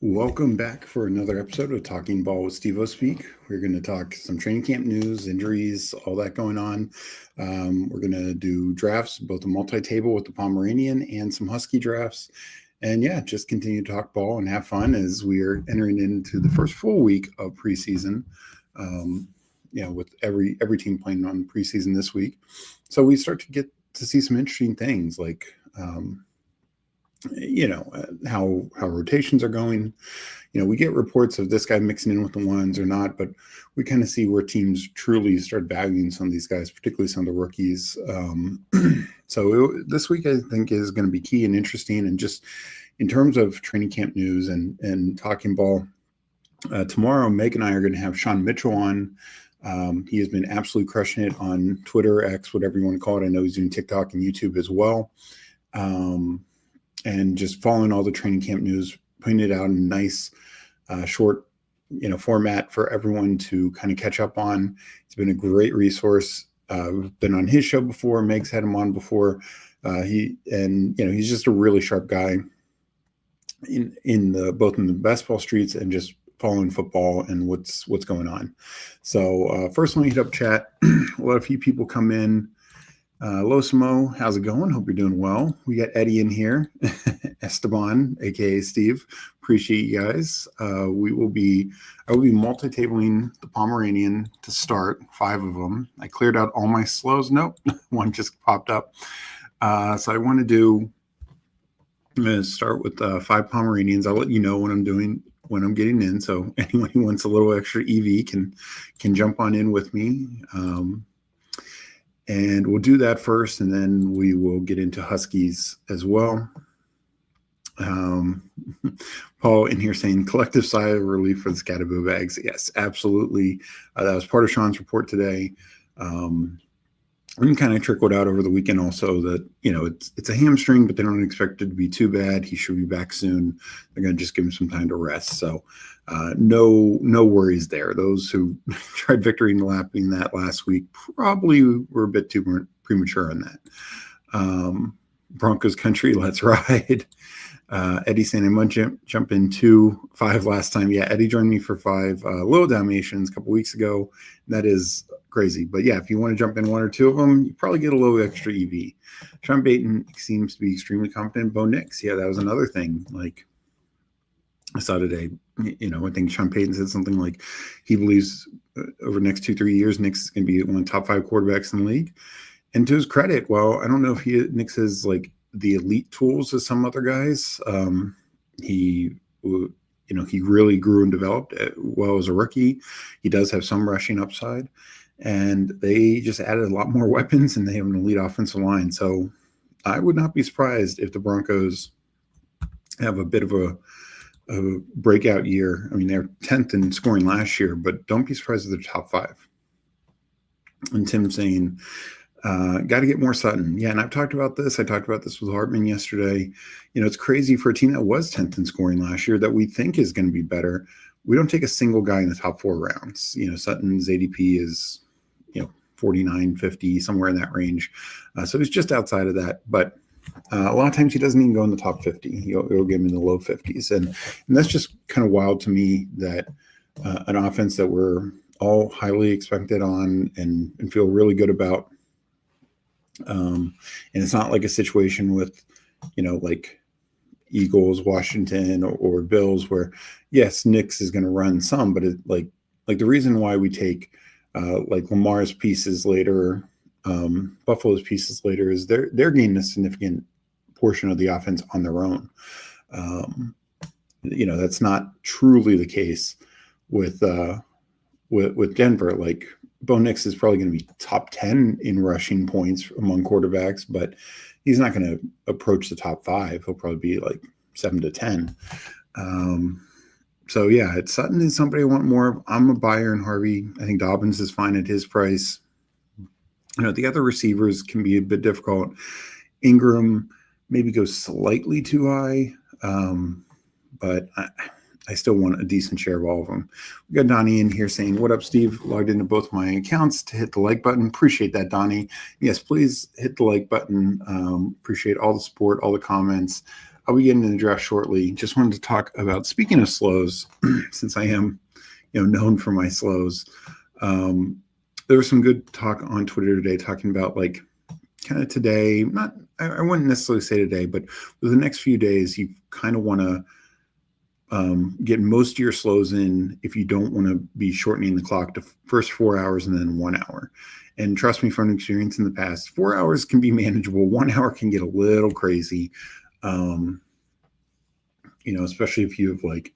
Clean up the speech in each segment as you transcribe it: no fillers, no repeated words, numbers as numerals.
Welcome back for another episode of Talking Ball with Steve Speak. We're going to talk some training camp news, injuries, all that going on. We're going to do drafts, both a multi-table with the Pomeranian and some Husky drafts. And yeah, just continue to talk ball and have fun as we are entering into the first full week of preseason. With every team playing on preseason this week. So we start to get to see some interesting things like how rotations are going. We get reports of this guy mixing in with the ones or not, but we kind of see where teams truly start valuing some of these guys, particularly some of the rookies. This week I think is going to be key and interesting. And just in terms of training camp news and talking ball, tomorrow Meg and I are going to have Sean Mitchell on. He has been absolutely crushing it on Twitter, X, whatever you want to call it. I know he's doing TikTok and YouTube as well. And just following all the training camp news, putting it out in a nice, short, format for everyone to kind of catch up on. It's been a great resource. We've been on his show before. Meg's had him on before. He's just a really sharp guy both in the basketball streets and just following football and what's going on. So first, let me hit up chat. We'll let a few people come in. Losimo, how's it going? Hope you're doing well. We got Eddie in here, Esteban, aka Steve. Appreciate you guys. I will be multi-tabling the Pomeranian to start, 5 of them. I cleared out all my slows. Nope, one just popped up. So I'm going to start with 5 Pomeranians. I'll let you know when I'm getting in. So anyone who wants a little extra EV can jump on in with me. And we'll do that first, and then we will get into Huskies as well. Paul in here saying collective sigh of relief for the Scatterboo bags. Yes, absolutely. That was part of Sean's report today. And kind of trickled out over the weekend also that, it's a hamstring, but they don't expect it to be too bad. He should be back soon. They're going to just give him some time to rest. So no worries there. Those who tried victory in lapping that last week probably were a bit too premature on that. Broncos country, let's ride. Eddie saying I might jump into 5 last time. Yeah, Eddie joined me for 5 Little Dalmatians a couple weeks ago. That is crazy. But yeah, if you want to jump in 1 or 2 of them, you probably get a little extra EV. Sean Baton seems to be extremely confident. Bo Nix, yeah, that was another thing. Like I saw today, I think Sean Payton said something like he believes over the next 2-3 years, Nix is going to be one of the top 5 quarterbacks in the league. And to his credit, well, I don't know if Nix has like the elite tools as some other guys. He really grew and developed well as a rookie. He does have some rushing upside, and they just added a lot more weapons, and they have an elite offensive line. So I would not be surprised if the Broncos have a bit of a breakout year. I mean, they're 10th in scoring last year, but don't be surprised if they're top 5. And Tim saying, got to get more Sutton. Yeah, and I've talked about this. I talked about this with Hartman yesterday. It's crazy for a team that was 10th in scoring last year that we think is going to be better. We don't take a single guy in the top 4 rounds. Sutton's ADP is, 49, 50, somewhere in that range. So he's just outside of that. But a lot of times he doesn't even go in the top 50. He'll get him in the low 50s. And that's just kind of wild to me that an offense that we're all highly expected on and feel really good about. And it's not like a situation with, like Eagles, Washington, or Bills, where yes, Nix is going to run some, but it like the reason why we take like Lamar's pieces later, Buffalo's pieces later is they're gaining a significant portion of the offense on their own. That's not truly the case with Denver. Like Bo Nix is probably going to be top 10 in rushing points among quarterbacks, but he's not going to approach the top 5. He'll probably be like 7 to 10. So yeah, Sutton is somebody I want more of. I'm a buyer in Harvey. I think Dobbins is fine at his price. The other receivers can be a bit difficult. Ingram maybe goes slightly too high, but I still want a decent share of all of them. We got Donnie in here saying, what up, Steve? Logged into both my accounts to hit the like button. Appreciate that, Donnie. Yes, please hit the like button. Appreciate all the support, all the comments. I'll be getting into the draft shortly. Just wanted to talk about, speaking of slows, since I am, known for my slows. There was some good talk on Twitter today talking about like kind of today, I wouldn't necessarily say today, but for the next few days, you kind of want to get most of your slows in if you don't want to be shortening the clock to first 4 hours and then 1 hour. And trust me, from experience in the past, 4 hours can be manageable. 1 hour can get a little crazy, especially if you have like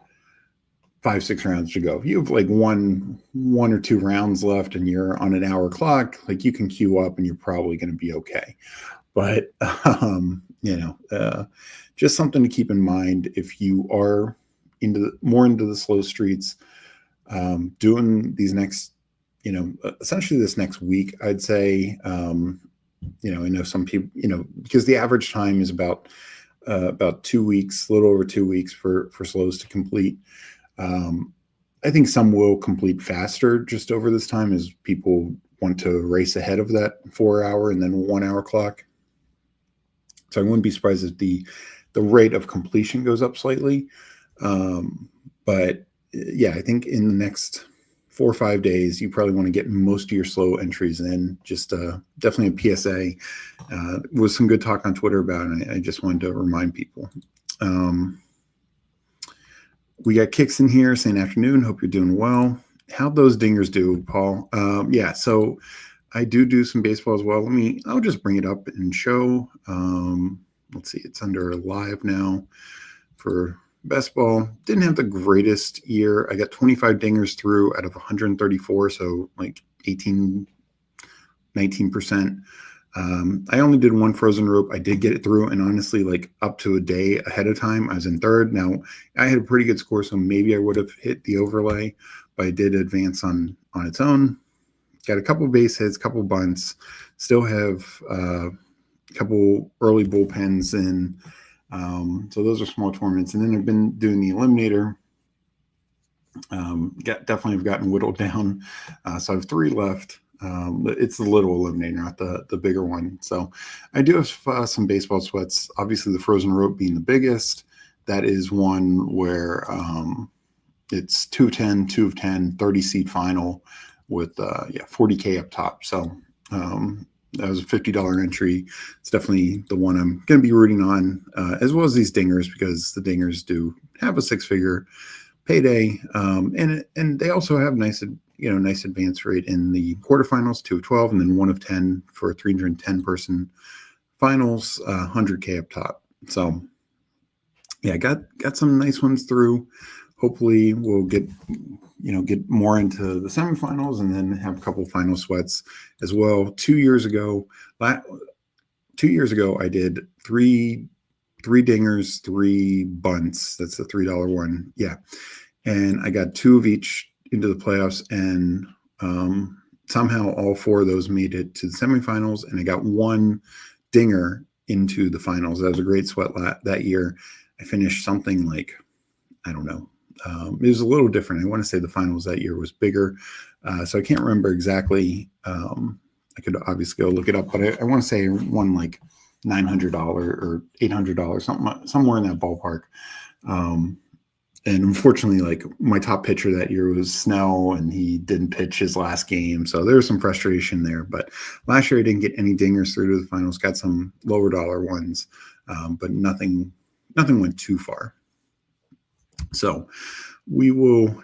5-6 rounds to go. If you have like one or two rounds left and you're on an hour clock, like you can queue up and you're probably going to be okay. But, just something to keep in mind if you are more into the slow streets, doing these next, essentially this next week, I'd say, I know some people, because the average time is about 2 weeks, a little over 2 weeks for slows to complete. I think some will complete faster just over this time as people want to race ahead of that 4 hour and then 1 hour clock. So I wouldn't be surprised if the rate of completion goes up slightly. But yeah, I think in the next 4 or 5 days, you probably want to get most of your slow entries in. Just definitely a PSA. Was some good talk on Twitter about it. I just wanted to remind people. We got Kicks in here saying afternoon. Hope you're doing well. How'd those dingers do, Paul? Yeah, so I do some baseball as well. I'll just bring it up and show. Let's see, it's under live now for best ball. Didn't have the greatest year. I got 25 dingers through out of 134, so like 19%. I only did one frozen rope. I did get it through, and honestly, like up to a day ahead of time, I was in third. Now, I had a pretty good score, so maybe I would have hit the overlay, but I did advance on its own. Got a couple base hits, couple bunts. Still have a couple early bullpens in. So those are small tournaments. And then I've been doing the eliminator. Definitely have gotten whittled down. So I have 3 left. It's the little eliminator, not the bigger one. So I do have some baseball sweats. Obviously, the frozen rope being the biggest. That is one where it's 2 of 10, 2 of 10, 30-seat final with 40K up top. So that was a $50 entry. It's definitely the one I'm going to be rooting on, as well as these dingers, because the dingers do have a 6-figure payday, and they also have nice advance rate in the quarterfinals, 2 of 12, and then 1 of 10 for a 310 person finals, 100K up top. So yeah, got some nice ones through. Hopefully we'll get more into the semifinals and then have a couple final sweats as well. 2 years ago, I did three dingers, 3 bunts. That's the $3 one. Yeah. And I got 2 of each into the playoffs, and somehow all 4 of those made it to the semifinals, and I got 1 dinger into the finals. That was a great sweat that year. I finished something like, I don't know. It was a little different. I want to say the finals that year was bigger. So I can't remember exactly. I could obviously go look it up, but I want to say I won like $900 or $800, somewhere in that ballpark. And unfortunately, like my top pitcher that year was Snell, and he didn't pitch his last game. So there was some frustration there. But last year I didn't get any dingers through to the finals, got some lower dollar ones, but nothing went too far. So we will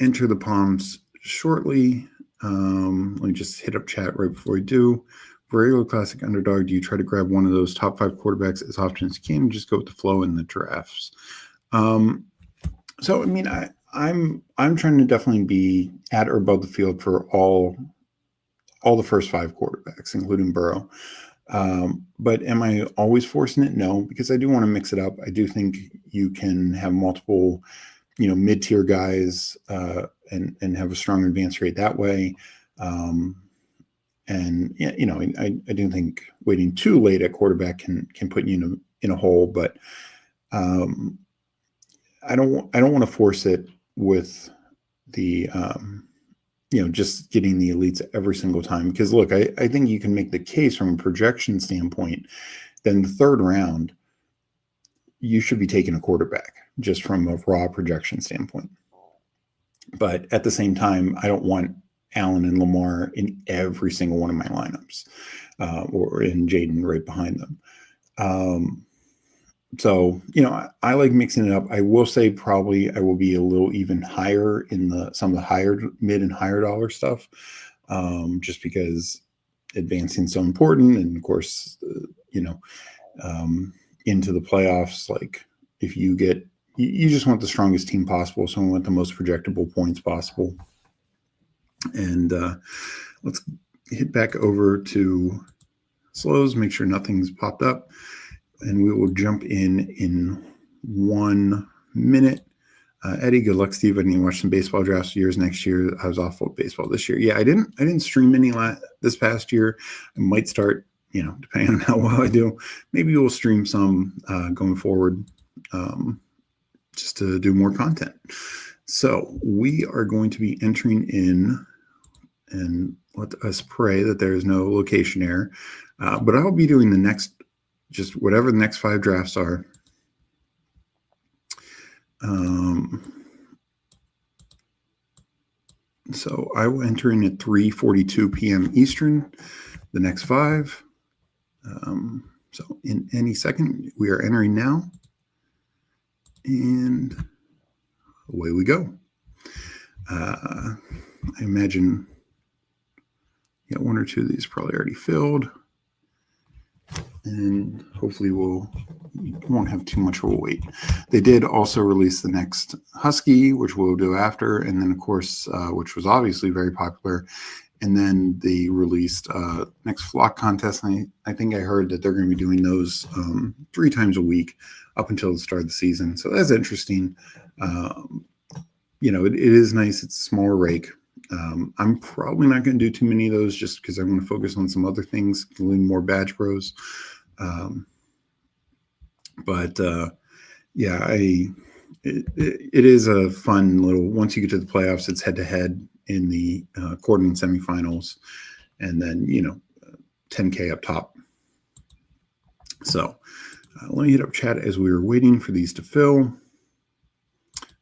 enter the Palms shortly. Let me just hit up chat right before we do. For regular classic underdog, do you try to grab one of those top 5 quarterbacks as often as you can, and just go with the flow in the drafts? So I'm trying to definitely be at or above the field for all the first 5 quarterbacks, including Burrow. But am I always forcing it? No, because I do want to mix it up. I do think you can have multiple, mid-tier guys and have a strong advance rate that way. And I do think waiting too late at quarterback can put you in a hole. But I don't want to force it with the just getting the elites every single time. Because look, I think you can make the case from a projection standpoint. Then the 3rd round, you should be taking a quarterback just from a raw projection standpoint. But at the same time, I don't want Allen and Lamar in every single one of my lineups, or in Jaden right behind them. So, I like mixing it up. I will say probably I will be a little even higher in some of the higher mid and higher dollar stuff, just because advancing is so important. And of course, into the playoffs, like if you just want the strongest team possible. So you want the most projectable points possible. And let's hit back over to slows, make sure nothing's popped up. And we will jump in 1 minute. Eddie, good luck, Steve. I need to watch some baseball drafts years next year. I was off of baseball this year. Yeah, I didn't stream any this past year. I might start, depending on how well I do. Maybe we'll stream some going forward, just to do more content. So we are going to be entering in, and let us pray that there is no location error. But I'll be doing the next, just whatever the next 5 drafts are. So I will enter in at 3:42 p.m. Eastern, the next 5. So in any second, we are entering now. And away we go. I imagine one or two of these probably already filled. And hopefully won't have too much of a wait. They did also release the next Husky, which we'll do after, and then of course, which was obviously very popular. And then they released next flock contest. And I think I heard that they're going to be doing those 3 times a week up until the start of the season. So that's interesting. It is nice. It's a smaller rake. I'm probably not going to do too many of those just because I want to focus on some other things, including more badge pros. It is a fun little, once you get to the playoffs, it's head to head in the quarter and semifinals, and then, 10K up top. So let me hit up chat as we were waiting for these to fill.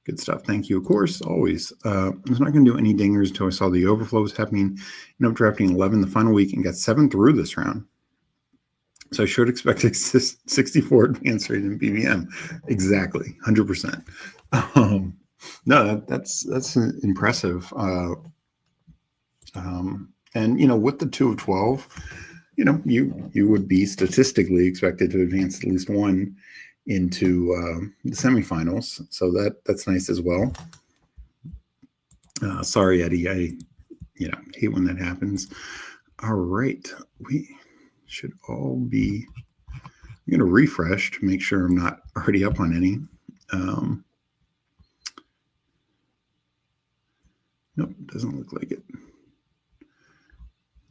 Good stuff. Thank you, of course, always. I was not going to do any dingers until I saw the overflow was happening. Ended up drafting 11 the final week and got 7 through this round. So I should expect 64 advance rate in BBM. Exactly, 100%. No, that's impressive. And with the 2 of 12, you would be statistically expected to advance at least one into the semifinals. So that's nice as well. Sorry, Eddie. I hate when that happens. All right. We should all be, I'm going to refresh to make sure I'm not already up on any. Nope, doesn't look like it.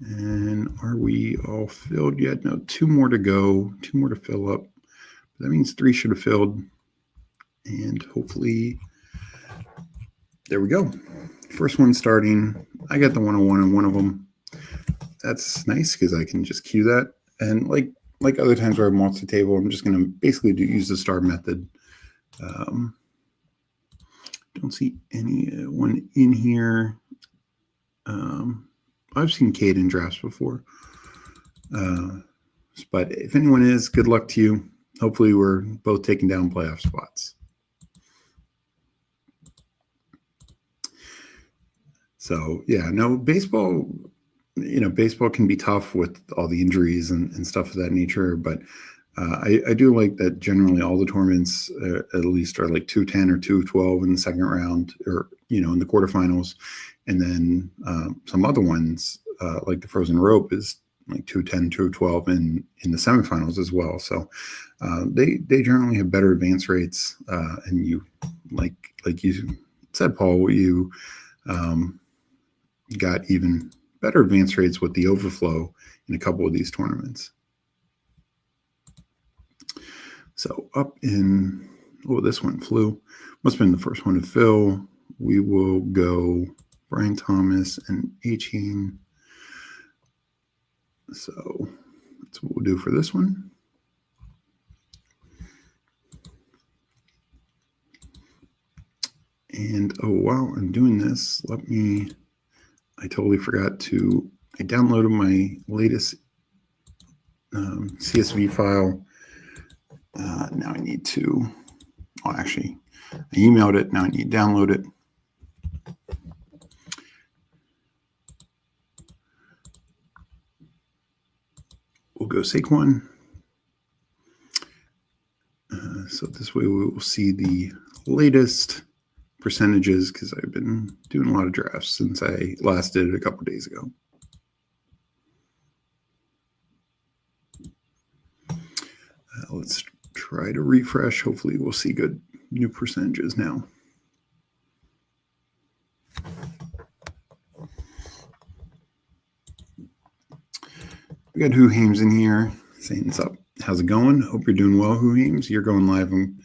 And are we all filled yet? No, 2 more to go, 2 more to fill up. That means 3 should have filled. And hopefully, there we go. First one starting. I got the 101 on one of them. That's nice because I can just queue that. And like other times where I'm multi-table, I'm just going to basically use the star method. Don't see anyone in here. I've seen Cade in drafts before. But if anyone is, good luck to you. Hopefully we're both taking down playoff spots. So, yeah, no, baseball, baseball can be tough with all the injuries and stuff of that nature. But I do like that generally all the tournaments at least are like 2-10 or 2-12 in the second round, or, in the quarterfinals. And then some other ones, like the Frozen Rope, is like 2-10, 2-12 in the semifinals as well. So they generally have better advance rates. And you, like you said, Paul, you got even better advance rates with the overflow in a couple of these tournaments. So up in, this one flew. Must have been the first one to fill. We will go Brian Thomas and Achane. So that's what we'll do for this one. And oh, while I'm doing this, I totally forgot to, I downloaded my latest CSV file. Now I need to, well, actually, I emailed it. Now I need to download it. We'll go Saquon. So this way we will see the latest percentages, because I've been doing a lot of drafts since I last did it a couple days ago. Let's try to refresh. Hopefully we'll see good new percentages now. We got Who Hames in here saying what's up. How's it going? Hope you're doing well, Who Hames. You're going live, I'm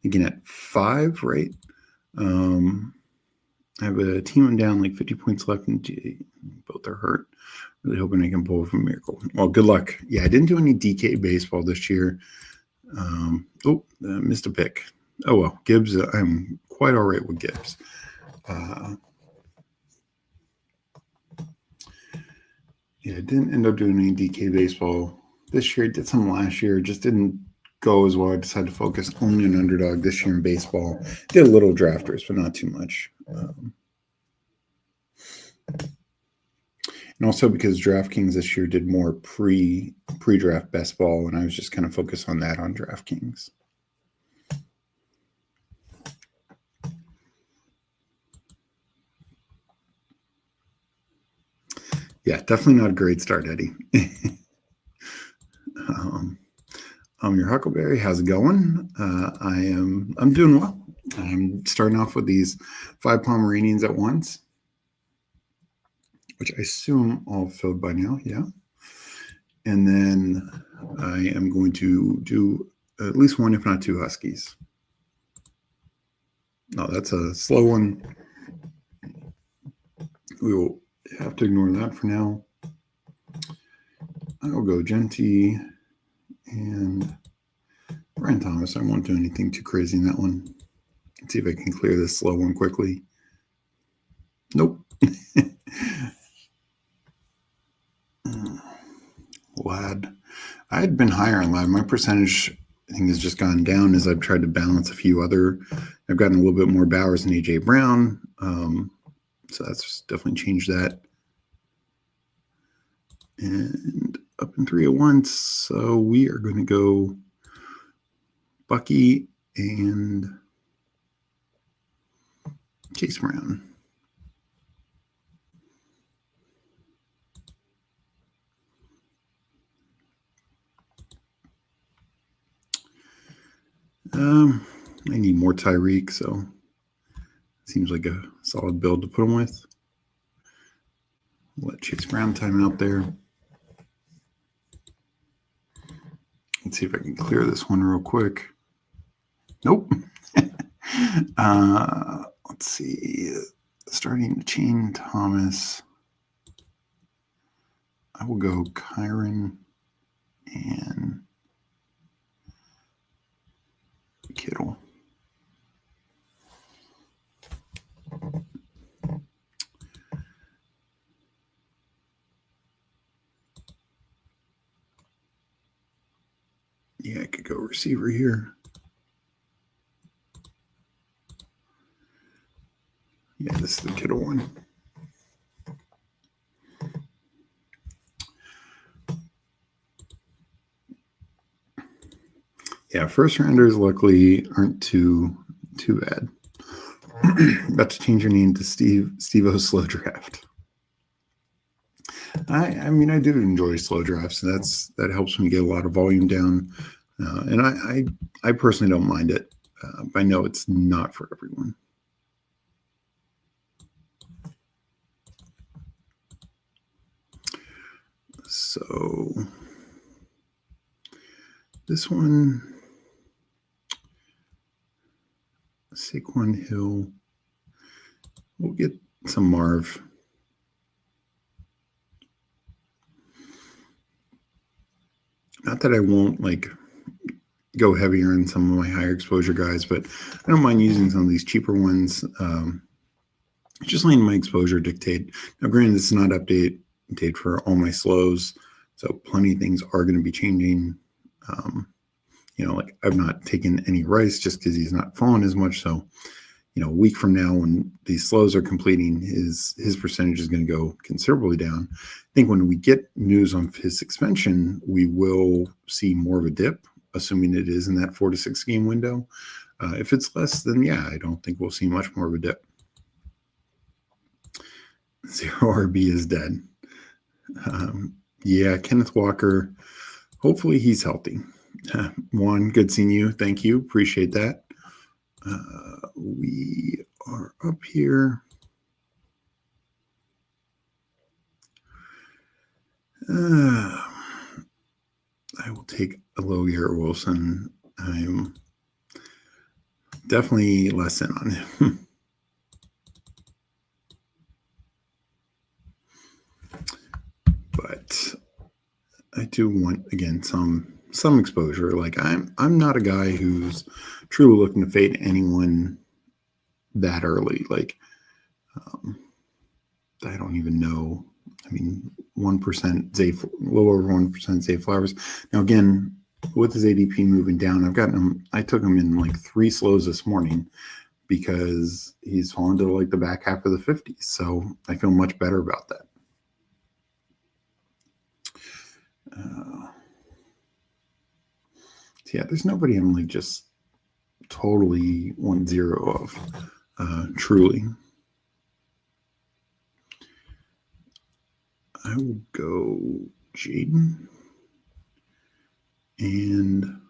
thinking at 5, right? I have a team I'm down like 50 points left, and both are hurt. Really hoping I can pull off a miracle. Well, good luck. Yeah, I didn't do any DK baseball this year. Missed a pick. Oh, well, Gibbs, I'm quite all right with Gibbs. Yeah, I didn't end up doing any DK baseball this year. I did some last year. Just didn't go as well. I decided to focus only on Underdog this year in baseball. Did a little drafters, but not too much. And also because DraftKings this year did more pre-draft best ball, and I was just kind of focused on that on DraftKings. Yeah, definitely not a great start, Eddie. Your Huckleberry, how's it going? I'm doing well. I'm starting off with these 5 Pomeranians at once, which I assume all filled by now, yeah. And then I am going to do at least 1, if not 2 Huskies. No, that's a slow one. We will have to ignore that for now. I will go Genty and Brian Thomas. I won't do anything too crazy in that one. Let's see if I can clear this slow one quickly. Nope. Lad. I had been higher on Lad. My percentage, I think, has just gone down as I've tried to balance a few other. I've gotten a little bit more Bowers and A.J. Brown. So that's definitely changed that. And up in 3 at once. So we are going to go Bucky and Chase Brown. I need more Tyreek, so seems like a solid build to put him with. Let Chase Brown time out there. Let's see if I can clear this one real quick. Nope. Let's see. Starting to chain Thomas. I will go Kyron and Kittle. Yeah, I could go receiver here. Yeah, this is the Kittle one. Yeah, first rounders luckily aren't too bad. About to change your name to Steve-O Slow Draft. I mean, I do enjoy slow drafts. That helps me get a lot of volume down, and I personally don't mind it. But I know it's not for everyone. So this one, Saquon Hill. We'll get some Marv. Not that I won't like go heavier on some of my higher exposure guys, but I don't mind using some of these cheaper ones. Just letting my exposure dictate. Now, granted, this is not update for all my slows, so plenty of things are going to be changing. Like I've not taken any Rice just because he's not fallen as much. So, a week from now, when these slows are completing, his percentage is going to go considerably down. I think when we get news on his suspension, we will see more of a dip, assuming it is in that 4 to 6 game window. If it's less, then yeah, I don't think we'll see much more of a dip. Zero RB is dead. Yeah, Kenneth Walker, hopefully he's healthy. Juan, good seeing you. Thank you. Appreciate that. We are up here. I will take a low Garrett Wilson. I'm definitely less in on him. But I do want, again, some exposure. Like I'm not a guy who's truly looking to fade anyone that early. Like I don't even know. I mean, 1% Zay, a little over 1% Zay Flowers. Now again, with his ADP moving down, I took him in like 3 slows this morning because he's fallen to like the back half of the 50s. So I feel much better about that. Yeah, there's nobody I'm like just totally 1-0 of, truly. I will go Jaden and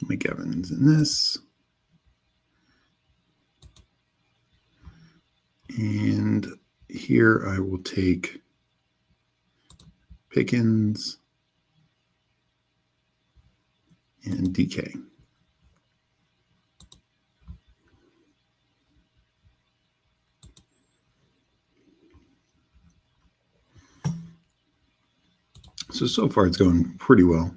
Mike Evans in this. And here I will take Pickens and DK. So far it's going pretty well.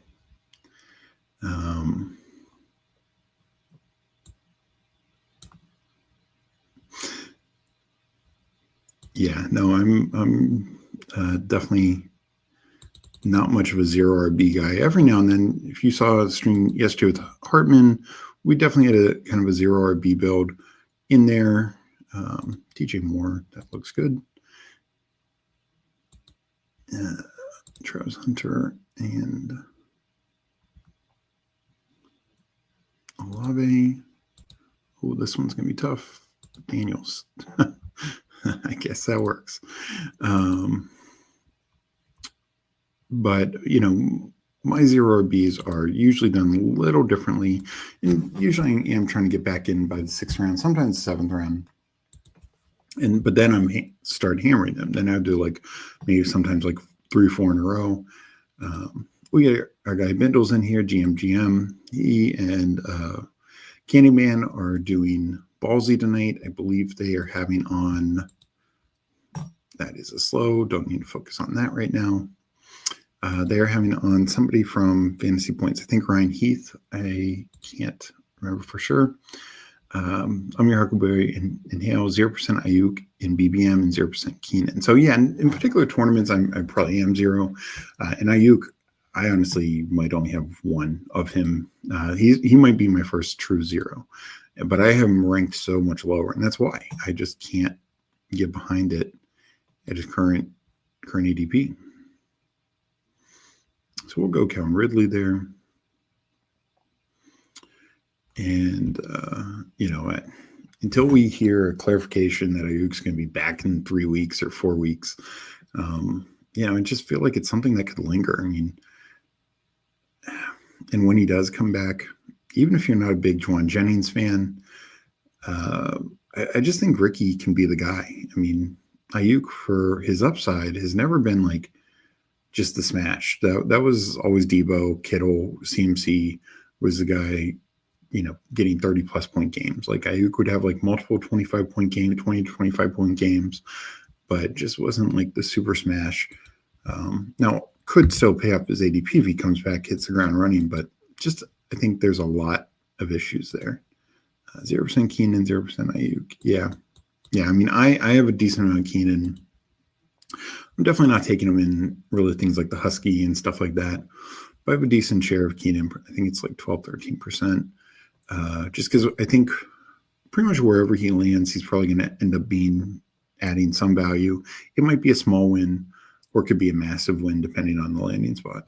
Yeah, no, I'm definitely not much of a 0 RB guy. Every now and then, if you saw a stream yesterday with Hartman, we definitely had a kind of a 0 RB build in there. DJ Moore, that looks good. Travis Hunter and Olave. Oh, this one's going to be tough. Daniels. I guess that works. But, my 0 RBs are usually done a little differently. And usually I am trying to get back in by the 6th round, sometimes 7th round. But then I'm start hammering them. Then I do like maybe sometimes like 3 or 4 in a row. We get our guy Bindles in here, GM. He and Candyman are doing Ballsy tonight. I believe they are having on. That is a slow. Don't need to focus on that right now. They are having on somebody from Fantasy Points. I think Ryan Heath. I can't remember for sure. I'm your Huckleberry in Hale, 0% Ayuk in BBM and 0% Keenan. So yeah, in particular tournaments, I probably am 0. And Ayuk, I honestly might only have 1 of him. He might be my first true 0, but I have him ranked so much lower, and that's why I just can't get behind it at his current ADP. So we'll go Calvin Ridley there. And, until we hear a clarification that Ayuk's going to be back in 3 weeks or 4 weeks, I just feel like it's something that could linger. I mean, and when he does come back, even if you're not a big Juwan Jennings fan, I just think Ricky can be the guy. I mean, Ayuk, for his upside, has never been like just the smash. That was always Debo. Kittle, CMC was the guy, getting 30-plus point games. Like Ayuk would have like multiple 25-point games, 20 to 25-point games, but just wasn't like the super smash. Now, could still pay off his ADP if he comes back, hits the ground running, but just I think there's a lot of issues there. 0% Keenan, 0% Ayuk. Yeah. I mean, I have a decent amount of Keenan. I'm definitely not taking him in really things like the Husky and stuff like that. But I have a decent share of Keenan. I think it's like 12, 13%. Just because I think pretty much wherever he lands, he's probably going to end up adding some value. It might be a small win or it could be a massive win depending on the landing spot.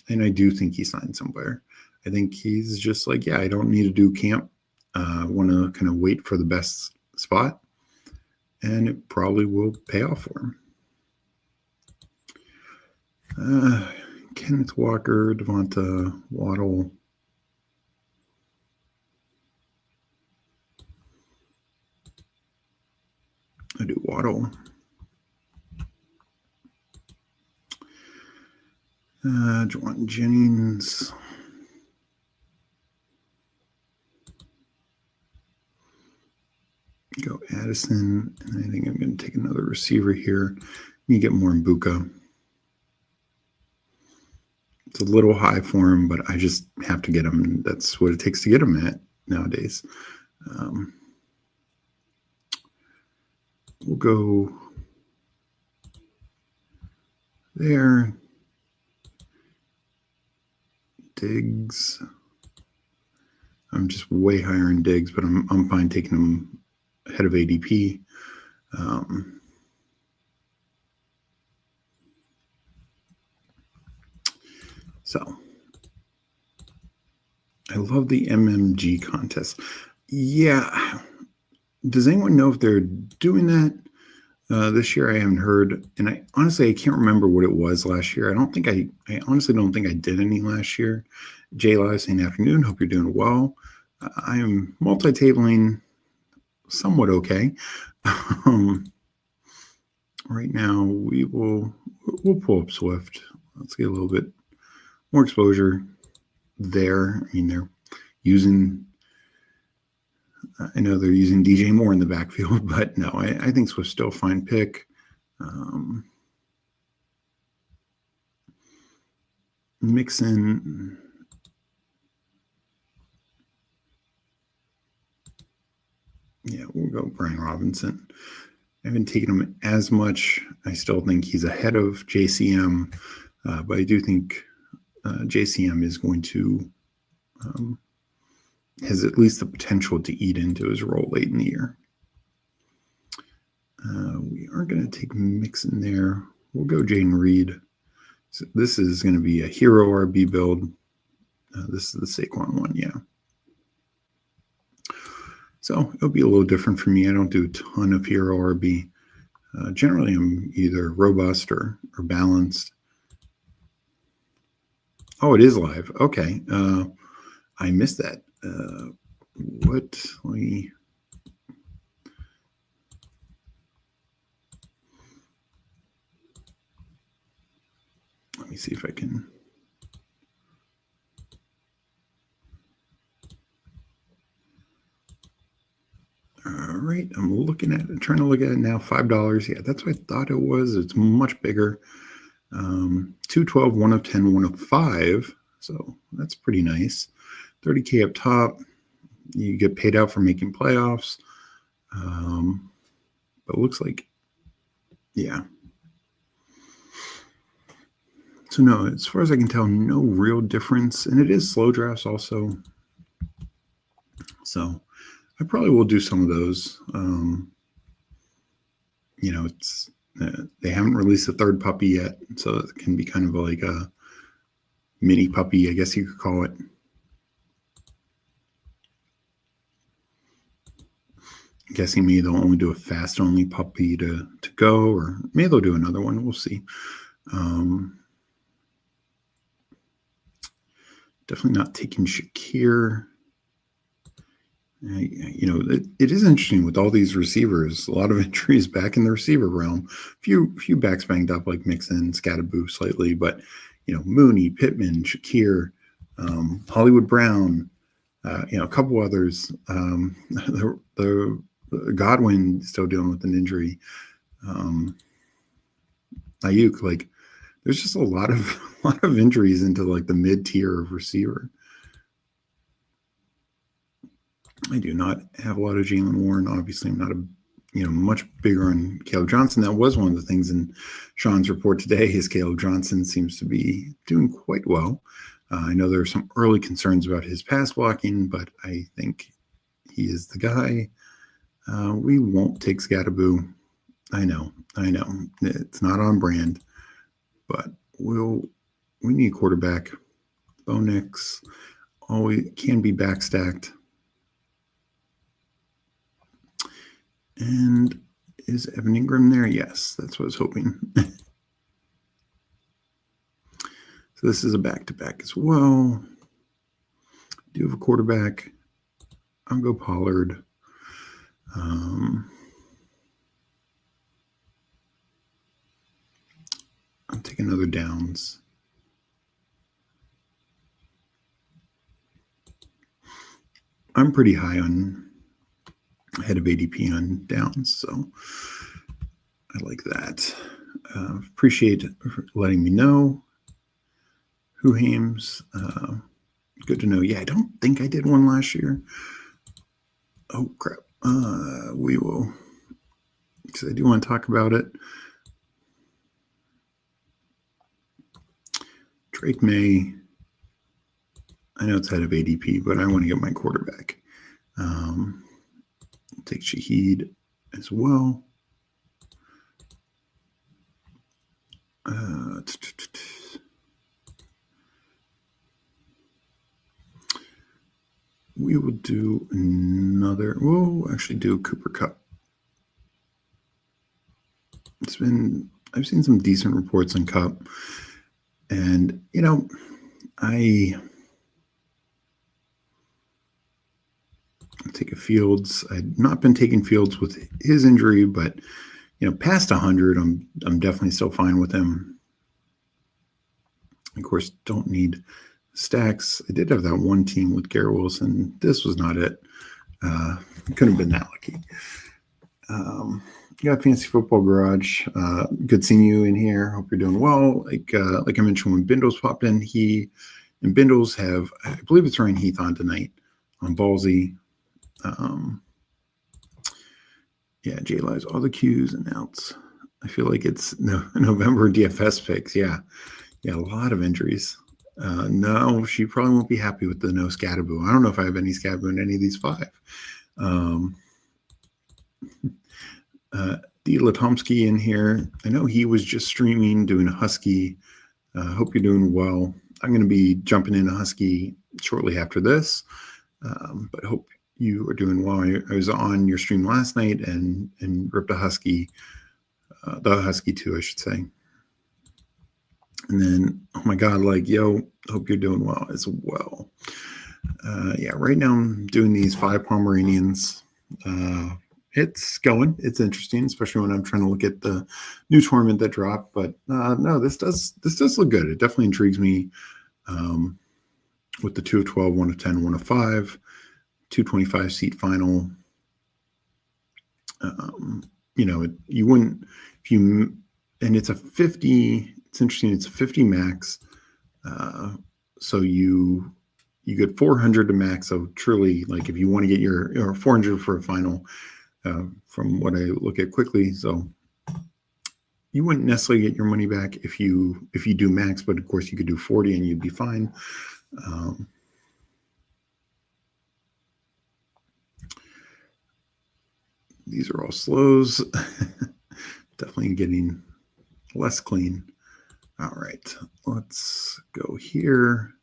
And I do think he signed somewhere. I think he's just like, yeah, I don't need to do camp. I want to kind of wait for the best spot. And it probably will pay off for him. Kenneth Walker, Devonta, Waddle. I do Waddle. Juwan Jennings. Go Addison. And I think I'm going to take another receiver here. You get more Mbuka. It's a little high for him, but I just have to get him. That's what it takes to get him at nowadays. We'll go there. Diggs. I'm just way higher in Diggs, but I'm fine taking him ahead of ADP. So I love the MMG contest. Yeah. Does anyone know if they're doing that this year? I haven't heard. And I can't remember what it was last year. I honestly don't think I did any last year. Jay Live saying afternoon. Hope you're doing well. I am multi-tabling somewhat okay. Right now we'll pull up Swift. Let's get a little bit more exposure there. I mean, they're using, I know they're using DJ Moore in the backfield, but no, I think Swift's still a fine pick. Mixon. Yeah, we'll go Brian Robinson. I haven't taken him as much. I still think he's ahead of JCM, but I do think JCM is going to has at least the potential to eat into his role late in the year. We are going to take Mixon there. We'll go Jaden Reed. So this is going to be a hero RB build. This is the Saquon one, yeah. So it'll be a little different for me. I don't do a ton of hero RB. Generally, I'm either robust or balanced. Oh, it is live. Okay. I missed that. Let me see if I can. All right, I'm looking at it, trying to look at it now. $5. Yeah, that's what I thought it was. It's much bigger. 212, 1 of 10, 1 of 5. So that's pretty nice. 30K up top. You get paid out for making playoffs. But it looks like, yeah. So no, as far as I can tell, no real difference. And it is slow drafts also. So I probably will do some of those. It's they haven't released a third puppy yet, so it can be kind of like a mini puppy, I guess you could call it. I'm guessing maybe they'll only do a fast only puppy to go, or maybe they'll do another one. We'll see. Definitely not taking Shakir. It is interesting with all these receivers. A lot of injuries back in the receiver realm. Few backs banged up like Mixon, Scatterboo slightly, but Mooney, Pittman, Shakir, Hollywood Brown, a couple others. The Godwin still dealing with an injury. Ayuk, like there's just a lot of injuries into like the mid tier of receiver. I do not have a lot of Jalen Warren. Obviously, I'm not much bigger on Caleb Johnson. That was one of the things in Sean's report today. Is Caleb Johnson seems to be doing quite well. I know there are some early concerns about his pass blocking, but I think he is the guy. We won't take Scatterboo. I know. It's not on brand, but we need a quarterback. Bo Nix always can be backstacked. And is Evan Ingram there? Yes, that's what I was hoping. So this is a back-to-back as well. Do have a quarterback. I'll go Pollard. I'll take another Downs. I'm pretty high on ahead of ADP on Downs, so I like that. Appreciate letting me know. Who Hames? Good to know. Yeah, I don't think I did one last year. Oh, crap. We will, because I do want to talk about it. Drake May. I know it's ahead of ADP, but I want to get my quarterback. Take Shaheed as well. We will do another. We'll actually do Cooper Kupp. I've seen some decent reports on Kupp, and I take a Fields. I've not been taking Fields with his injury, but past 100, I'm definitely still fine with him. Of course, don't need stacks. I did have that one team with Garrett Wilson. This was not it. Couldn't have been that lucky. You got Fantasy Football Garage. Good seeing you in here. Hope you're doing well. Like I mentioned, when Bindles popped in, he and Bindles have, I believe it's Ryan Heath on tonight on Ballsy. Yeah, J Lives, all the Qs and outs. I feel like it's November DFS picks. Yeah, a lot of injuries. No, she probably won't be happy with the no Scatterboo. I don't know if I have any Scatterboo in any of these 5. D. Latomsky in here. I know he was just streaming, doing a Husky. Hope you're doing well. I'm going to be jumping in a Husky shortly after this, but hope you are doing well. I was on your stream last night and ripped a Husky, the Husky 2, I should say. And then, oh my God, hope you're doing well as well. Yeah, right now I'm doing these 5 Pomeranians. It's going. It's interesting, especially when I'm trying to look at the new tournament that dropped. But no, this does look good. It definitely intrigues me with the 2 of 12, 1 of 10, 1 of 5, 225 seat final. You wouldn't if you, and it's a 50. It's interesting. It's a 50 max. So you get 400 to max. So truly, like if you want to get your 400 for a final, from what I look at quickly. So you wouldn't necessarily get your money back if you do max, but of course you could do 40 and you'd be fine. These are all slows. Definitely getting less clean. All right, let's go here.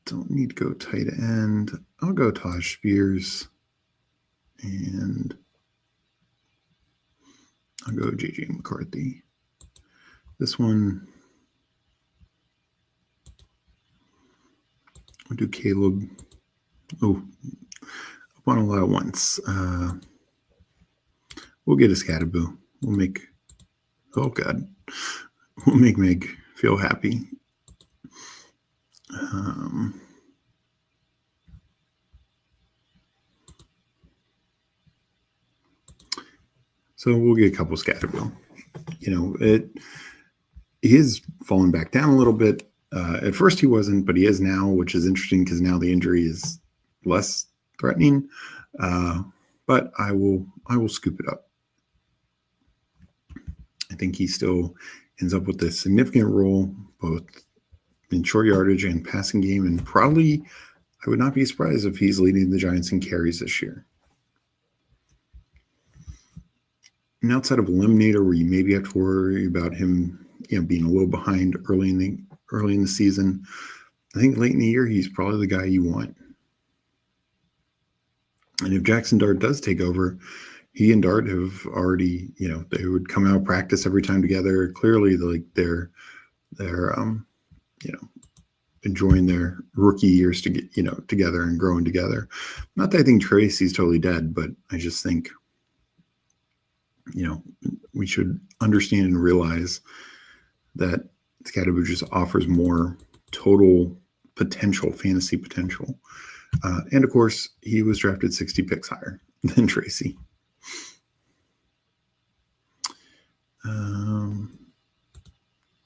Don't need to go tight end. I'll go Taj Spears. And I'll go JJ McCarthy. This one, we'll do Caleb. Oh, up on a lot at once. We'll get a Scatterboo. We'll make, oh God, we'll make Meg feel happy. So we'll get a couple Scatterboo. he is falling back down a little bit. At first he wasn't, but he is now, which is interesting because now the injury is less threatening. But I will scoop it up. I think he still ends up with a significant role, both in short yardage and passing game, and probably I would not be surprised if he's leading the Giants in carries this year. And outside of Eliminator, where you maybe have to worry about him, being a little behind early in the season, I think late in the year he's probably the guy you want. And if Jackson Dart does take over, he and Dart have already, they would come out practice every time together. Clearly, they're enjoying their rookie years to get, together and growing together. Not that I think Tracy's totally dead, but I just think, we should understand and realize that Scadaboo just offers more total potential, fantasy potential. And of course, he was drafted 60 picks higher than Tracy.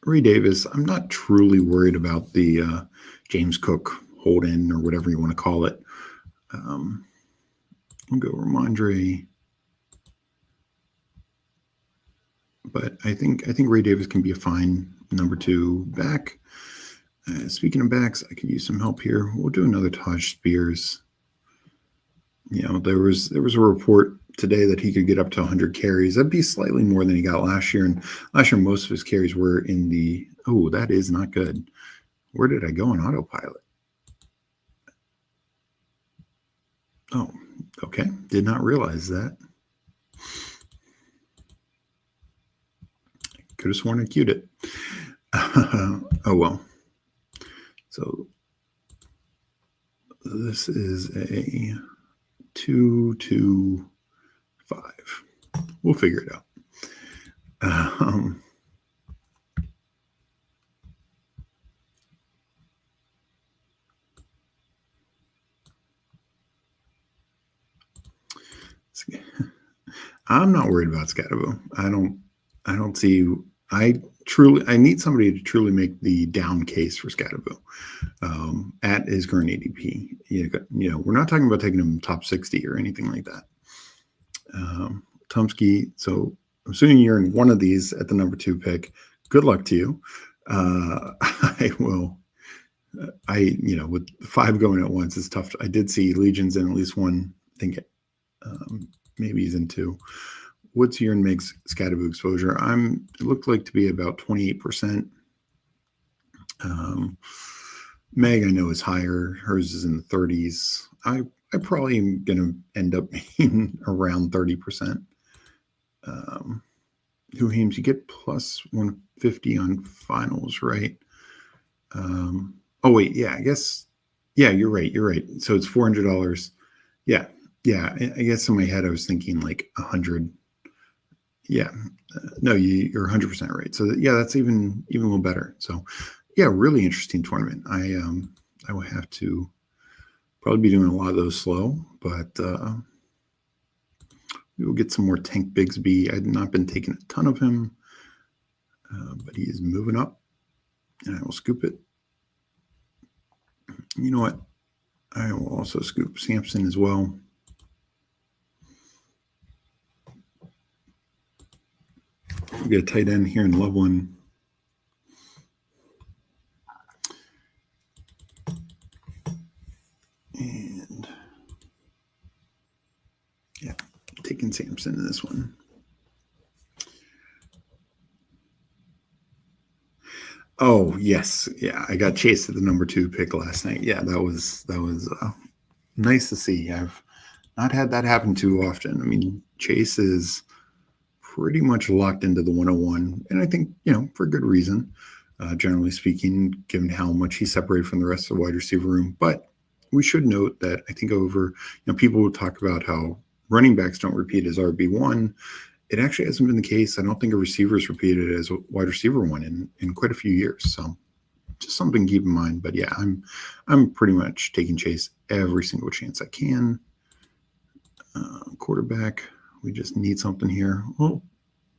Ray Davis, I'm not truly worried about the James Cook hold-in or whatever you want to call it. I'll go Ramondre. But I think Ray Davis can be a fine number 2 back. Speaking of backs, I could use some help here. We'll do another Taj Spears. There was a report today that he could get up to 100 carries. That'd be slightly more than he got last year. And last year, most of his carries were in the, that is not good. Where did I go on autopilot? Oh, okay. Did not realize that. Could have sworn I queued it. Oh, well. So this is a 2-2-5. We'll figure it out. I'm not worried about Scadaboo. I don't see. I need somebody to truly make the down case for Scadaboo at his current ADP. We're not talking about taking him top 60 or anything like that. Tumsky, so I'm assuming you're in one of these at the number 2 pick. Good luck to you. I will. With 5 going at once, it's tough. I did see Legion's in at least one. I think maybe he's in 2. What's your and Meg's Scadaboo exposure? It looked like to be about 28%. Meg, I know, is higher. Hers is in the 30s. I probably am going to end up being around 30%. Hames, you get plus 150 on finals, right? Oh, wait. Yeah, I guess. Yeah, you're right. So it's $400. Yeah. I guess in my head, I was thinking like 100. Yeah, no, you're 100% right. So yeah, that's even a little better. So yeah, really interesting tournament. I will have to probably be doing a lot of those slow, but we will get some more Tank Bigsby. I've not been taking a ton of him, but he is moving up, and I will scoop it. You know what? I will also scoop Sampson as well. We got a tight end here in Loveland. And yeah, taking Sampson in this one. Oh, yes. Yeah, I got Chase at the number 2 pick last night. Yeah, that was nice to see. I've not had that happen too often. I mean, Chase is pretty much locked into the 101, and I think, for good reason, generally speaking, given how much he's separated from the rest of the wide receiver room. But we should note that I think people will talk about how running backs don't repeat as RB1. It actually hasn't been the case. I don't think a receiver's repeated as a wide receiver 1 in quite a few years. So just something to keep in mind. But yeah, I'm pretty much taking Chase every single chance I can. Quarterback, we just need something here. Well,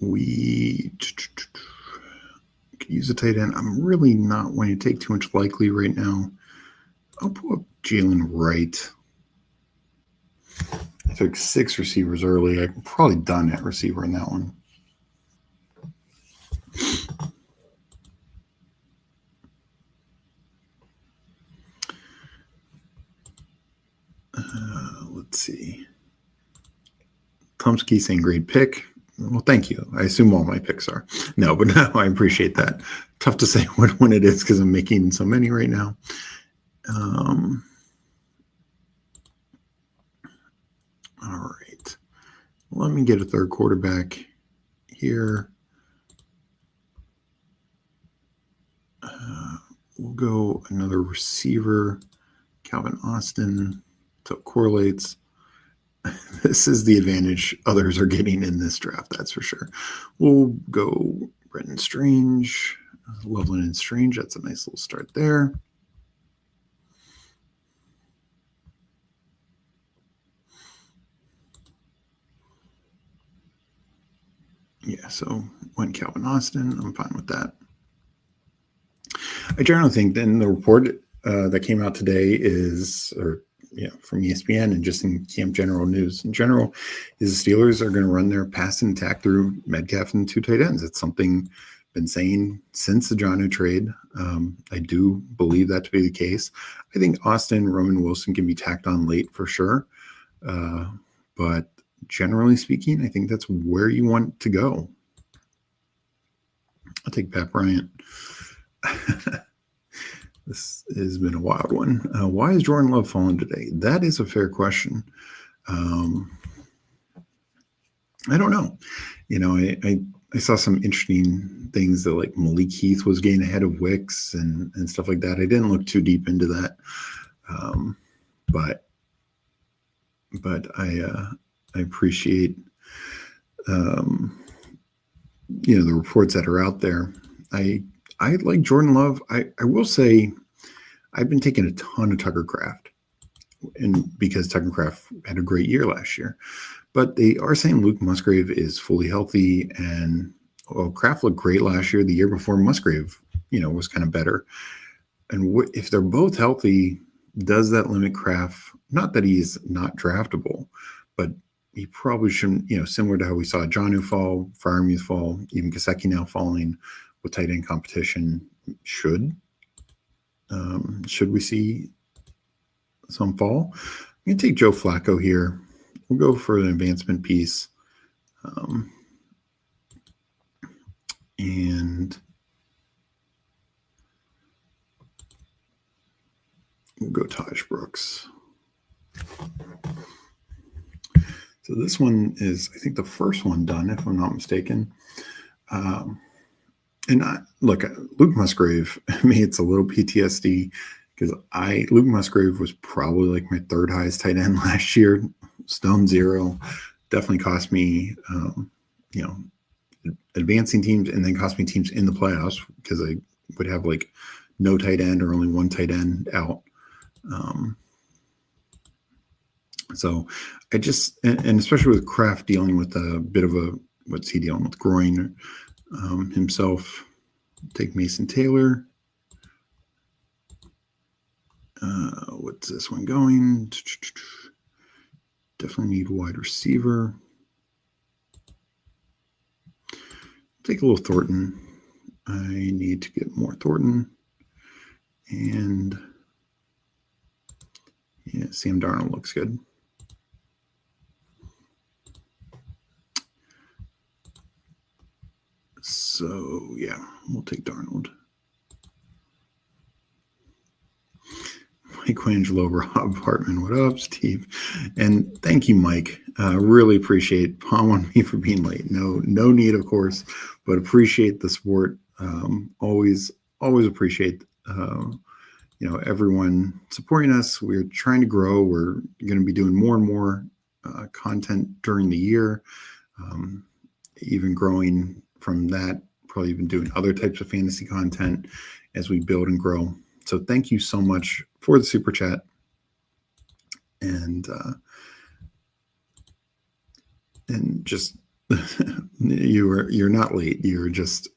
We could use a tight end. I'm really not wanting to take too much likely right now. I'll pull up Jalen Wright. I took 6 receivers early. I'm probably done at receiver in that one. Let's see. Husky saying great pick. Well, thank you. I assume all my picks are. No, but no, I appreciate that. Tough to say when it is because I'm making so many right now. All right. Let me get a third quarterback here. We'll go another receiver, Calvin Austin. So it correlates. This is the advantage others are getting in this draft, that's for sure. We'll go Brendan Strange, Loveland and Strange. That's a nice little start there. Yeah, so went Calvin Austin. I'm fine with that. I generally think then the report that came out today is, or from ESPN and just in Camp General news in general, is the Steelers are going to run their pass and attack through Metcalf and 2 tight ends. It's something I've been saying since the Jonnu trade. I do believe that to be the case. I think Austin, Roman Wilson can be tacked on late for sure. But generally speaking, I think that's where you want to go. I'll take Pat Bryant. This has been a wild one. Why is Jordan Love falling today? That is a fair question. I don't know. I saw some interesting things that like Malik Heath was getting ahead of Wicks and stuff like that. I didn't look too deep into that. But I appreciate the reports that are out there. I like Jordan Love. I will say I've been taking a ton of Tucker Kraft, and because Tucker Kraft had a great year last year. But they are saying Luke Musgrave is fully healthy, and Kraft looked great last year. The year before, Musgrave, was kind of better. And if they're both healthy, does that limit Kraft? Not that he's not draftable, but he probably shouldn't, similar to how we saw Jonnu fall, Freiermuth fall, even Gesicki now falling with tight end competition. Should we see some fall? I'm going to take Joe Flacco here. We'll go for an advancement piece. And we'll go Taj Brooks. So this one is, I think, the first one done, if I'm not mistaken. Look, Luke Musgrave, me, it's a little PTSD because Luke Musgrave was probably like my third highest tight end last year. Stone zero. Definitely cost me, advancing teams, and then cost me teams in the playoffs because I would have like no tight end or only one tight end out. So I just, and especially with Kraft dealing with a bit of what's he dealing with? Groin himself. Take Mason Taylor. What's this one going? Definitely need wide receiver. Take a little Thornton. I need to get more Thornton. And yeah, Sam Darnold looks good. So yeah, we'll take Darnold. Mike Angelo, Rob Hartman, what up, Steve? And thank you, Mike. Really appreciate palm on me for being late. No need, of course, but appreciate the support. Always appreciate everyone supporting us. We're trying to grow. We're going to be doing more and more content during the year. Even growing from that, probably even doing other types of fantasy content as we build and grow. So thank you so much for the super chat. and just you're not late. You're just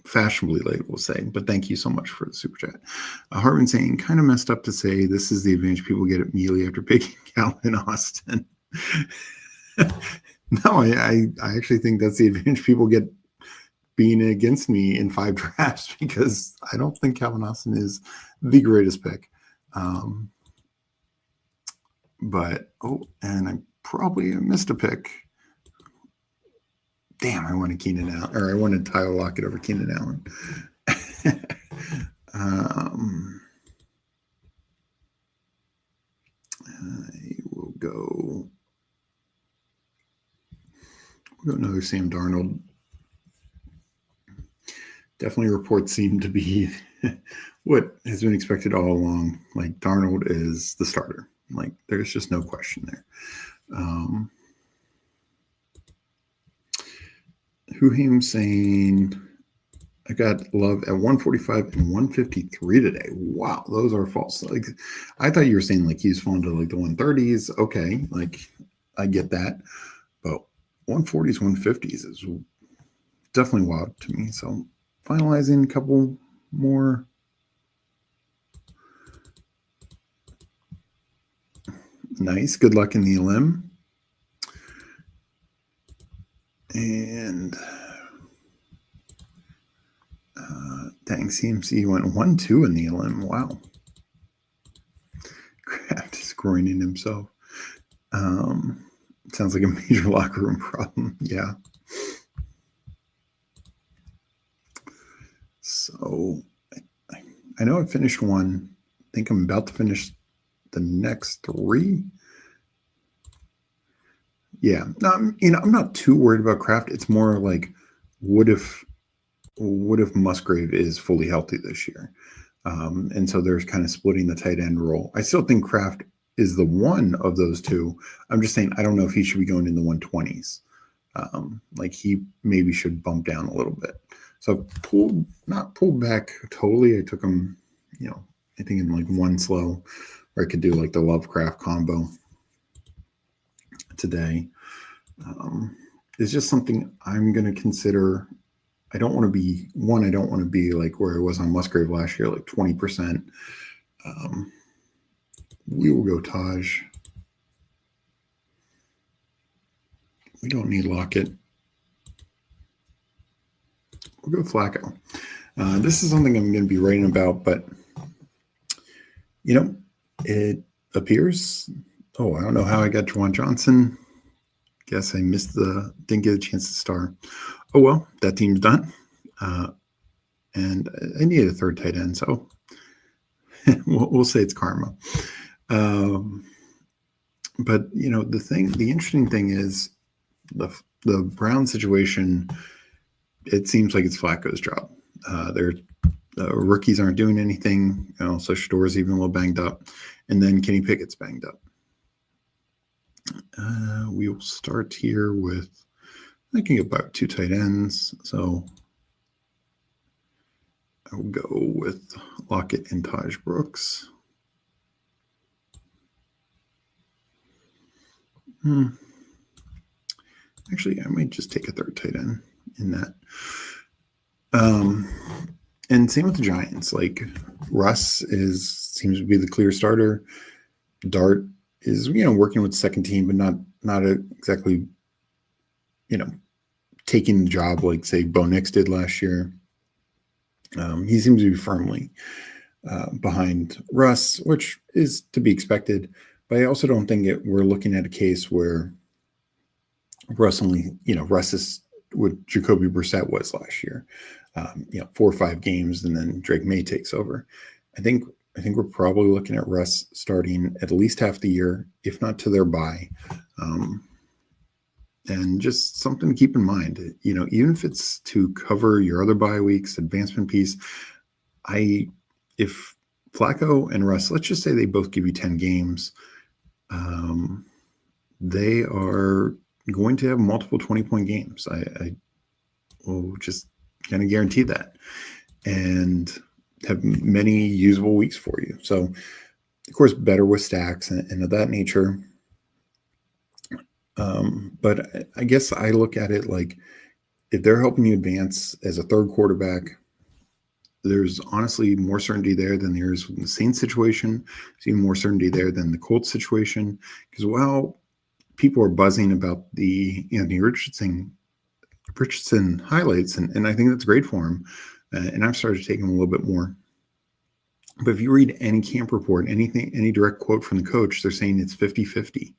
fashionably late, we'll say. But thank you so much for the super chat. Hartman saying, kind of messed up to say this is the advantage people get immediately after picking Calvin Austin. No, I actually think that's the advantage people get being against me in 5 drafts, because I don't think Calvin Austin is the greatest pick. But, and I probably missed a pick. Damn, I wanted Keenan Allen, or I wanted Tyler Lockett over Keenan Allen. I will go. We'll go another Sam Darnold. Definitely reports seem to be what has been expected all along. Like, Darnold is the starter. Like, there's just no question there. Huhim saying, I got Love at 145 and 153 today. Wow, those are false. Like, I thought you were saying like he's falling to like the 130s. Okay, like I get that, but 140s, 150s is definitely wild to me. So finalizing a couple more. Nice. Good luck in the limb. And dang, CMC went 1-2 in the limb. Wow. Kraft is groining himself. Sounds like a major locker room problem. Yeah. So I know I finished one. I think I'm about to finish the next 3. Yeah. No, I'm not too worried about Kraft. It's more like, what if Musgrave is fully healthy this year? And so there's kind of splitting the tight end role. I still think Kraft is the one of those two. I'm just saying, I don't know if he should be going in the 120s. Like, he maybe should bump down a little bit. So not pulled back totally. I took him, I think in like 1 slow, or I could do like the Lovecraft combo today. It's just something I'm going to consider. I don't want to be like where I was on Musgrave last year, like 20%. We will go Taj. We don't need Lockett. We'll go Flacco. This is something I'm going to be writing about, but it appears. Oh, I don't know how I got Juwan Johnson. Guess I didn't get a chance to star. Oh well, that team's done. And I need a 3rd tight end, so we'll say it's karma. But the interesting thing is the Brown situation. It seems like it's Flacco's job. Their rookies aren't doing anything. So Shador's even a little banged up, and then Kenny Pickett's banged up. We will start here with, I can get about 2 tight ends. So I will go with Lockett and Taj Brooks. Actually, I might just take a 3rd tight end in that. And same with the Giants. Like, Russ seems to be the clear starter. Dart is, working with the second team, but not exactly, taking the job like, say, Bo Nix did last year. He seems to be firmly behind Russ, which is to be expected. But I also don't think we're looking at a case where Russ is what Jacoby Brissett was last year. 4 or 5 games, and then Drake May takes over. I think we're probably looking at Russ starting at least half the year, if not to their bye. And just something to keep in mind, even if it's to cover your other bye weeks, advancement piece, if Flacco and Russ, let's just say they both give you 10 games, they are going to have multiple 20-point games. I will just kind of guarantee that, and have many usable weeks for you. So of course, better with stacks and of that nature. But I guess I look at it like if they're helping you advance as a third quarterback, there's honestly more certainty there than there is in the Saints situation. There's even more certainty there than the Colts situation. Because while people are buzzing about the Anthony Richardson highlights, and I think that's great for him, and I've started to take him a little bit more. But if you read any camp report, any direct quote from the coach, they're saying it's 50-50.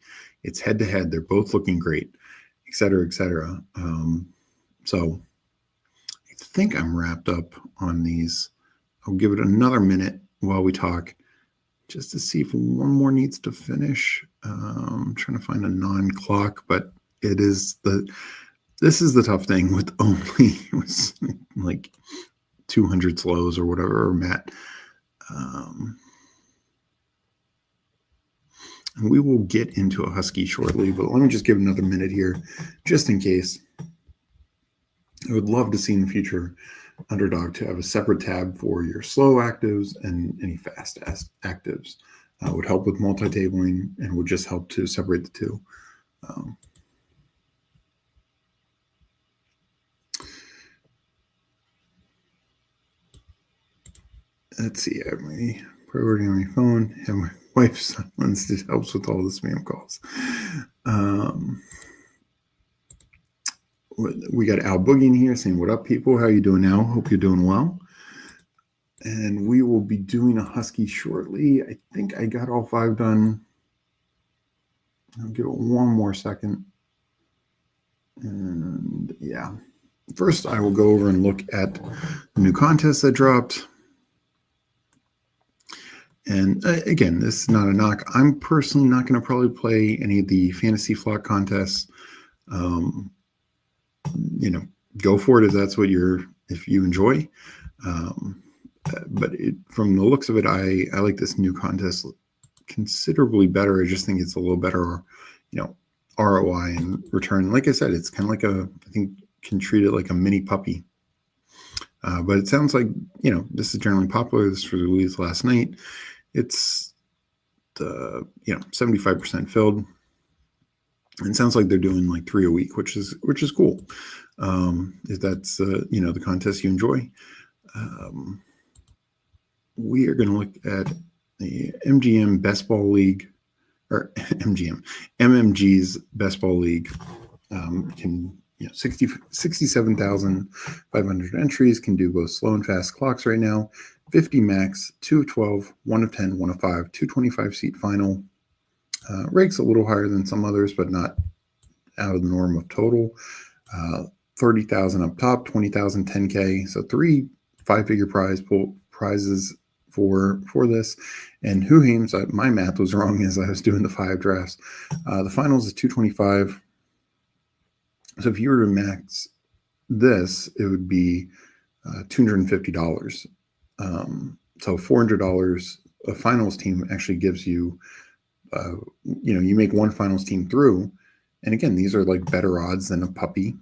It's head-to-head. They're both looking great, et cetera, et cetera. So I think I'm wrapped up on these. I'll give it another minute while we talk just to see if one more needs to finish. I'm trying to find a non-clock, but this is the tough thing with only like 200 slows or whatever, or Matt. And we will get into a Husky shortly, but let me just give another minute here just in case. I would love to see in the future Underdog to have a separate tab for your slow actives and any fast actives. Would help with multi-tabling and would just help to separate the two. Let's see. I have my priority on my phone. Have my wife silenced. It helps with all the spam calls. We got Al Boogie in here saying, "What up, people? How you doing now? Hope you're doing well." And we will be doing a Husky shortly. I think I got all 5 done. I'll give it one more second. And yeah, first I will go over and look at the new contest that dropped. And again, this is not a knock. I'm personally not going to probably play any of the fantasy flock contests. Go for it if that's what if you enjoy. But from the looks of it, I like this new contest considerably better. I just think it's a little better, ROI and return. Like I said, it's kind of like I think can treat it like a mini puppy. But it sounds like, this is generally popular. This was released last night. It's 75% filled. It sounds like they're doing like 3 a week, which is cool. If that's the contest you enjoy. We are going to look at the MGM Best Ball League, or MMG's Best Ball League. 67,500 entries, can do both slow and fast clocks right now. 50 max, 2 of 12, 1 of 10, 1 of 5, 225 seat final. Rake's a little higher than some others, but not out of the norm of total. 30,000 up top, 20,000, 10K. So 3 5-figure prizes for this. And Huheim's, my math was wrong as I was doing the 5 drafts. The finals is 225. So if you were to max this, it would be $250. So $400. A finals team actually gives you, you make one finals team through. And again, these are like better odds than a puppy,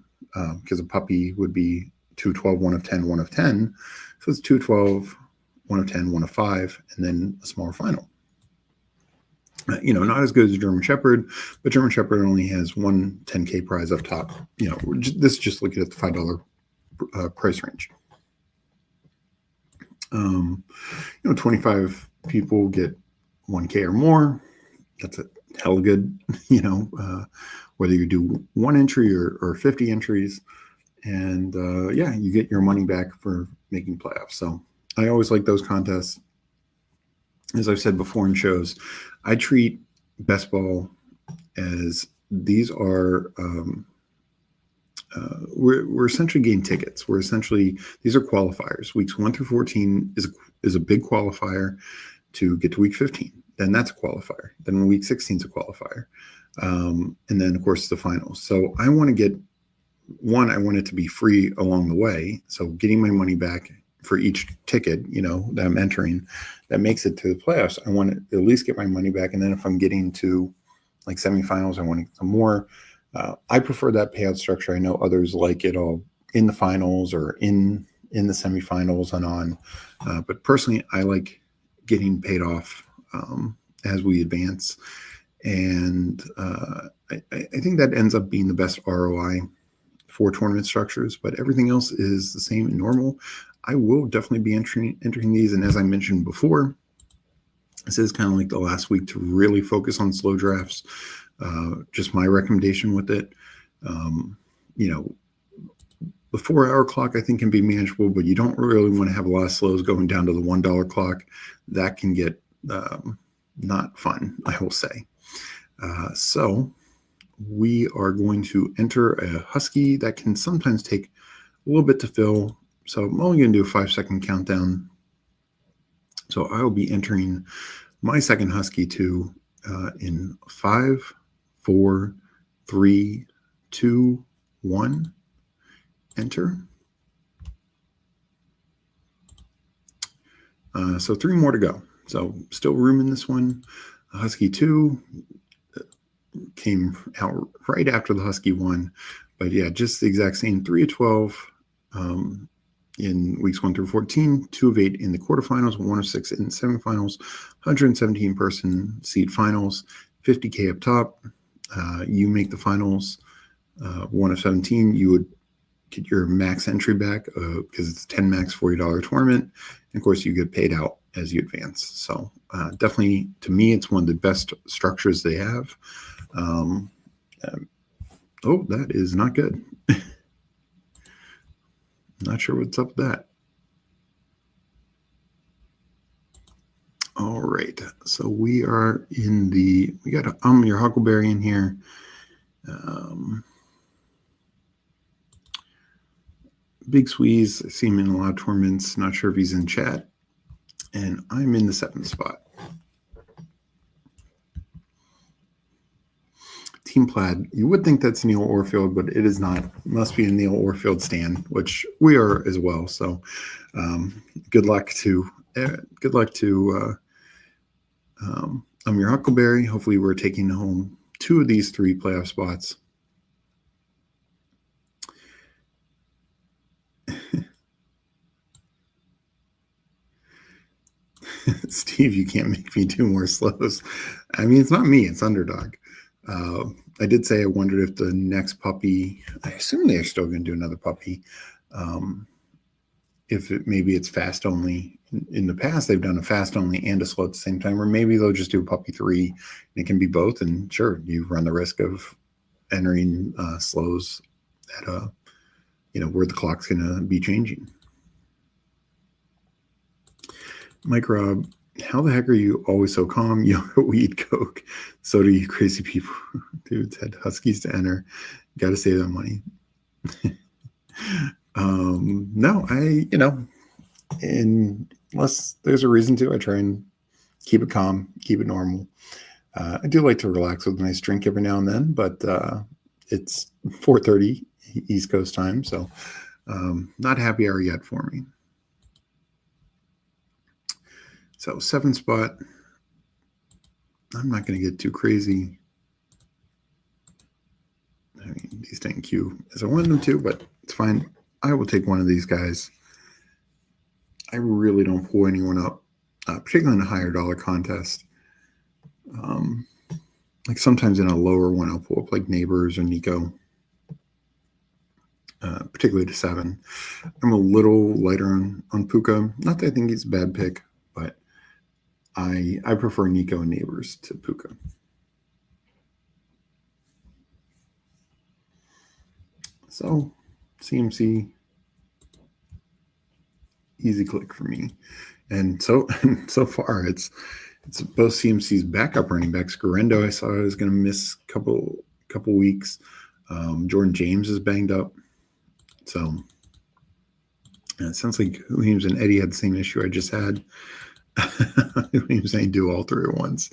because a puppy would be 2 12, 1 of 10, 1 of 10. So it's 2 12, 1 of 10, 1 of 5, and then a smaller final. Not as good as German Shepherd, but German Shepherd only has one 10K prize up top. This is just looking at the $5 price range. 25 people get 1K or more. That's a hell good, whether you do 1 entry or 50 entries. And you get your money back for making playoffs. So I always like those contests. As I've said before in shows, I treat best ball as these are we're essentially getting tickets. These are qualifiers. Weeks 1 through 14 is a big qualifier to get to week 15. Then that's a qualifier. Then week 16 is a qualifier. And then of course the finals. So I want to I want it to be free along the way. So getting my money back for each ticket, that I'm entering, that makes it to the playoffs. I want to at least get my money back. And then if I'm getting to like semifinals, I want to get some more. I prefer that payout structure. I know others like it all in the finals or in the semifinals and on. But personally, I like getting paid off as we advance. And I think that ends up being the best ROI for tournament structures, but everything else is the same and normal. I will definitely be entering these. And as I mentioned before, this is kind of like the last week to really focus on slow drafts. Just my recommendation with it. The 4-hour clock I think can be manageable, but you don't really want to have a lot of slows going down to the $1 clock. That can get not fun, I will say. So we are going to enter a Husky that can sometimes take a little bit to fill. So I'm only going to do a 5-second countdown. So I will be entering my second Husky to in 5, 4, 3, 2, 1. Enter. So 3 more to go. So still room in this one. Husky 2 came out right after the Husky 1. But yeah, just the exact same 3 of 12 in weeks 1 through 14, 2 of 8 in the quarterfinals, 1 of 6 in the semifinals, 117 person seed finals, 50K up top. You make the finals, 1 of 17. You would get your max entry back because it's 10 max $40 tournament. And of course, you get paid out as you advance. So definitely, to me, it's one of the best structures they have. Oh, that is not good. Not sure what's up with that. All right. So we are in we got your Huckleberry in here. Big Squeeze, I see him in a lot of tournaments. Not sure if he's in chat. And I'm in the 7th spot. Team Plaid. You would think that's Neil Orfield, but it is not. It must be a Neil Orfield stan, which we are as well. So good luck to I'm your Huckleberry. Hopefully we're taking home 2 of these 3 playoff spots. Steve, you can't make me do more slows. I mean, it's not me, it's Underdog. I did say I wondered if the next puppy, I assume they're still going to do another puppy. If maybe it's fast only. In the past, they've done a fast only and a slow at the same time, or maybe they'll just do a puppy 3 and it can be both. And sure, you run the risk of entering slows at where the clock's going to be changing. Mike Rob, how the heck are you always so calm? Yoga, weed, coke. So do you crazy people. Dudes had Huskies to enter. Got to save that money. No, unless there's a reason to, I try and keep it calm, keep it normal. I do like to relax with a nice drink every now and then, but it's 4:30 East Coast time, so not happy hour yet for me. So 7th spot. I'm not going to get too crazy. I mean, these didn't queue as I wanted them to, but it's fine. I will take one of these guys. I really don't pull anyone up, particularly in a higher dollar contest. Like sometimes in a lower one, I'll pull up like Neighbors or Nico, particularly to 7. I'm a little lighter on Puka. Not that I think he's a bad pick, but I prefer Nico and Neighbors to Puka. So CMC, easy click for me. And so far it's both CMC's backup running backs. Garendo, I saw is going to miss a couple weeks. Jordan James is banged up. So it sounds like Williams and Eddie had the same issue I just had. Williams ain't do all 3 at once.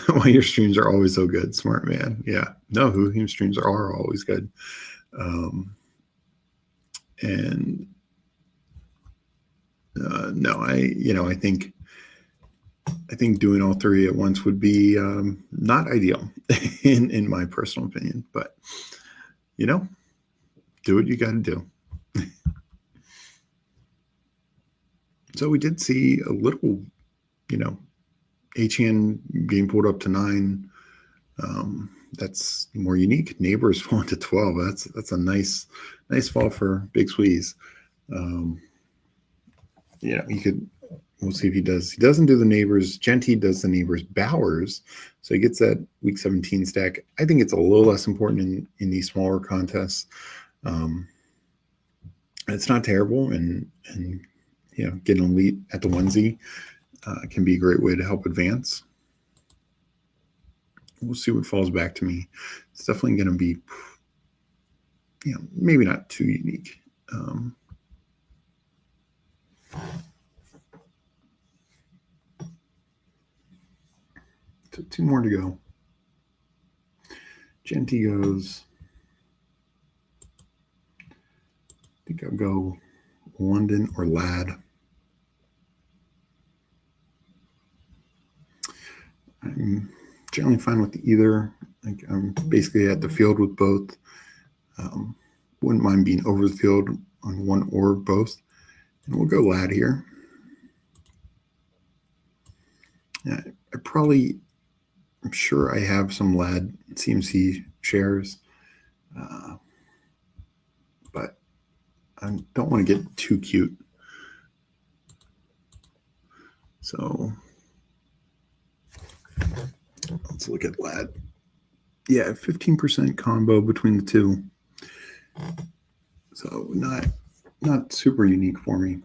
Why your streams are always so good, smart man. Yeah, no, Williams streams are always good. No, I think doing all 3 at once would be not ideal in my personal opinion, but do what you got to do. So we did see a little Achane game pulled up to 9. That's more unique. Neighbors falling to 12. That's a nice fall for Big Squeeze. You could. We'll see if he does. He doesn't do the Neighbors. Genty does the Neighbors Bowers, so he gets that Week 17 stack. I think it's a little less important in these smaller contests. It's not terrible, and getting elite at the onesie can be a great way to help advance. We'll see what falls back to me. It's definitely going to be, maybe not too unique. So 2 more to go. Genty goes. I think I'll go London or Lad. I'm generally fine with either. I'm basically at the field with both. Wouldn't mind being over the field on one or both. And we'll go Lad here. Yeah, I'm sure I have some Lad CMC shares, but I don't want to get too cute. So let's look at Lad. Yeah, 15% combo between the two. So not super unique for me.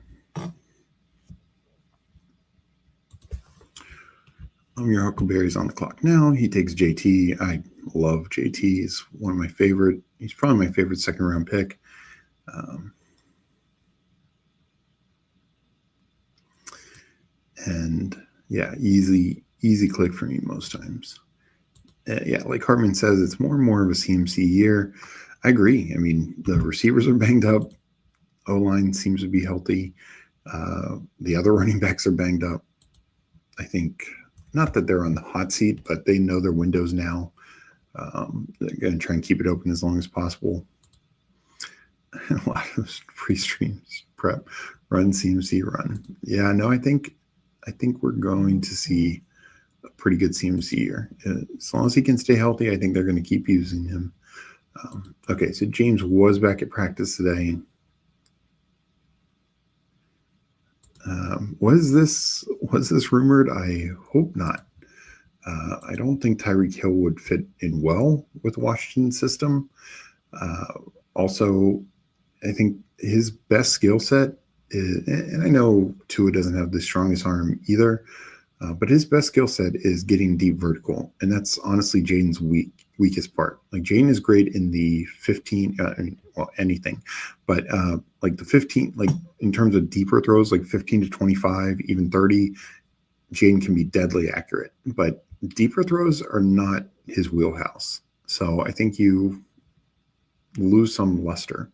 Your Huckleberry's on the clock now. He takes JT. I love JT. He's one of my favorite. He's probably my favorite second round pick. And yeah, easy click for me most times. Yeah, like Hartman says, it's more and more of a CMC year. I agree. I mean, the receivers are banged up. O-line seems to be healthy. The other running backs are banged up. I think, not that they're on the hot seat, but they know their windows now. They're going to try and keep it open as long as possible. And a lot of pre-streams, prep, run, CMC, run. Yeah, no, I think we're going to see a pretty good CMC year. As long as he can stay healthy, I think they're going to keep using him. Okay, so James was back at practice today. Was this rumored? I hope not. I don't think Tyreek Hill would fit in well with Washington's system. Also, I think his best skill set is, and I know Tua doesn't have the strongest arm either, but his best skill set is getting deep vertical, and that's honestly Jaden's weakest part. Like Jaden is great in the 15, anything, but like the 15, like in terms of deeper throws, like 15 to 25, even 30, Jaden can be deadly accurate, but deeper throws are not his wheelhouse. So I think you lose some luster.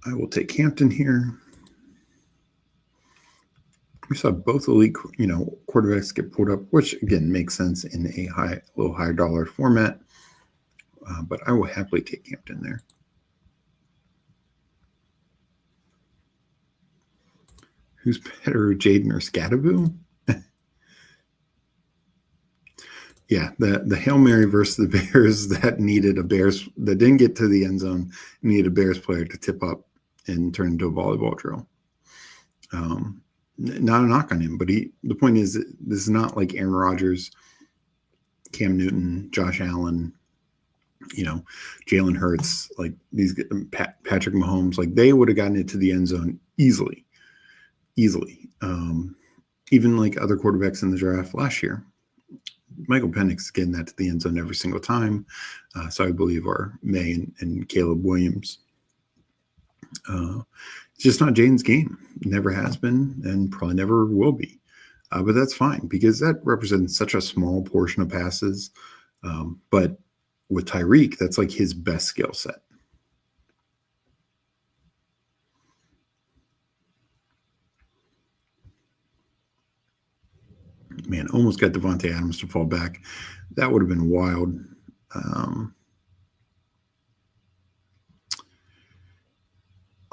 I will take Hampton here. We saw both elite, quarterbacks get pulled up, which again makes sense in a little higher dollar format. But I will happily take Hampton there. Who's better, Jaden or Scattaboo? Yeah, the Hail Mary versus the Bears that didn't get to the end zone, needed a Bears player to tip up and turn into a volleyball drill. Not a knock on him, but the point is, this is not like Aaron Rodgers, Cam Newton, Josh Allen, Jalen Hurts, like these Patrick Mahomes, like they would have gotten it to the end zone easily. Even like other quarterbacks in the draft last year. Michael Penix is getting that to the end zone every single time. So I believe are May and Caleb Williams. It's just not Jaden's game. Never has been and probably never will be. But that's fine because that represents such a small portion of passes. But with Tyreek, that's like his best skill set. Man, almost got Devontae Adams to fall back. That would have been wild.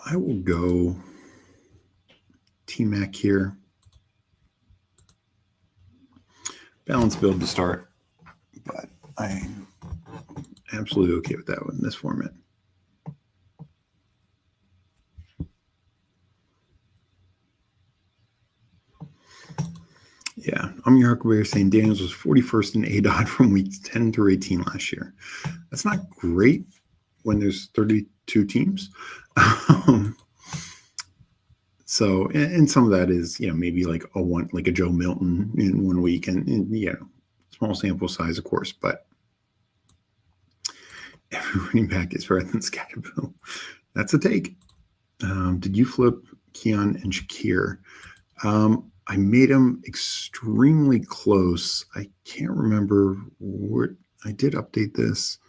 I will go T-Mac here. Balanced build to start, but I'm absolutely okay with that one in this format. Yeah, I'm your Huckleberry saying Daniels was 41st in ADOT from weeks 10 through 18 last year. That's not great when there's 32 teams. So, and some of that is, maybe like a Joe Milton in 1 week, and small sample size, of course, but every running back is better than Scatterbill. That's a take. Did you flip Keon and Shakir? I made them extremely close. I can't remember what I did update this.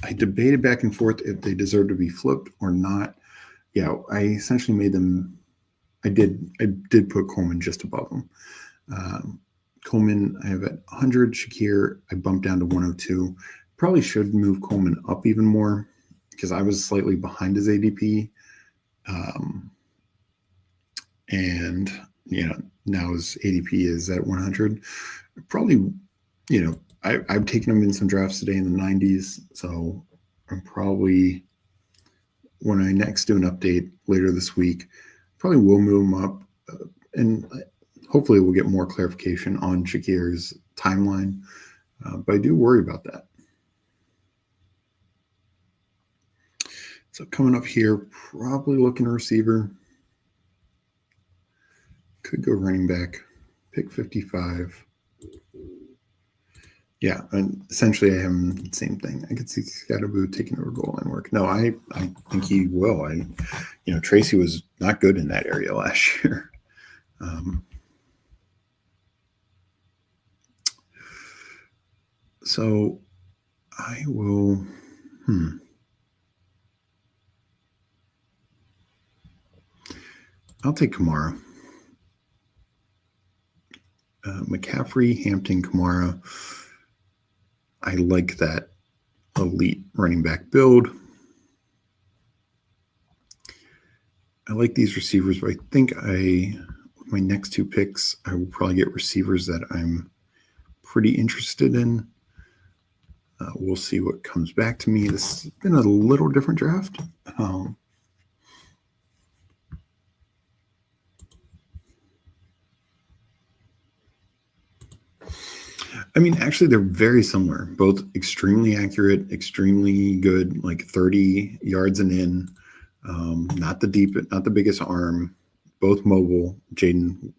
I debated back and forth if they deserve to be flipped or not. Yeah, I essentially made them. I did put Coleman just above them. Coleman, I have at 100. Shakir, I bumped down to 102. Probably should move Coleman up even more because I was slightly behind his ADP. And now his ADP is at 100. Probably, I've taken him in some drafts today in the 90s, so I'm probably, when I next do an update later this week, probably will move him up, and hopefully we'll get more clarification on Shakir's timeline, but I do worry about that. So coming up here, probably looking a receiver. Could go running back, pick 55. Yeah, and essentially I am the same thing. I could see Scatterbo taking over goal line work. No, I think he will. Tracy was not good in that area last year. So I will. I'll take Kamara. McCaffrey, Hampton, Kamara. I like that elite running back build. I like these receivers, but I think my next two picks, I will probably get receivers that I'm pretty interested in. We'll see what comes back to me. This has been a little different draft. Actually, they're very similar. Both extremely accurate, extremely good, like 30 yards and in. Not the biggest arm. Both mobile. Jaden,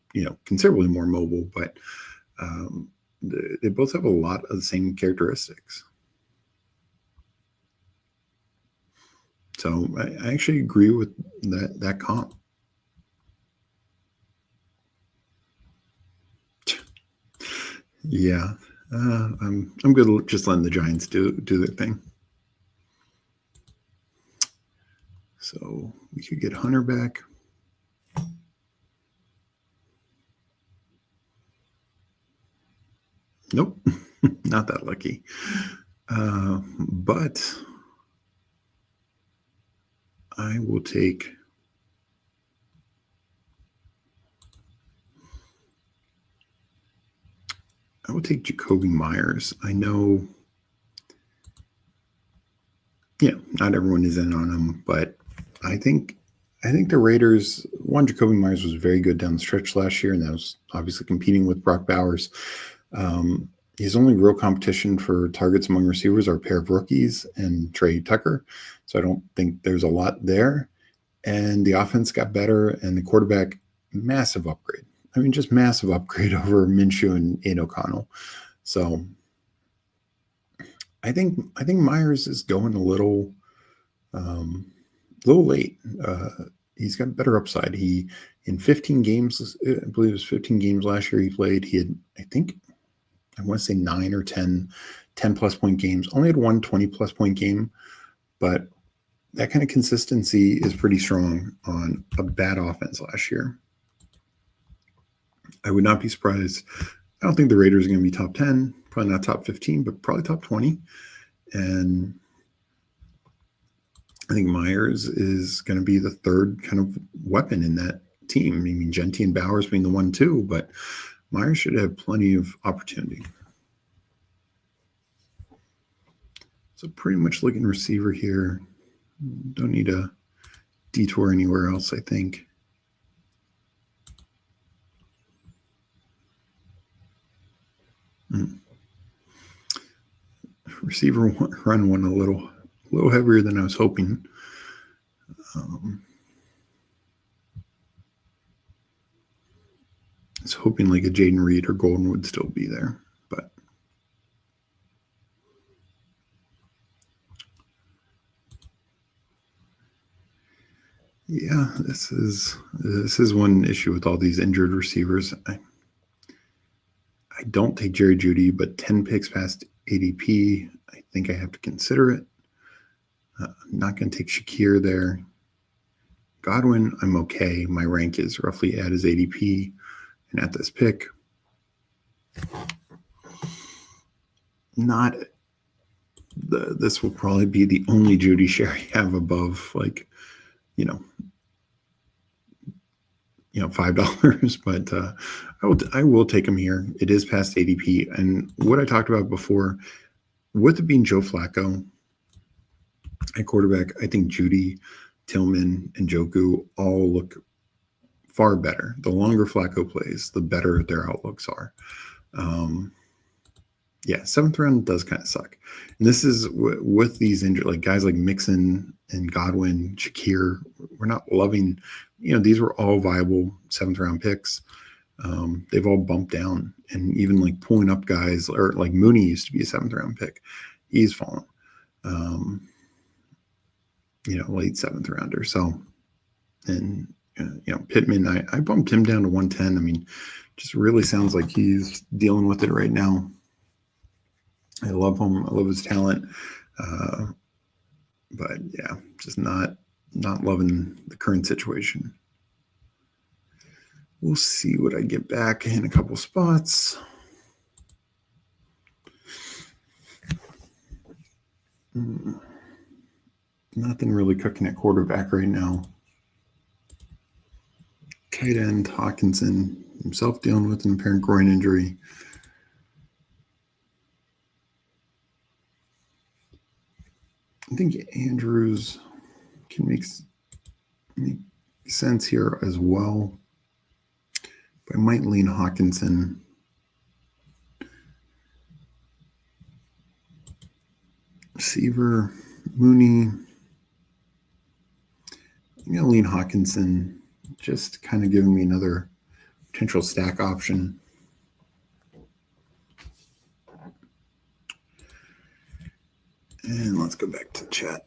considerably more mobile, but they both have a lot of the same characteristics. So I actually agree with that comp. Yeah, I'm good at just letting the Giants do their thing. So we could get Hunter back. Nope, not that lucky. But I will take. Jacoby Myers. I know, not everyone is in on him, but I think the Raiders, Jacoby Myers was very good down the stretch last year, and that was obviously competing with Brock Bowers. His only real competition for targets among receivers are a pair of rookies and Trey Tucker. So I don't think there's a lot there. And the offense got better, and the quarterback, massive upgrade. Just massive upgrade over Minshew and Aiden O'Connell. So I think Myers is going a little late. He's got better upside. He, in 15 games, I believe it was 15 games last year he played, he had, I want to say 9 or 10 plus point games. Only had one 20 plus point game, but that kind of consistency is pretty strong on a bad offense last year. I would not be surprised. I don't think the Raiders are going to be top 10, probably not top 15, but probably top 20. And I think Myers is going to be the third kind of weapon in that team. I mean, Genty and Bowers being the 1-2, but Myers should have plenty of opportunity. So pretty much looking receiver here. Don't need a detour anywhere else, I think. Receiver run one a little heavier than I was hoping. I was hoping like a Jaden Reed or Golden would still be there, but yeah, this is one issue with all these injured receivers. I don't take Jerry Jeudy, but 10 picks past ADP, I think I have to consider it. I'm not going to take Shakir there. Godwin, I'm okay. My rank is roughly at his ADP, and at this pick, this will probably be the only Jeudy share I have above like, $5, but I will take him here. It is past ADP, and what I talked about before, with it being Joe Flacco at quarterback, I think Jeudy, Tillman, and Njoku all look far better. The longer Flacco plays, the better their outlooks are. Yeah, 7th round does kind of suck. And this is with these injured, like guys like Mixon and Godwin, Shakir, we're not loving, these were all viable 7th round picks. They've all bumped down, and even like pulling up guys, or like Mooney used to be a 7th round pick. He's fallen, late 7th rounder. So, and, Pittman, I bumped him down to 110. I mean, just really sounds like he's dealing with it right now. I love him. I love his talent. But yeah, just not loving the current situation. We'll see what I get back in a couple spots. Nothing really cooking at quarterback right now. Tight end, Hawkinson, himself dealing with an apparent groin injury. I think Andrews can make sense here as well. But I might lean Hawkinson. Receiver, Mooney. I'm going to lean Hawkinson, just kind of giving me another potential stack option. And let's go back to the chat.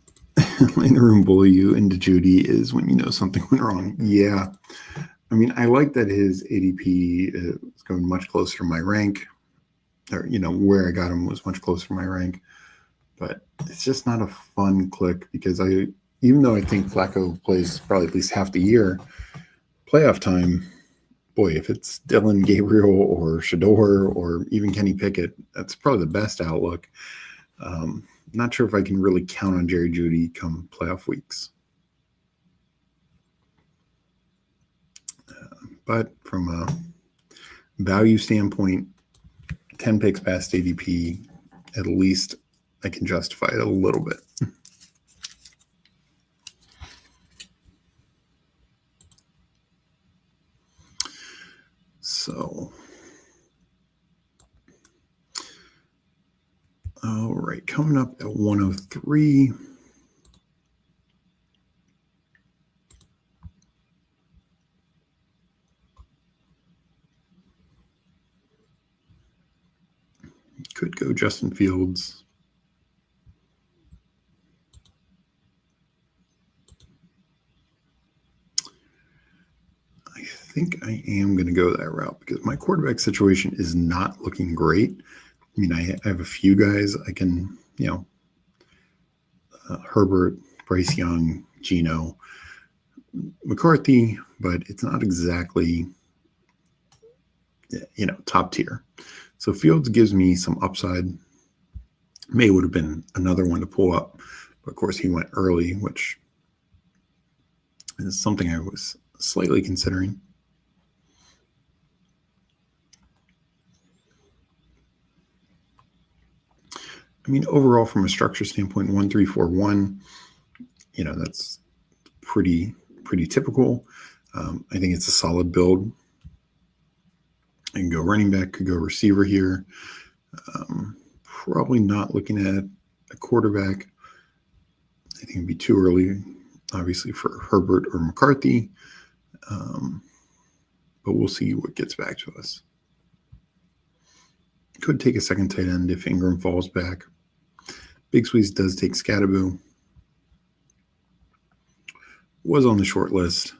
Letting the room bully you into Jeudy is when you know something went wrong. Yeah. I mean, I like that his ADP is going much closer to my rank. Or, where I got him was much closer to my rank. But it's just not a fun click because even though I think Flacco plays probably at least half the year, playoff time, boy, if it's Dylan Gabriel or Shador or even Kenny Pickett, that's probably the best outlook. Not sure if I can really count on Jerry Jeudy come playoff weeks. But from a value standpoint, 10 picks past ADP, at least I can justify it a little bit. So, all right, coming up at 103. Could go Justin Fields. I think I am going to go that route because my quarterback situation is not looking great. I mean, I have a few guys I can, Herbert, Bryce Young, Geno, McCarthy, but it's not exactly, top tier. So Fields gives me some upside. May would have been another one to pull up, Of course, he went early, which is something I was slightly considering. I mean, overall, from a structure standpoint, 1-3-4-1, that's pretty typical. I think it's a solid build. I can go running back, could go receiver here. Probably not looking at a quarterback. I think it'd be too early, obviously, for Herbert or McCarthy. But we'll see what gets back to us. Could take a second tight end if Ingram falls back. Big Squeeze does take Scatterboo. Was on the short list.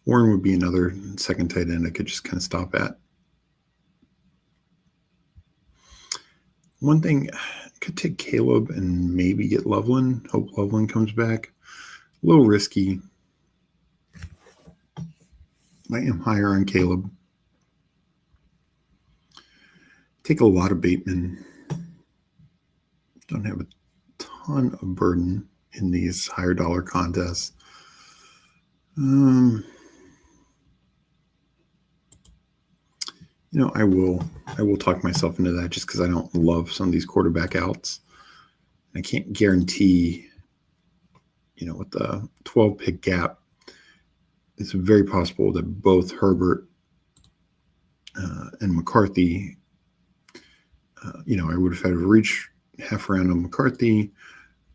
Warren would be another second tight end I could just kind of stop at. One thing, I could take Caleb and maybe get Loveland. Hope Loveland comes back. A little risky. I am higher on Caleb. Take a lot of Bateman. Don't have a ton of burden in these higher dollar contests. I will talk myself into that just because I don't love some of these quarterback outs. I can't guarantee, with the 12 pick gap, it's very possible that both Herbert and McCarthy, I would have had to reach half round on McCarthy.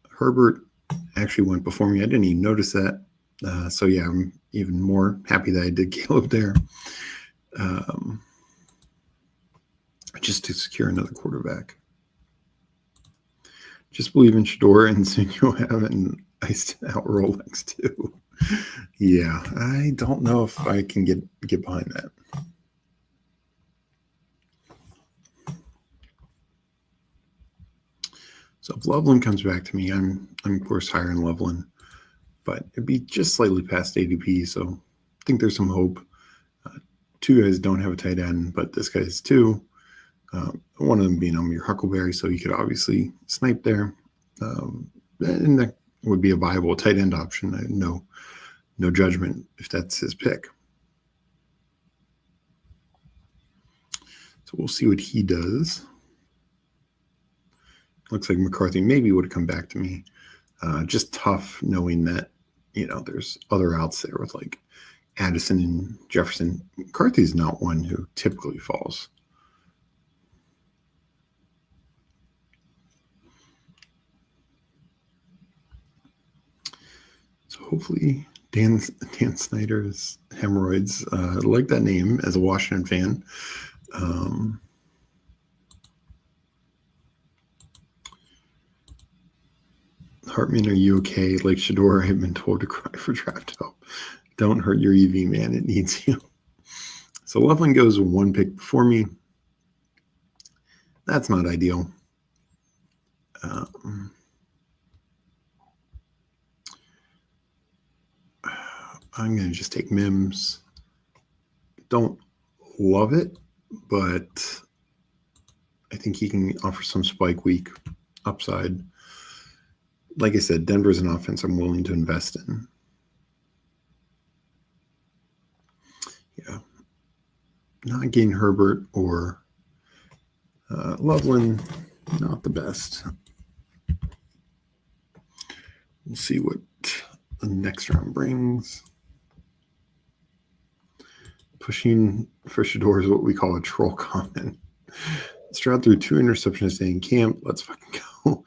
Herbert actually went before me. I didn't even notice that. So yeah, I'm even more happy that I did Caleb there. Just to secure another quarterback. Just believe in Shador, and soon you'll have an iced out Rolex too. Yeah, I don't know if I can get behind that. So if Loveland comes back to me, I'm of course higher in Loveland, but it'd be just slightly past ADP, so I think there's some hope. Two guys don't have a tight end, but this guy has two. One of them being Amir Huckleberry, so you could obviously snipe there. And that would be a viable tight end option. I no judgment if that's his pick. So we'll see what he does. Looks like McCarthy maybe would have come back to me. Just tough knowing that, there's other outs there with like Addison and Jefferson. McCarthy's not one who typically falls. So hopefully Dan Snyder's hemorrhoids. I like that name as a Washington fan. Hartman, are you okay? Like Shador, I've been told to cry for draft help. Don't hurt your EV, man. It needs you. So Loveland goes one pick before me. That's not ideal. I'm going to just take Mims. Don't love it, but I think he can offer some spike week upside. Like I said, Denver's an offense I'm willing to invest in. Yeah. Not getting Herbert or Loveland, not the best. We'll see what the next round brings. Pushing for Shador is what we call a troll comment. Stroud threw 2 interceptions today in camp. Let's fucking go.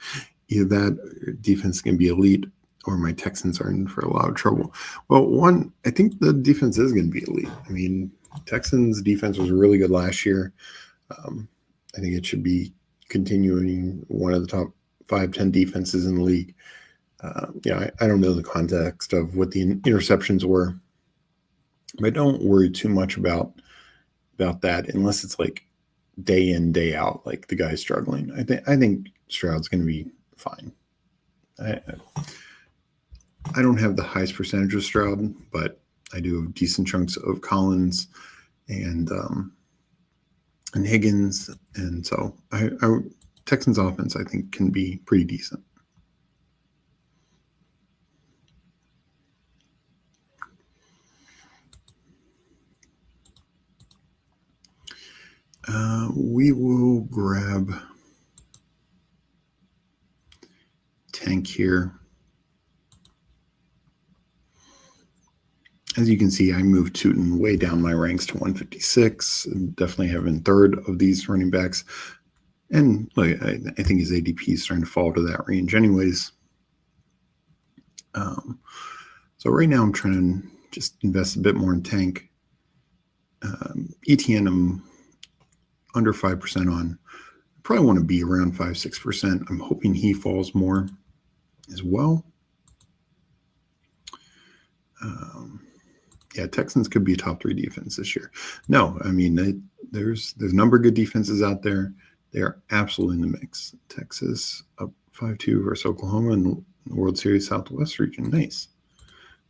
Either that defense can be elite or my Texans are in for a lot of trouble. Well, one, I think the defense is going to be elite. I mean, Texans defense was really good last year. I think it should be continuing one of the top 5-10 defenses in the league. I don't know the context of what the interceptions were, but I don't worry too much about that unless it's like day in, day out, like the guy's struggling. I think Stroud's going to be fine. I don't have the highest percentage of Stroud, but I do have decent chunks of Collins and Higgins, and so I Texans offense I think can be pretty decent. We will grab Tank here. As you can see, I moved Tootin way down my ranks to 156. Definitely have in third of these running backs. And like, I think his ADP is starting to fall to that range anyways. So right now I'm trying to just invest a bit more in Tank. ETN I'm under 5% on. I probably want to be around 5-6%. I'm hoping he falls more as well. Yeah, Texans could be a top 3 defense this year. No, I mean, there's a number of good defenses out there. They are absolutely in the mix. Texas up 5-2 versus Oklahoma in the World Series Southwest region. Nice.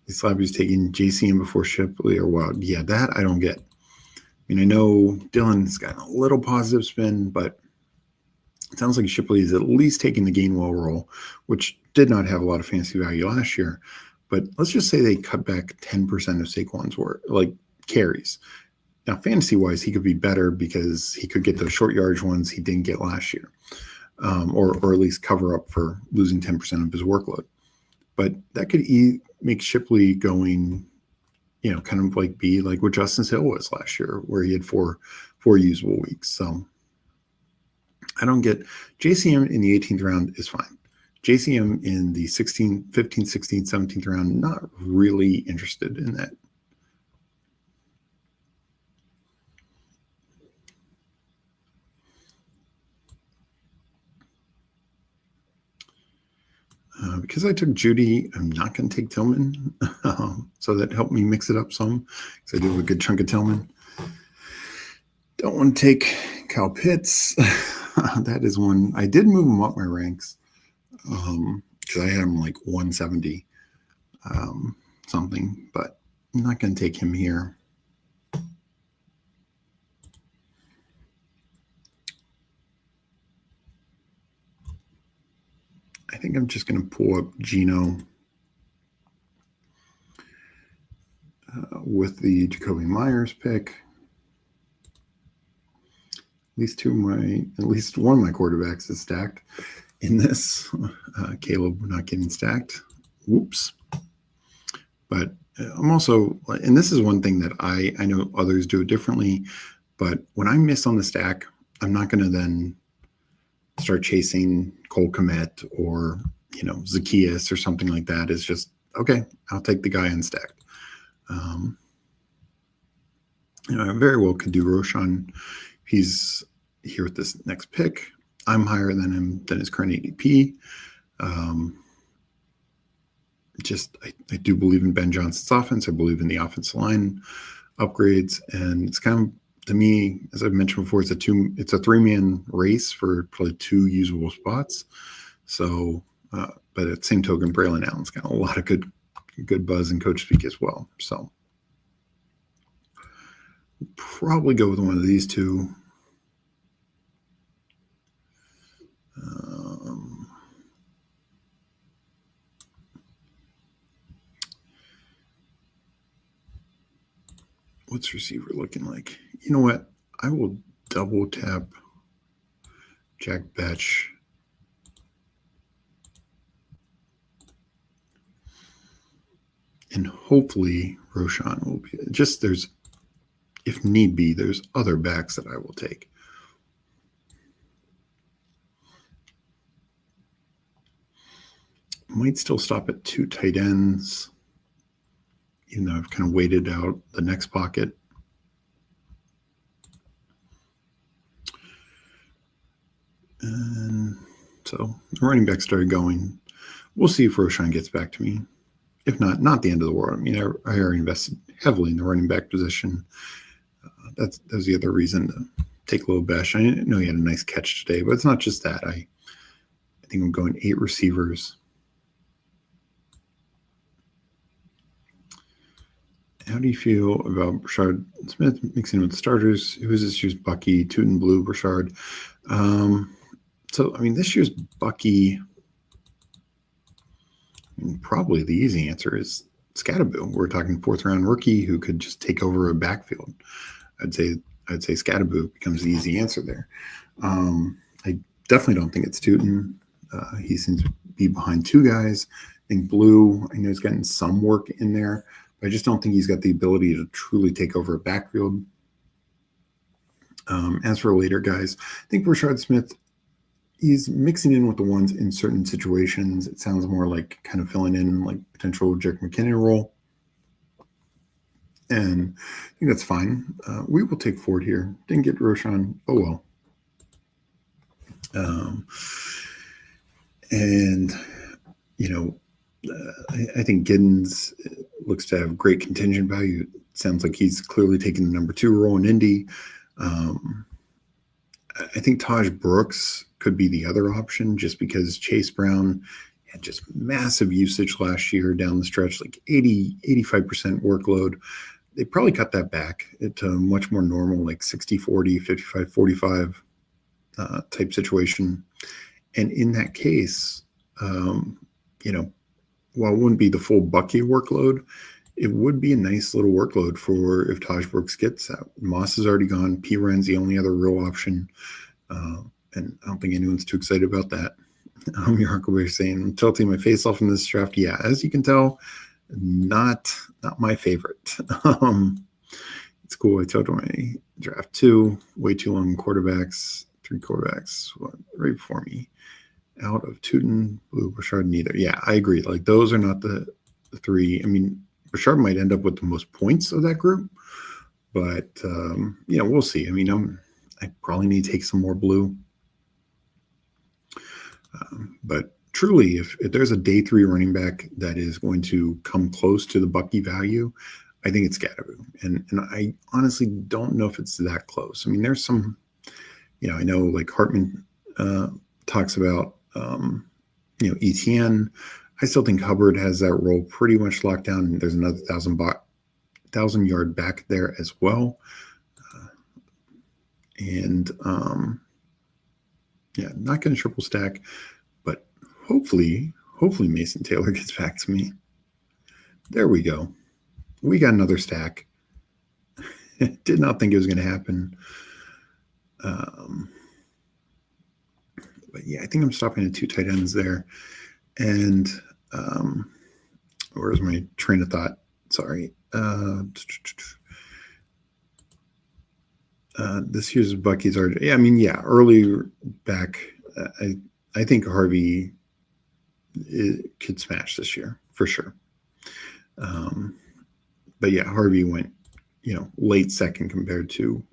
These Slabby's taking JCM before Shipley or Wild. Yeah, that I don't get. I mean, I know Dylan's got a little positive spin, but it sounds like Shipley is at least taking the Gainwell role, which did not have a lot of fantasy value last year. But let's just say they cut back 10% of Saquon's work, like carries. Now, fantasy-wise, he could be better because he could get those short yardage ones he didn't get last year, or at least cover up for losing 10% of his workload. But that could make Shipley going, kind of like be like what Justice Hill was last year, where he had four usable weeks. So I don't get JCM in the 18th round is fine. JCM in the 15th, 16th, 17th round, not really interested in that. Because I took Judy, I'm not going to take Tillman. So that helped me mix it up some because I do have a good chunk of Tillman. Don't want to take Kyle Pitts. That is one. I did move him up my ranks because I had him like 170 something, but I'm not going to take him here. I think I'm just going to pull up Geno with the Jacoby Myers pick. At least one of my quarterbacks is stacked in this. Caleb not getting stacked. Whoops. But I'm also, and this is one thing that I know others do it differently, but when I miss on the stack, I'm not going to then start chasing Cole Kmet or, Zacchaeus or something like that. It's just, okay, I'll take the guy unstacked. I very well could do Roshan. He's here with this next pick. I'm higher than him than his current ADP. I do believe in Ben Johnson's offense. I believe in the offensive line upgrades, and it's kind of, to me, as I've mentioned before, it's a 3-man race for probably 2 usable spots. So, but at the same token, Braylon Allen's got a lot of good buzz and coach speak as well. So, probably go with one of these two. What's receiver looking like? You know what? I will double tap Jack Batch. And hopefully Roshan will be if need be, there's other backs that I will take. Might still stop at 2 tight ends. Even though I've kind of waited out the next pocket. And so the running back started going. We'll see if Roshan gets back to me. If not the end of the world. I mean, I already invested heavily in the running back position. That was the other reason to take a little bash. I know he had a nice catch today, but it's not just that. I think I'm going 8 receivers. How do you feel about Brashard Smith mixing with the starters? Who is this year's Bucky? Tootin Blue, Brashard. So, I mean, this year's Bucky, probably the easy answer is Scatterboo. We're talking 4th-round rookie who could just take over a backfield. I'd say I'd say Scatterboo becomes the easy answer there. I definitely don't think it's Tootin. He seems to be behind two guys. I think Blue, I know he's gotten some work in there, but I just don't think he's got the ability to truly take over a backfield. As for later guys, I think Rashard Smith, he's mixing in with the ones in certain situations. It sounds more like kind of filling in like potential Jerick McKinnon role. And I think that's fine. We will take Ford here. Didn't get Roshan. Oh, well. And, you know, I think Giddens looks to have great contingent value. It sounds like he's clearly taking the number 2 role in Indy. I think Taj Brooks could be the other option just because Chase Brown had just massive usage last year down the stretch, like 85% workload. They probably cut that back to a much more normal, like 60-40, 55-45 type situation. And in that case, you know, while it wouldn't be the full Bucky workload, it would be a nice little workload for if Taj Brooks gets out. Moss is already gone. P. Ren's the only other real option. And I don't think anyone's too excited about that. Your Huckleberry saying, I'm tilting my face off in this draft. Yeah, as you can tell, not my favorite. It's cool. I told my draft 2, way too long quarterbacks, 3 quarterbacks, right before me. Out of Tootin, Blue, Bouchard, neither. Yeah, I agree. Like those are not the 3. I mean, Bouchard might end up with the most points of that group, but you know, we'll see. I mean, I probably need to take some more Blue. But truly, if there's a day 3 running back that is going to come close to the Bucky value, I think it's Scatterboo. And I honestly don't know if it's that close. I mean, there's some, you know, I know like Hartman talks about, you know, ETN. I still think Hubbard has that role pretty much locked down. And there's another 1,000-yard back there as well. Yeah, not going to triple stack, but hopefully Mason Taylor gets back to me. There we go. We got another stack. Did not think it was going to happen. But yeah, I think I'm stopping at 2 tight ends there. And where's my train of thought? Sorry. This year's Bucky's are, yeah, I mean, yeah, early back, I think Harvey could smash this year for sure. But yeah, Harvey went, you know, late second compared to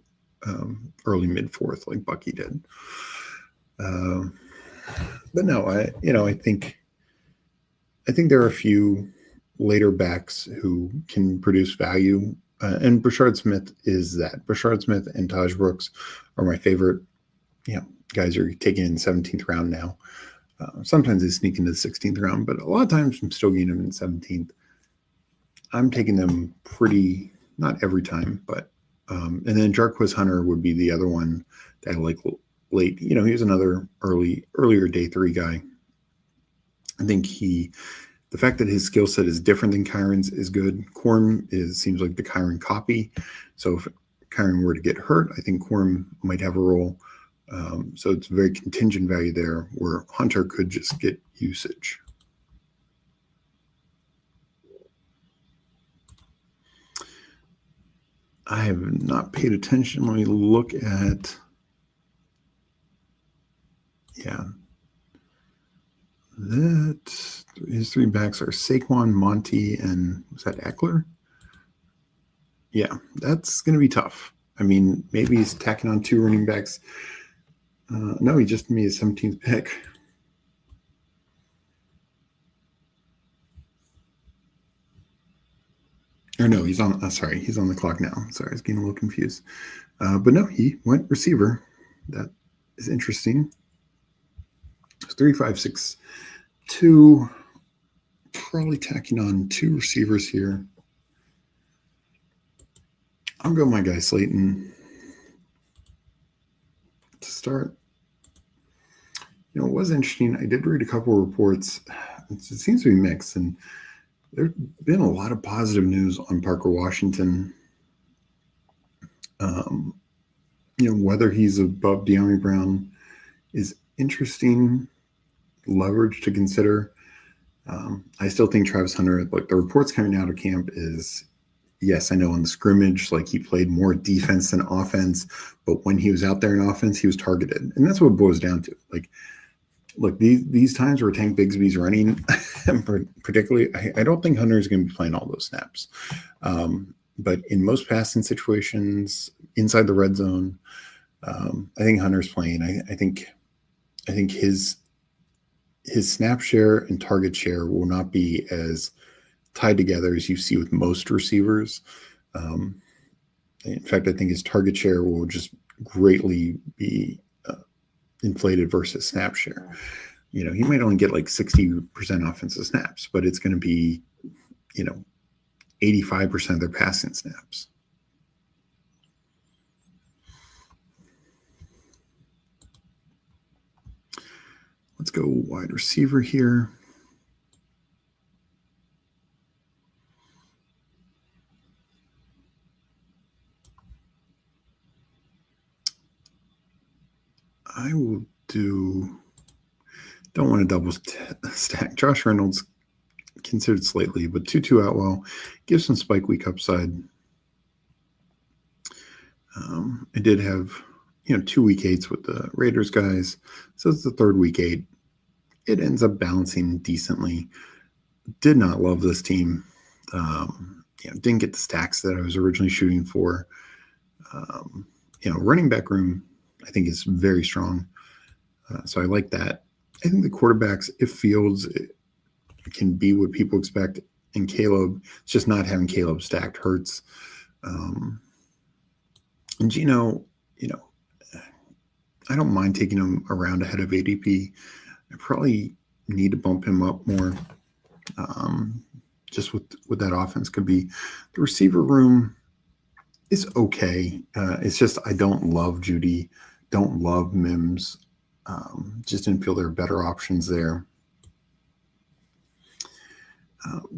early mid 4th like Bucky did. But no, I think there are a few later backs who can produce value. And Brashard Smith is that. Brashard Smith and Taj Brooks are my favorite, you know, guys are taking in the 17th round now. Sometimes they sneak into the 16th round, but a lot of times I'm still getting them in the 17th. I'm taking them pretty, not every time, but and then Jarquez Hunter would be the other one that I like late. You know, he's another earlier day 3 guy. I think the fact that his skill set is different than Kyron's is good. Quorum seems like the Kyron copy. So if Kyron were to get hurt, I think Quorum might have a role. So it's very contingent value there where Hunter could just get usage. I have not paid attention. Let me look at, yeah. That his 3 backs are Saquon, Monty, and was that Eckler? Yeah, that's going to be tough. I mean, maybe he's tacking on 2 running backs. No, he just made his 17th pick. Or no, he's on. Sorry, he's on the clock now. Sorry, I was getting a little confused. But no, he went receiver. That is interesting. It's 3, 5, 6, 2. Probably tacking on 2 receivers here. I'll go my guy Slayton to start. You know, it was interesting. I did read a couple of reports. It seems to be mixed, and there's been a lot of positive news on Parker Washington. whether he's above De'Ami Brown is interesting leverage to consider. I still think Travis Hunter, like the reports coming out of camp is, yes, I know in the scrimmage, like he played more defense than offense, but when he was out there in offense, he was targeted. And that's what it boils down to. Like, look, these times where Tank Bigsby's running, particularly, I don't think Hunter is going to be playing all those snaps. But in most passing situations, inside the red zone, I think Hunter's playing. I think his snap share and target share will not be as tied together as you see with most receivers. In fact, I think his target share will just greatly be inflated versus snap share. He might only get like 60% offensive snaps, but it's going to be, 85% of their passing snaps. Let's go wide receiver here. I will don't want to double stack. Josh Reynolds considered slightly, but Tutu Atwell gives some spike week upside. I did have, 2 week 8s with the Raiders guys. So it's the third week 8. It ends up balancing decently. Did not love this team. Didn't get the stacks that I was originally shooting for. Running back room, I think is very strong. So I like that. I think the quarterbacks, if Fields can be what people expect, and Caleb, it's just not having Caleb stacked hurts. And Gino, I don't mind taking him around ahead of ADP. I probably need to bump him up more. Just what that offense could be. The receiver room is okay. It's just I don't love Judy, don't love Mims. Just didn't feel there are better options there.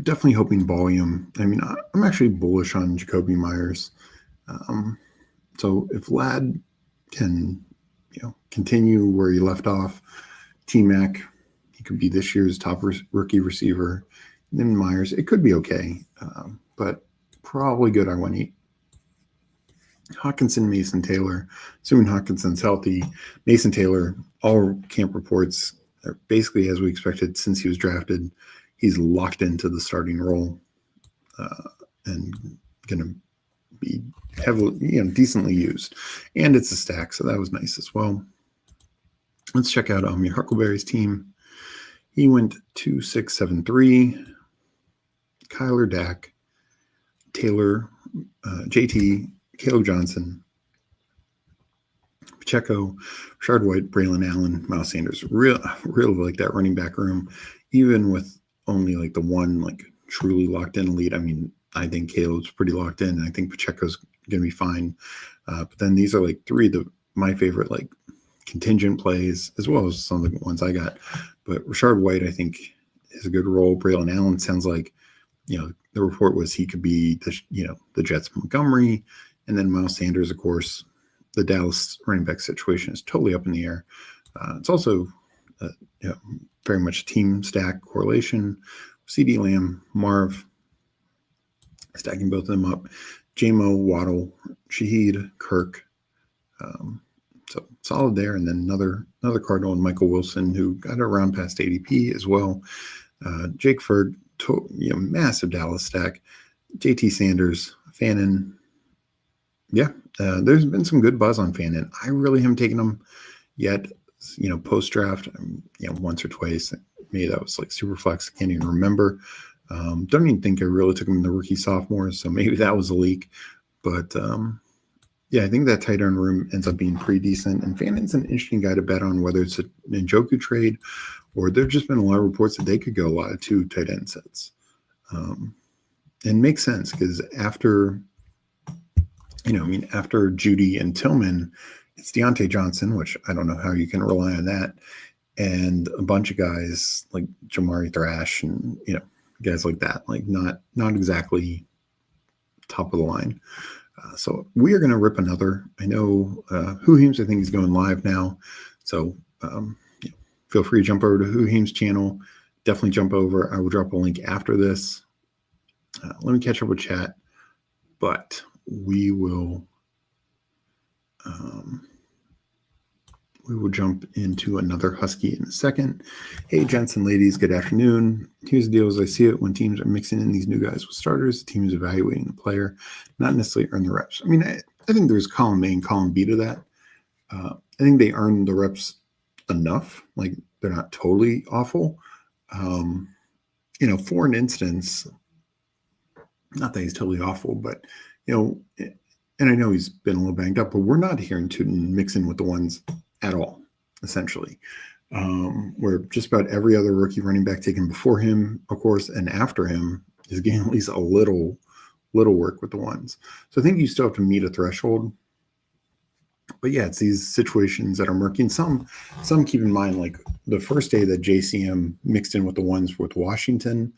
Definitely hoping volume. I mean, I'm actually bullish on Jacoby Myers. So if Ladd can, continue where he left off, T-Mac, he could be this year's top rookie receiver. And then Myers, it could be okay, but probably good R1-8. Hawkinson, Mason Taylor, assuming Hawkinson's healthy. Mason Taylor, all camp reports are basically as we expected since he was drafted. He's locked into the starting role and going to be heavily, decently used. And it's a stack, so that was nice as well. Let's check out your Huckleberry's team. He went 2-6-7-3. Kyler, Dak, Taylor, JT, Caleb Johnson, Pacheco, Rashard White, Braylon Allen, Miles Sanders. Really like that running back room, even with only like the one like truly locked in elite. I mean, I think Caleb's pretty locked in, and I think Pacheco's going to be fine. But then these are like 3 of my favorite like contingent plays, as well as some of the ones I got. But Rashard White, I think, is a good role. Braylon Allen sounds like, the report was he could be the Jets Montgomery. And then Miles Sanders, of course, the Dallas running back situation is totally up in the air. It's also very much a team stack correlation. CD Lamb, Marv, stacking both of them up. J-Mo, Waddle, Shaheed, Kirk. So solid there. And then another Cardinal and Michael Wilson, who got around past ADP as well. Jake Ferg, massive Dallas stack. JT Sanders, Fannin. Yeah, there's been some good buzz on Fannin. I really haven't taken him yet, post-draft, once or twice. Maybe that was like super flex. I can't even remember. Don't even think I really took him in the rookie sophomore, so maybe that was a leak. But, I think that tight end room ends up being pretty decent. And Fannin's an interesting guy to bet on, whether it's a Njoku trade or there've just been a lot of reports that they could go a lot of 2 tight end sets. And makes sense because after Judy and Tillman, it's Deontay Johnson, which I don't know how you can rely on that, and a bunch of guys like Jamari Thrash and guys like that, like not exactly top of the line. So we are going to rip another. I know Who Heems, I think he's going live now. So feel free to jump over to Who Heems' channel. Definitely jump over. I will drop a link after this. Let me catch up with chat. But we will jump into another Husky in a second. Hey, gents and ladies, good afternoon. Here's the deal as I see it. When teams are mixing in these new guys with starters, the team is evaluating the player, not necessarily earn the reps. I mean, I think there's column A and column B to that. I think they earn the reps enough. Like, they're not totally awful. For an instance, not that he's totally awful, but, and I know he's been a little banged up, but we're not hearing Tootin mix in with the ones at all, essentially. Where just about every other rookie running back taken before him, of course, and after him is getting at least a little work with the ones. So I think you still have to meet a threshold. But yeah, it's these situations that are murky. And some keep in mind, like the first day that JCM mixed in with the ones with Washington,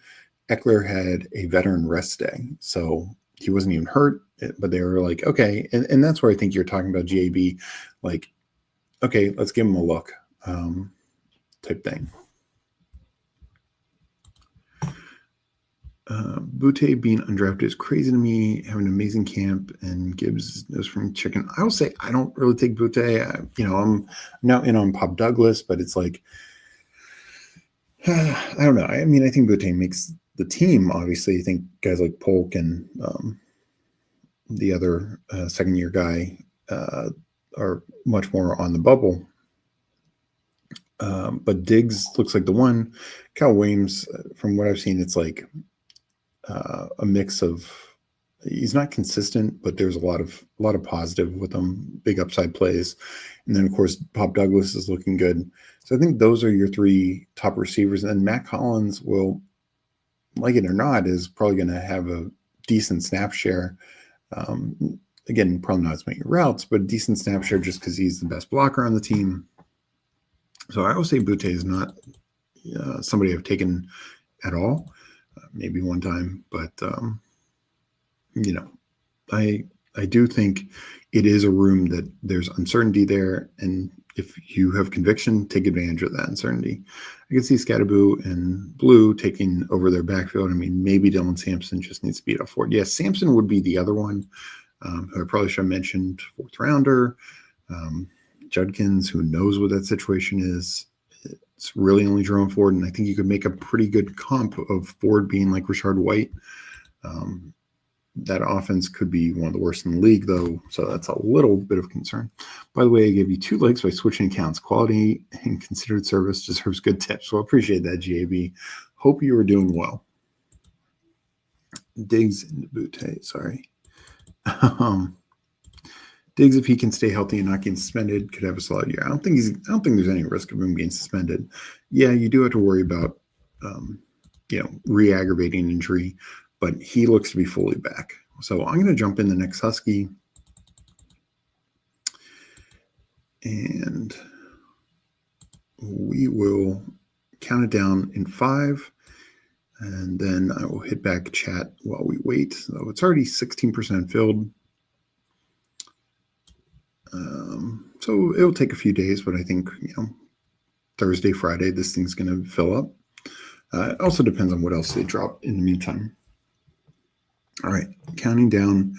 Eckler had a veteran rest day. So he wasn't even hurt, but they were like, okay. And that's where I think you're talking about GAB, like, okay, let's give him a look type thing. Butte being undrafted is crazy to me. Having an amazing camp, and Gibbs knows from chicken. I will say I don't really take Butte. I'm now in on Pop Douglas, but it's like I don't know. I mean, I think Butte makes the team. Obviously, I think guys like Polk and the other second-year guy are much more on the bubble. But Diggs looks like the one. Cal Williams, from what I've seen, it's like a mix of, he's not consistent, but there's a lot of positive with him, big upside plays. And then of course Pop Douglas is looking good. So I think those are your three top receivers. And Matt Collins will, like it or not, is probably going to have a decent snap share. Again, probably not as many routes, but a decent snap share just because he's the best blocker on the team. So I will say Butte is not somebody I've taken at all. Maybe one time, but I do think it is a room that there's uncertainty there, and if you have conviction, take advantage of that uncertainty. I can see Scatterboo and Blue taking over their backfield. I mean, maybe Dylan Sampson just needs to beat up for it. Yes, Sampson would be the other one who I probably should have mentioned, fourth rounder. Judkins, who knows what that situation is. It's really only Jerome Ford, and I think you could make a pretty good comp of Ford being like Rashard White. That offense could be one of the worst in the league, though, so that's a little bit of concern. By the way, I gave you 2 likes by switching accounts. Quality and considered service deserves good tips, so I appreciate that, GAB. Hope you are doing well. Diggs and Butte, sorry. Diggs, if he can stay healthy and not getting suspended, could have a solid year. I don't think there's any risk of him being suspended. Yeah, you do have to worry about re-aggravating injury, but he looks to be fully back. So I'm going to jump in the next Husky, and we will count it down in 5, and then I will hit back chat while we wait. So it's already 16% filled. So it'll take a few days, but I think, Thursday, Friday, this thing's going to fill up. It also depends on what else they drop in the meantime. All right, counting down.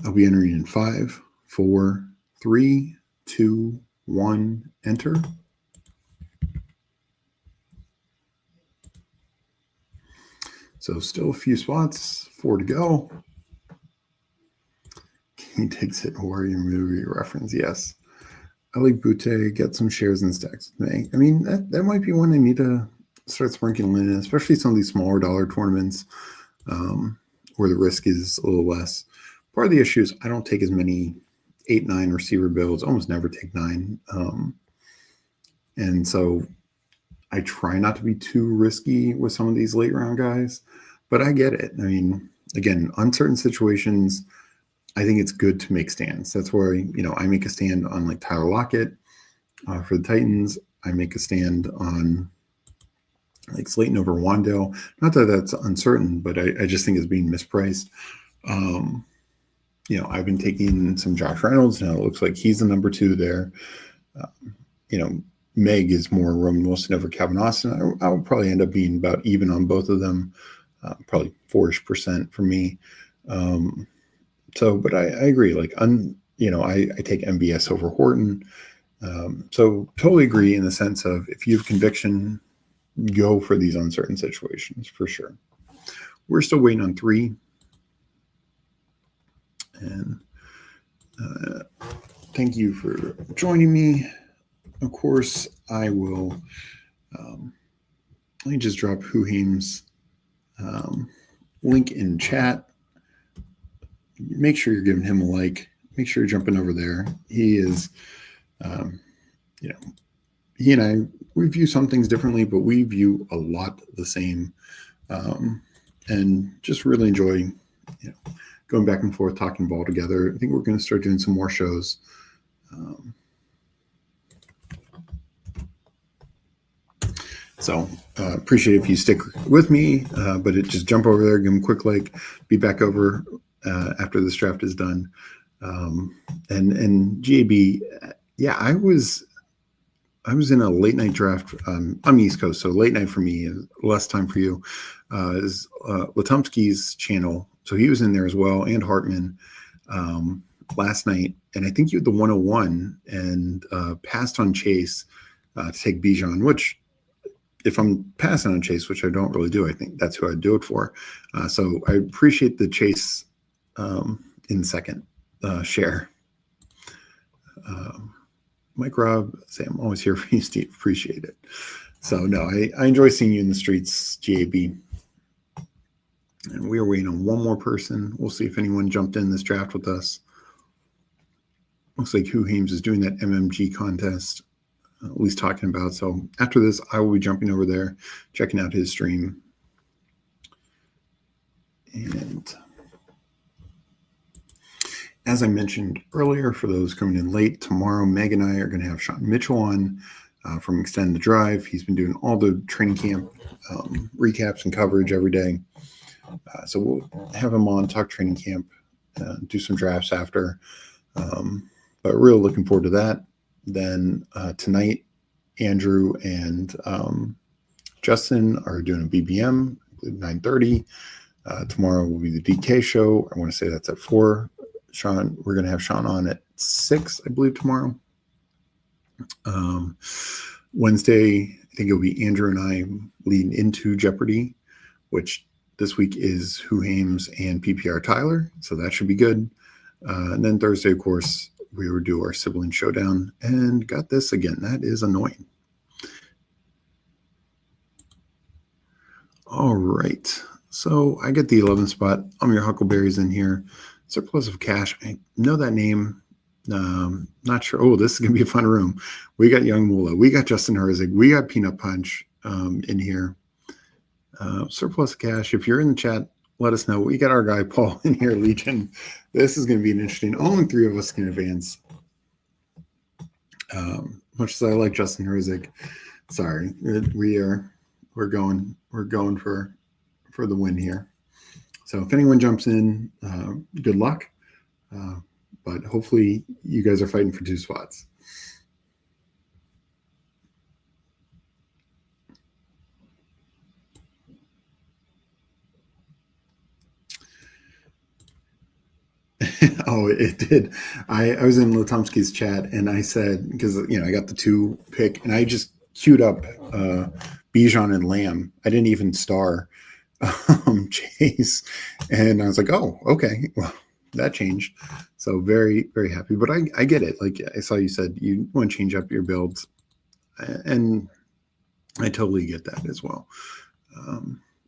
I'll be entering in 5, 4, 3, 2, 1, enter. So still a few spots, 4 to go. He takes it Warrior movie reference. Yes. I like Butte, get some shares and stacks with me. I mean, that might be one I need to start sprinkling in, especially some of these smaller dollar tournaments where the risk is a little less. Part of the issue is I don't take as many 8-9 receiver builds, almost never take 9. And so I try not to be too risky with some of these late round guys, but I get it. I mean, again, uncertain situations, I think it's good to make stands. That's where, I make a stand on like Tyler Lockett for the Titans. I make a stand on like Slayton over Wandale. Not that that's uncertain, but I just think it's being mispriced. I've been taking some Josh Reynolds. Now it looks like he's the number 2 there. Meg is more Roman Wilson over Calvin Austin. I'll probably end up being about even on both of them, probably 4% for me. But I agree. Like, I take MVS over Horton. So totally agree in the sense of if you have conviction, go for these uncertain situations for sure. We're still waiting on 3. And thank you for joining me. Of course, I will. Let me just drop Huheim's link in chat. Make sure you're giving him a like. Make sure you're jumping over there. He is, he and I, we view some things differently, but we view a lot the same, and just really enjoy, going back and forth, talking ball together. I think we're going to start doing some more shows. So appreciate if you stick with me, but just jump over there, give them a quick like, be back over after this draft is done. And GAB, yeah, I was in a late night draft. I'm East Coast, so late night for me, less time for you. Is Latumsky's channel, so he was in there as well, and Hartman last night, and I think you had the 101 and passed on Chase to take Bijan, which, if I'm passing on Chase, which I don't really do, I think that's who I'd do it for. So I appreciate the Chase in second share. Mike Robb, say I'm always here for you, Steve. Appreciate it. So no, I enjoy seeing you in the streets, GAB. And we are waiting on one more person. We'll see if anyone jumped in this draft with us. Looks like Huheim's is doing that MMG contest, at least talking about. So after this, I will be jumping over there, checking out his stream. And as I mentioned earlier, for those coming in late, tomorrow Meg and I are going to have Sean Mitchell on from Extend the Drive. He's been doing all the training camp recaps and coverage every day. So we'll have him on, talk training camp, do some drafts after. But really looking forward to that. Then tonight, Andrew and Justin are doing a BBM, I believe 9:30. Tomorrow will be the DK show. I want to say that's at 4. Sean, we're going to have Sean on at 6, I believe, tomorrow. Wednesday, I think it'll be Andrew and I leading into Jeopardy, which this week is Huheim's and PPR Tyler. So that should be good. And then Thursday, of course, we will do our sibling showdown. And got this again. That is annoying. All right. So I get the 11th spot. I'm your Huckleberries in here. Surplus of cash. I know that name. Not sure. Oh, this is going to be a fun room. We got Young Moolah. We got Justin Herzig. We got Peanut Punch in here. Surplus of cash. If you're in the chat, let us know. We got our guy Paul in here, Legion. This is going to be an interesting. Only 3 of us can advance. Much as I like Justin Herzig, sorry, we're going for the win here. So if anyone jumps in, good luck. But hopefully you guys are fighting for 2 spots. Oh, it did. I was in Latomsky's chat and I said, because I got the 2 pick and I just queued up Bijan and Lamb. I didn't even star Chase, and I was like, oh, okay, well, that changed. So very, very happy. But I get it. Like I saw you said you want to change up your builds, and I totally get that as well.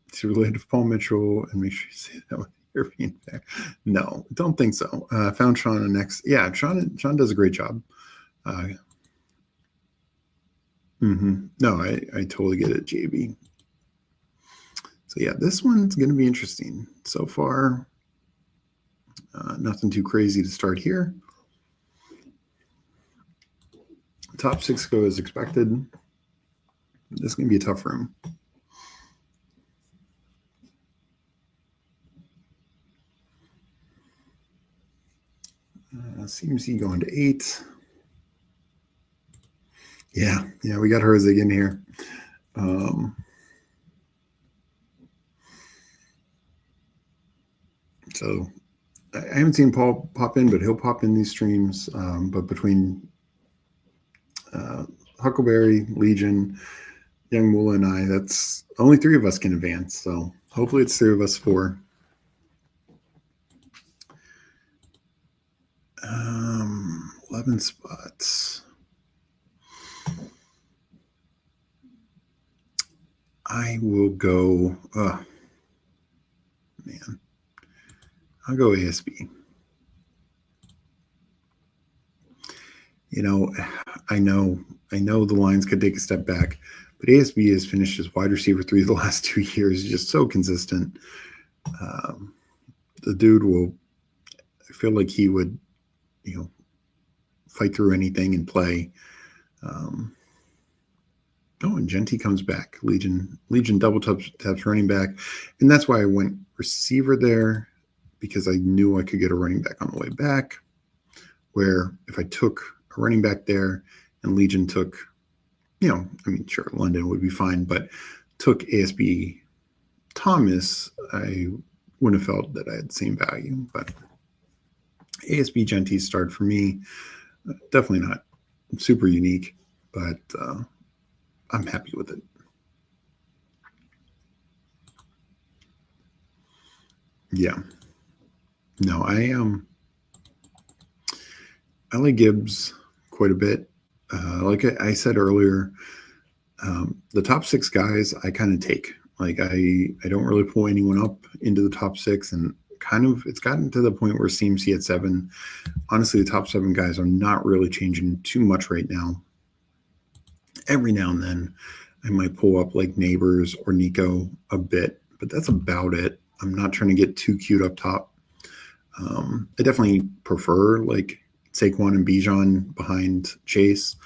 It's related to Paul Mitchell, and make sure you say that with your being there. No, don't think so. Found Sean on next. Yeah, Sean does a great job. No, I totally get it, JB. So yeah, this one's going to be interesting. So far, nothing too crazy to start here. Top 6 go as expected. This is going to be a tough room. CMC going to 8. Yeah, we got Herzig in here. So I haven't seen Paul pop in, but he'll pop in these streams. But between Huckleberry, Legion, Young Mula, and I, that's only 3 of us can advance. So hopefully it's 3 of us 4. 11 spots. I will go. Man, I'll go ASB. I know the Lions could take a step back, but ASB has finished as wide receiver 3 the last 2 years. Just so consistent. The dude will. I feel like he would, fight through anything and play. And Genty comes back. Legion double taps running back, and that's why I went receiver there, because I knew I could get a running back on the way back. Where if I took a running back there and Legion took, sure, London would be fine, but took ASB Thomas, I wouldn't have felt that I had the same value. But ASB Genty started for me. Definitely not super unique, but I'm happy with it. Yeah. No, I like Gibbs quite a bit. Like I said earlier, the top 6 guys I kind of take. Like I don't really pull anyone up into the top 6, and kind of it's gotten to the point where CMC at 7. Honestly, the top 7 guys are not really changing too much right now. Every now and then I might pull up like Neighbors or Nico a bit, but that's about it. I'm not trying to get too cute up top. I definitely prefer like Saquon and Bijan behind Chase.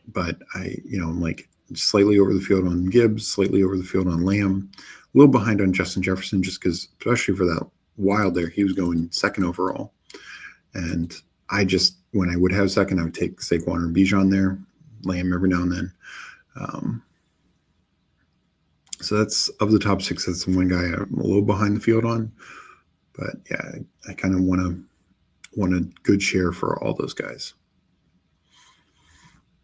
But I'm like slightly over the field on Gibbs, slightly over the field on Lamb, a little behind on Justin Jefferson, just because, especially for that while there, he was going 2nd overall. And when I would have 2nd, I would take Saquon or Bijan there, Lamb every now and then. So that's, of the top 6, that's the one guy I'm a little behind the field on. But yeah, I kind of want a good share for all those guys.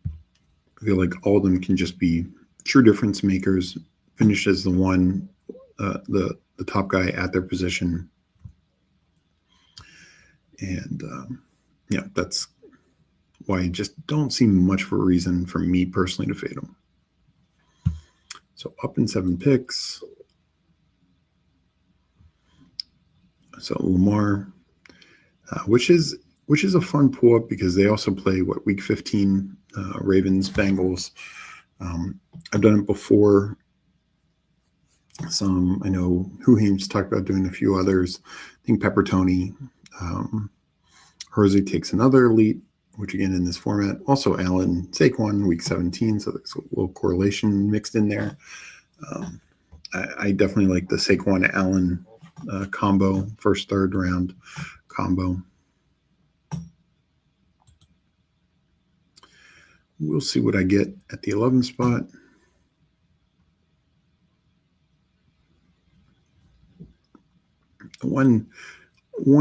I feel like all of them can just be true difference makers, finish as the one, the top guy at their position. And that's why I just don't see much of a reason for me personally to fade them. So up in 7 picks. So Lamar, which is a fun pull up, because they also play week 15, Ravens, Bengals. I've done it before. I know Huheim's talked about doing a few others. I think Pepper Tony, Herzig takes another elite, which again in this format. Also Allen, Saquon, week 17, so there's a little correlation mixed in there. I definitely like the Saquon Allen combo, first, 3rd round combo. We'll see what I get at the 11 spot. One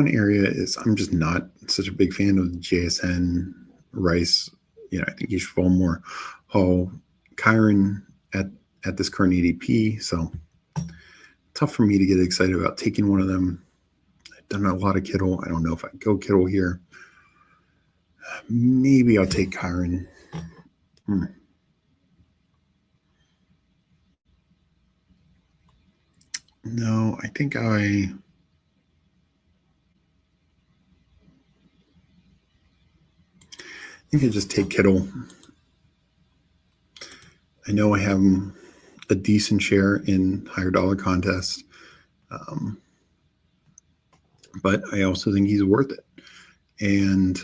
area is I'm just not such a big fan of JSN, Rice. I think he should fall more. Hall, Kyron at this current ADP. So tough for me to get excited about taking one of them. I've done a lot of Kittle. I don't know if I go Kittle here. Maybe I'll take Kyron. No, I think I just take Kittle. I know I have a decent share in higher dollar contests, but I also think he's worth it, and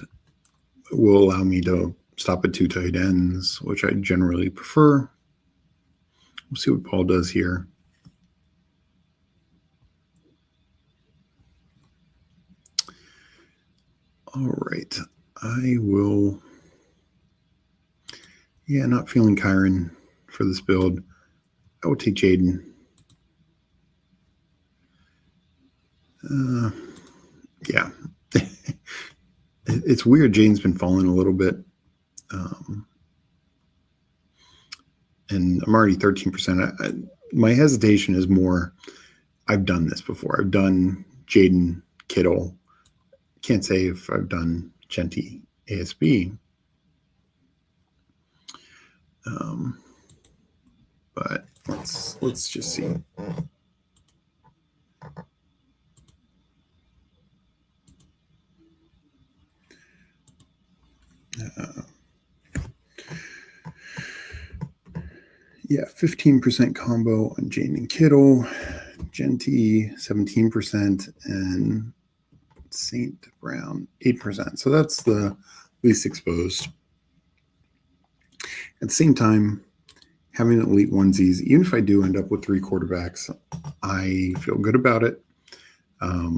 will allow me to stop at 2 tight ends, which I generally prefer. We'll see what Paul does here. All right. I will. Yeah, not feeling Kyron for this build. I will take Jaden. Yeah. It's weird. Jaden's been falling a little bit. And I'm already 13%. My hesitation is more, I've done this before. I've done Jaden, Kittle. Can't say if I've done Genty, ASB. But let's just see. Yeah, 15% combo on Jane and Kittle, Genty 17%, and St. Brown 8%. So that's the least exposed. At the same time, having elite onesies, even if I do end up with 3 quarterbacks, I feel good about it. I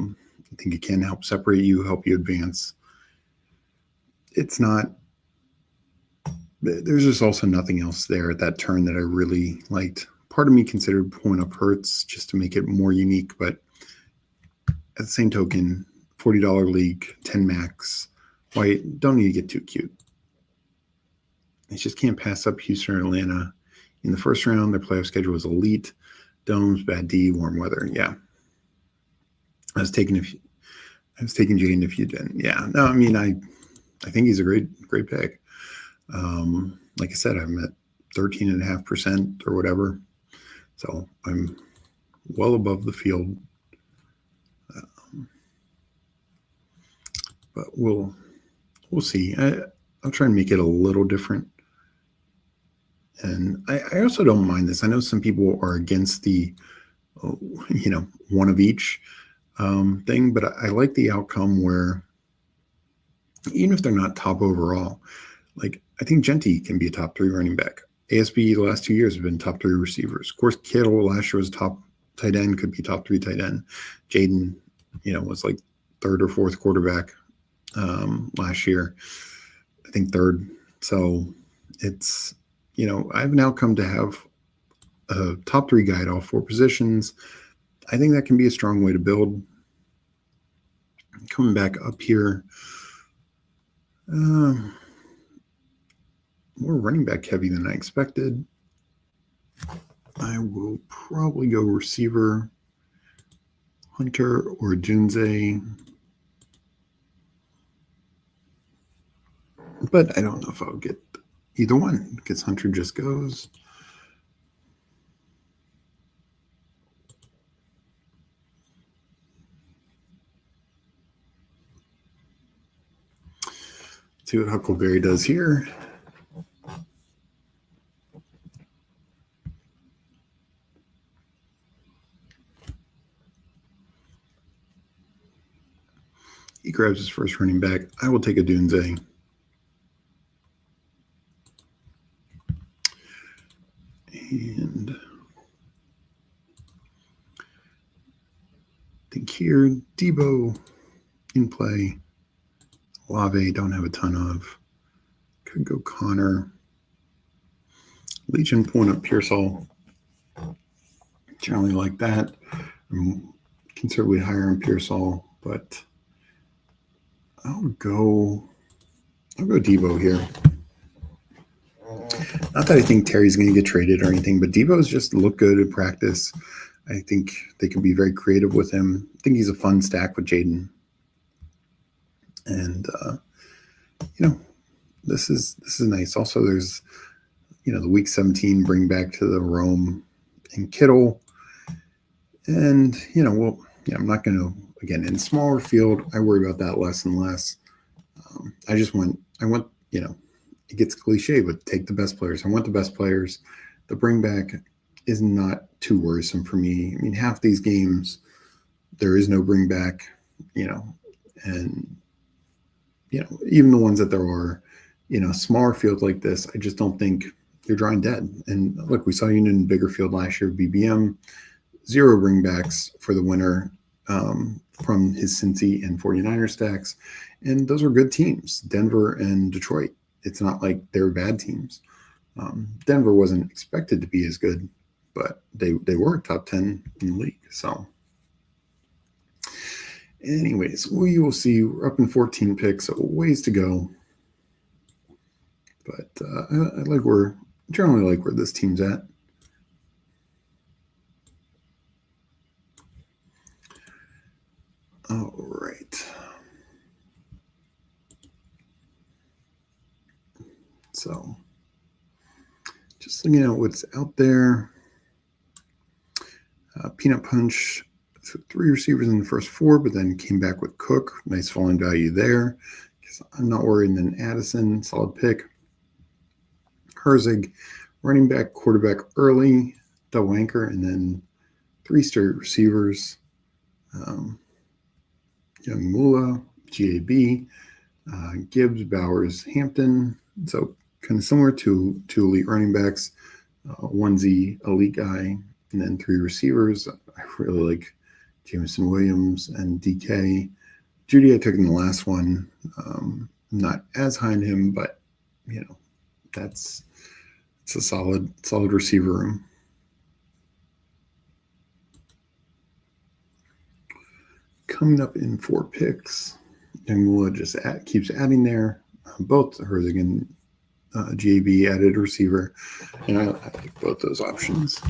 think it can help separate you, help you advance. It's not. There's just also nothing else there at that turn that I really liked. Part of me considered pulling up Hurts just to make it more unique, but at the same token, $40 league, 10 max. Why don't need to get too cute. I just can't pass up Houston or Atlanta. In the first round, their playoff schedule was elite. Domes, bad D, warm weather. Yeah. I was taking Jaden if you didn't. Yeah. No, I mean, I think he's a great pick. Like I said, I'm at 13.5% or whatever. So I'm well above the field. But we'll see. I'll try and make it a little different. And I also don't mind this. I know some people are against the, one of each thing, but I like the outcome where even if they're not top overall, like I think Genty can be a top 3 running back. ASB the last 2 years have been top 3 receivers. Of course, Kittle last year was top tight end, could be top 3 tight end. Jaden, was like 3rd or 4th quarterback last year. I think 3rd. So it's, I've now come to have a top 3 guy at all 4 positions. I think that can be a strong way to build. Coming back up here, more running back heavy than I expected. I will probably go receiver, Hunter or Dunze. But I don't know if I'll get either one because Hunter just goes. See what Huckleberry does here. He grabs his first running back. I will take a Dunze. And I think here, Debo in play. Lave, don't have a ton of. Could go Connor. Legion pulling up Pearsall. Generally like that. I'm considerably higher on Pearsall, but I'll go Debo here. Not that I think Terry's going to get traded or anything, but Debo's just looked good in practice. I think they can be very creative with him. I think he's a fun stack with Jaden. And, this is nice. Also, there's, the week 17 bring back to the Rome and Kittle. And, I'm not going to, again, in smaller field, I worry about that less and less. I want, it gets cliche, but take the best players. I want the best players. The bring back is not too worrisome for me. I mean, half these games, there is no bring back, and, even the ones that there are, smaller field like this, I just don't think you're drawing dead. And look, we saw you in bigger field last year, BBM, 0 bring backs for the winner. from his Cincy and 49er stacks. And those are good teams, Denver and Detroit. It's not like they're bad teams. Denver wasn't expected to be as good, but they were top 10 in the league. So anyways, we will see. We're up in 14 picks, so ways to go. But I generally like where this team's at. All right. So just looking at what's out there. Peanut Punch, 3 receivers in the first 4, but then came back with Cook. Nice falling value there. I'm not worried. And then Addison, solid pick. Herzig, running back, quarterback early, double anchor, and then 3 straight receivers. Young Mula, GAB, Gibbs, Bowers, Hampton. So kind of similar to elite running backs. Onesie, elite guy, and then 3 receivers. I really like Jameson Williams and DK. Judy I took in the last one. Not as high on him, but it's a solid receiver room. Coming up in 4 picks, and Mula just keeps adding there. Both Herzig and GAB added receiver, and I like both those options.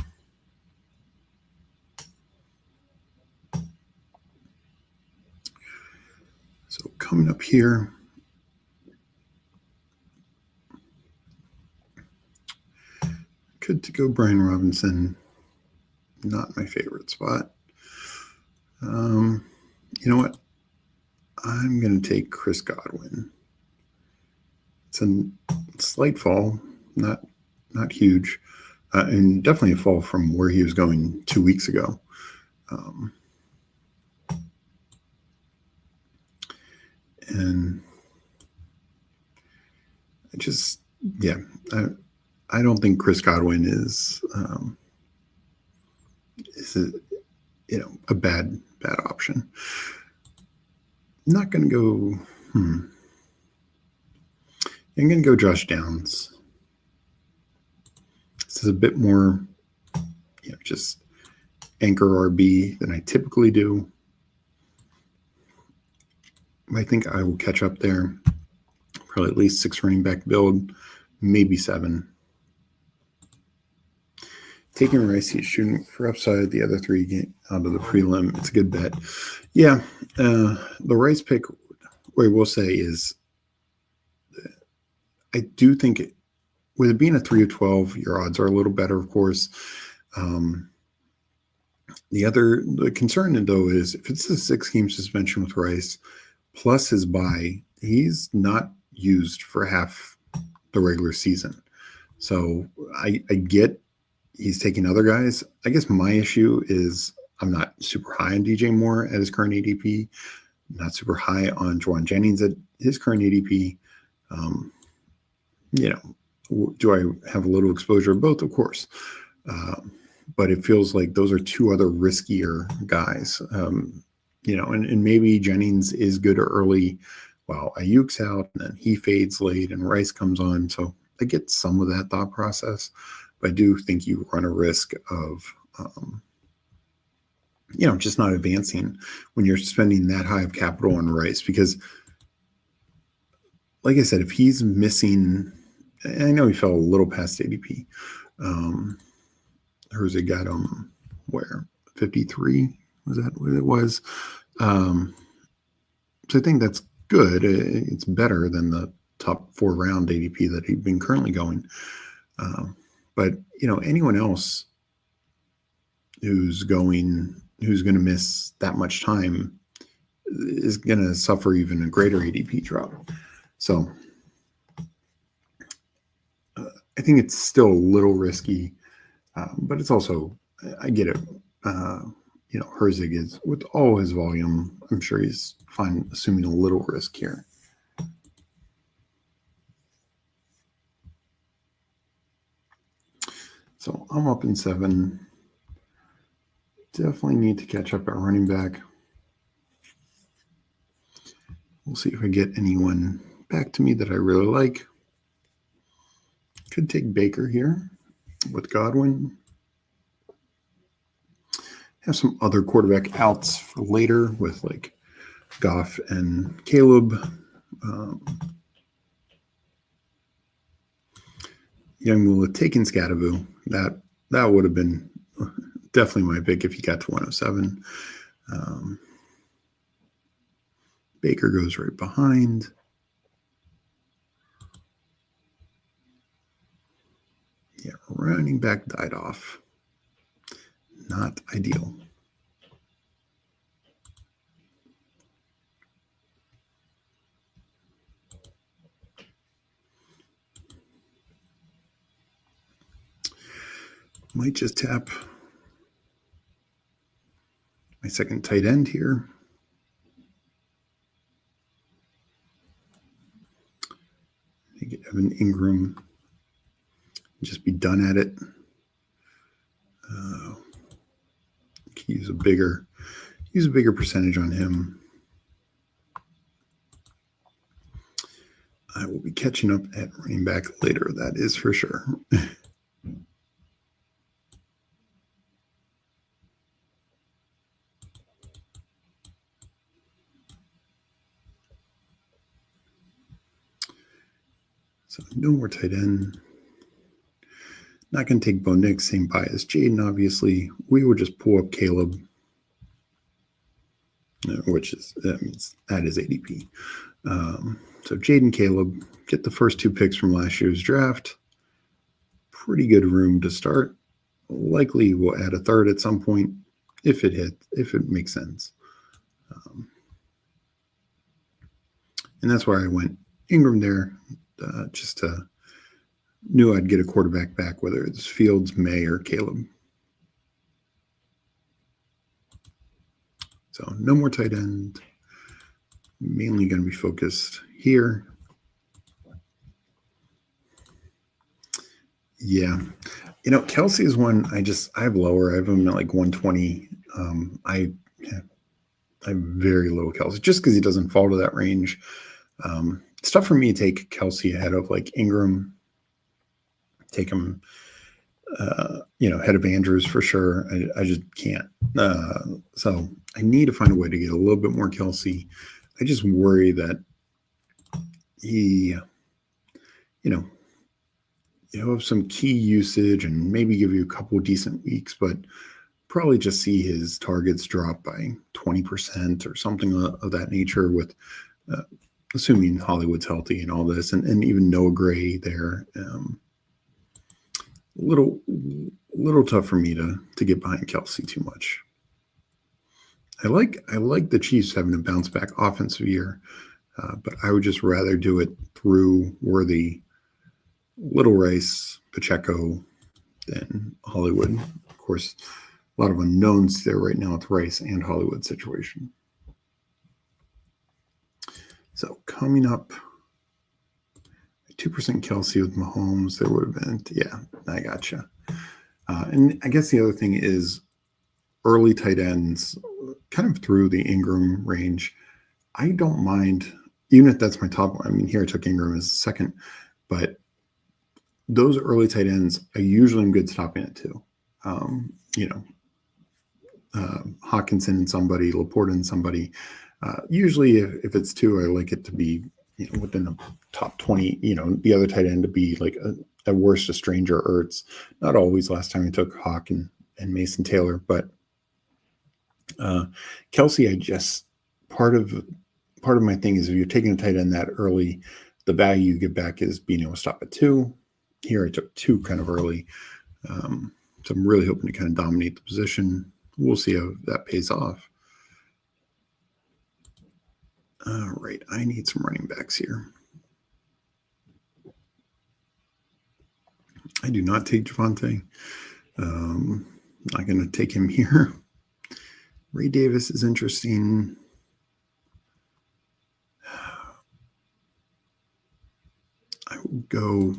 So coming up here, good to go Brian Robinson. Not my favorite spot. You know what? I'm going to take Chris Godwin. It's a slight fall, not huge, and definitely a fall from where he was going 2 weeks ago. And I don't think Chris Godwin is a bad option. Not going to go. I'm going to go Josh Downs. This is a bit more, just anchor RB than I typically do. I think I will catch up there. Probably at least 6 running back build, maybe 7. Taking Rice, he's shooting for upside. The other 3 get out of the prelim. It's a good bet. Yeah, the Rice pick, what I will say is, I do think with it being a 3 of 12, your odds are a little better, of course. The concern though is if it's a 6-game suspension with Rice plus his bye, he's not used for half the regular season. So I get he's taking other guys. I guess my issue is I'm not super high on DJ Moore at his current ADP, not super high on Juwan Jennings at his current ADP. Do I have a little exposure of both? Of course. But it feels like those are 2 other riskier guys. And maybe Jennings is good early while Ayuk's out, and then he fades late and Rice comes on. So I get some of that thought process, but I do think you run a risk of, just not advancing when you're spending that high of capital on Rice, because like I said, if he's missing, I know he fell a little past ADP. Herzig got him where 53 was that what it was? So I think that's good. It's better than the top 4 round ADP that he'd been currently going. But anyone else who's going to miss that much time is going to suffer even a greater ADP drop. So I think it's still a little risky, but it's also, I get it. Herzig is, with all his volume, I'm sure he's fine assuming a little risk here. So I'm up in 7. Definitely need to catch up at running back. We'll see if I get anyone back to me that I really like. Could take Baker here with Godwin. Have some other quarterback outs for later with like Goff and Caleb. Young Mula taking Scadaboo. That would have been definitely my pick if he got to 107. Baker goes right behind. Yeah, running back died off. Not ideal. Might just tap my second tight end here. I think Evan Ingram. Just be done at it. Use a bigger percentage on him. I will be catching up at running back later. That is for sure. So no more tight end. Not going to take Bo Nix, same buy as Jaden, obviously. We will just pull up Caleb, which is, that is ADP. So Jaden, Caleb, get the first 2 picks from last year's draft. Pretty good room to start. Likely we'll add a third at some point if it makes sense. And that's why I went Ingram there, just to knew I'd get a quarterback back, whether it's Fields, May, or Caleb. So no more tight end. Mainly going to be focused here. Yeah. Kelsey is one I have lower. I have him at like 120. I have very low Kelsey just because he doesn't fall to that range. It's tough for me to take Kelsey ahead of like Ingram. Take him, ahead of Andrews for sure. I just can't. So I need to find a way to get a little bit more Kelsey. I just worry that he, you have some key usage and maybe give you a couple decent weeks, but probably just see his targets drop by 20% or something of that nature with, assuming Hollywood's healthy and all this, and even Noah Gray there. Little tough for me to get behind Kelsey too much. I like the Chiefs having a bounce back offensive year, but I would just rather do it through Worthy, Little Rice, Pacheco than Hollywood. Of course, a lot of unknowns there right now with Rice and Hollywood situation. So coming up, 2% Kelsey with Mahomes, there would have been, yeah, I gotcha. And I guess the other thing is early tight ends, kind of through the Ingram range. I don't mind, even if that's my top one. I mean, here I took Ingram as second, but those early tight ends, I usually am good stopping at 2. Hawkinson and somebody, Laporta and somebody. Usually if it's 2, I like it to be within the top 20, the other tight end to be like at worst a stranger Ertz. Not always. Last time I took Hawk and Mason Taylor, but Kelsey, I just part of my thing is if you're taking a tight end that early, the value you get back is being able to stop at 2. Here I took 2 kind of early. So I'm really hoping to kind of dominate the position. We'll see how that pays off. All right, I need some running backs here. I do not take Javonte. Not going to take him here. Ray Davis is interesting. I will go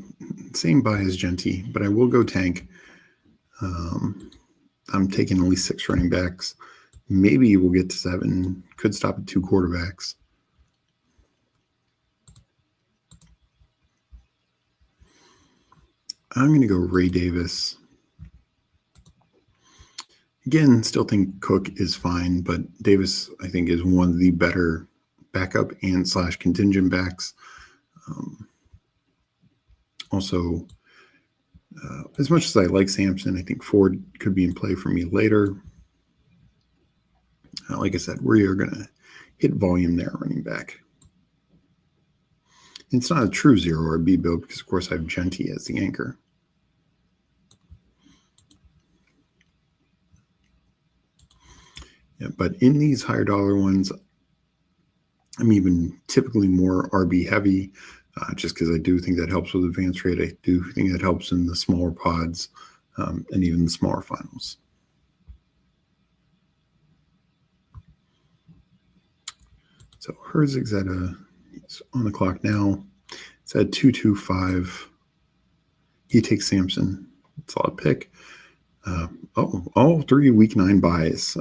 same buy as Genty, but I will go tank. I'm taking at least 6 running backs. Maybe we'll get to 7. Could stop at 2 quarterbacks. I'm going to go Ray Davis. Again, still think Cook is fine, but Davis, I think, is one of the better backup and / contingent backs. Also, as much as I like Sampson, I think Ford could be in play for me later. Like I said, we are going to hit volume there running back. It's not a true 0 RB build because, of course, I have Genty as the anchor. Yeah, but in these higher dollar ones, I'm even typically more RB heavy, just because I do think that helps with advance rate. I do think that helps in the smaller pods and even the smaller finals. So Herzig's he's on the clock now. It's at 225. He takes Sampson. Solid pick. All 3 week 9 buys.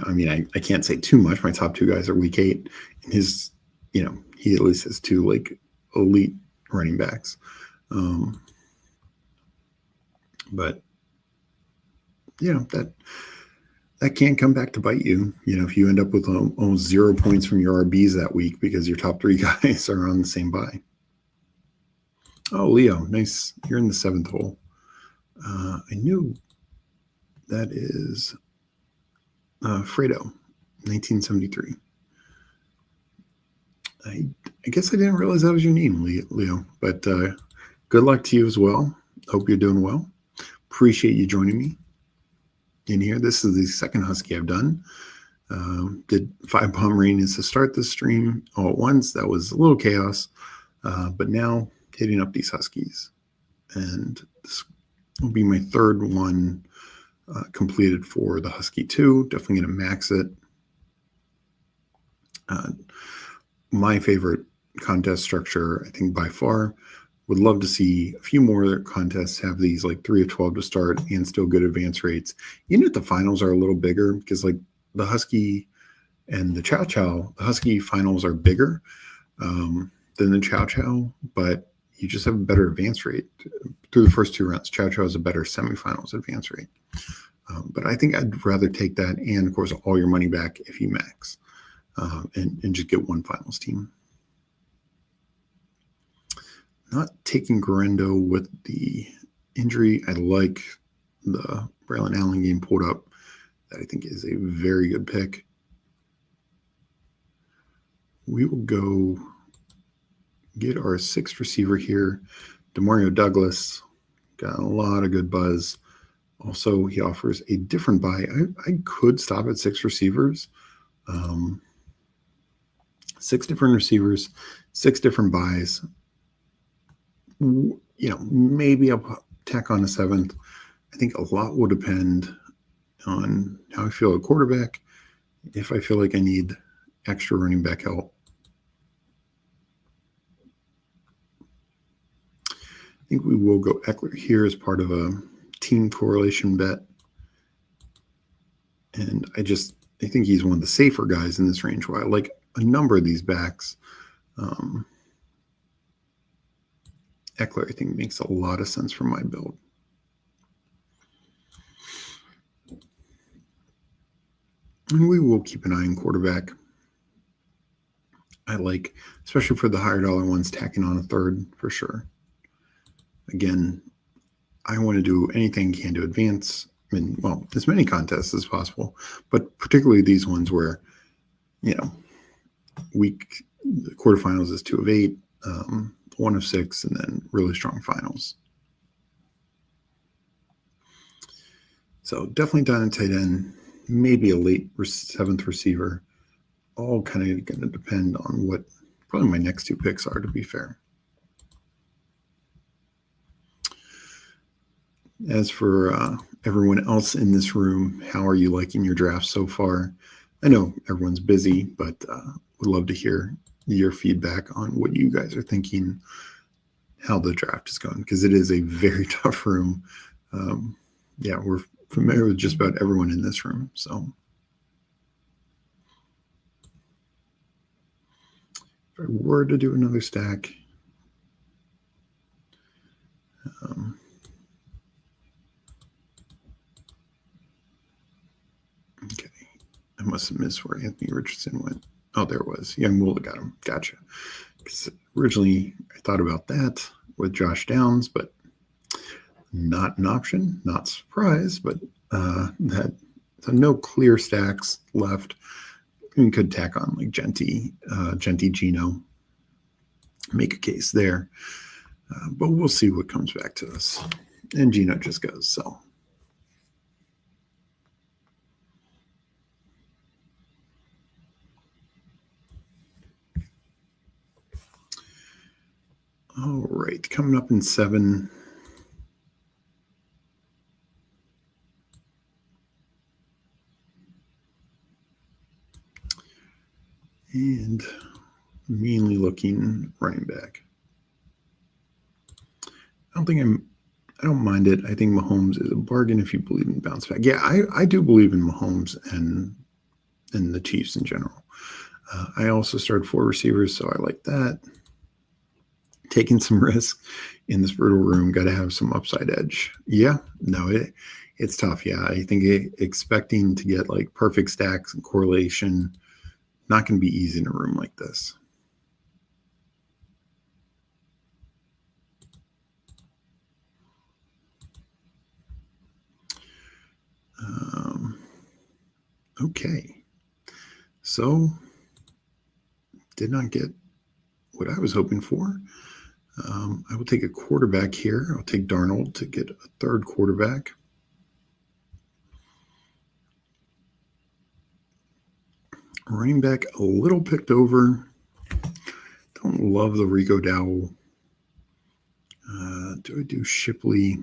I mean, I can't say too much. My top 2 guys are week 8, and his, he at least has 2 like elite running backs. But that can come back to bite you. If you end up with almost 0 points from your RBs that week because your top 3 guys are on the same buy. Oh, Leo, nice. You're in the 7th hole. I knew that is Fredo, 1973. I guess I didn't realize that was your name, Leo. But good luck to you as well. Hope you're doing well. Appreciate you joining me in here. This is the second Husky I've done. Did 5 Pomeranians to start the stream all at once. That was a little chaos. But now hitting up these Huskies. And this will be my 3rd one completed for the Husky 2. Definitely going to max it. My favorite contest structure, I think by far. Would love to see a few more contests have these like 3 of 12 to start and still good advance rates. Even if the finals are a little bigger, because like the Husky and the Chow Chow, the Husky finals are bigger than the Chow Chow, but you just have a better advance rate through the first 2 rounds. Chow Chow has a better semifinals advance rate. But I think I'd rather take that and, of course, all your money back if you max and just get one finals team. Not taking Garendo with the injury. I like the Braylon Allen game pulled up. That I think is a very good pick. We will go get our 6th receiver here. Demario Douglas. Got a lot of good buzz. Also, he offers a different buy. I could stop at 6 receivers. 6 different receivers, 6 different buys. Maybe I'll tack on a 7th. I think a lot will depend on how I feel at quarterback, if I feel like I need extra running back help. I think we will go Eckler here as part of a team correlation bet. And I think he's one of the safer guys in this range, where I like a number of these backs. Eckler, I think, makes a lot of sense for my build. And we will keep an eye on quarterback. I like, especially for the higher dollar ones, tacking on a 3rd for sure. Again, I want to do anything I can to advance. I mean, well, as many contests as possible, but particularly these ones where, week quarterfinals is 2 of 8, 1 of 6, and then really strong finals. So definitely down at tight end, maybe a late 7th receiver. All kind of going to depend on what probably my next 2 picks are, to be fair. As for everyone else in this room, how are you liking your draft so far? I know everyone's busy, but would love to hear your feedback on what you guys are thinking, how the draft is going, because it is a very tough room. We're familiar with just about everyone in this room. So if I were to do another stack, must have missed where Anthony Richardson went. Oh, there it was. Young Mula got him. Gotcha. Originally, I thought about that with Josh Downs, but not an option. Not surprised, but that so no clear stacks left. You could tack on like Genty Gino, make a case there, but we'll see what comes back to us. And Gino just goes so. All right, coming up in 7. And mainly looking running back. I don't mind it. I think Mahomes is a bargain if you believe in bounce back. Yeah, I do believe in Mahomes and the Chiefs in general. I also started 4 receivers, so I like that. Taking some risk in this brutal room, got to have some upside edge. Yeah, no, it's tough. Yeah, I think expecting to get like perfect stacks and correlation, not going to be easy in a room like this. Okay, so did not get what I was hoping for. I will take a quarterback here. I'll take Darnold to get a third quarterback. Running back a little picked over. Don't love the Rico Dowell. Do I do Shipley?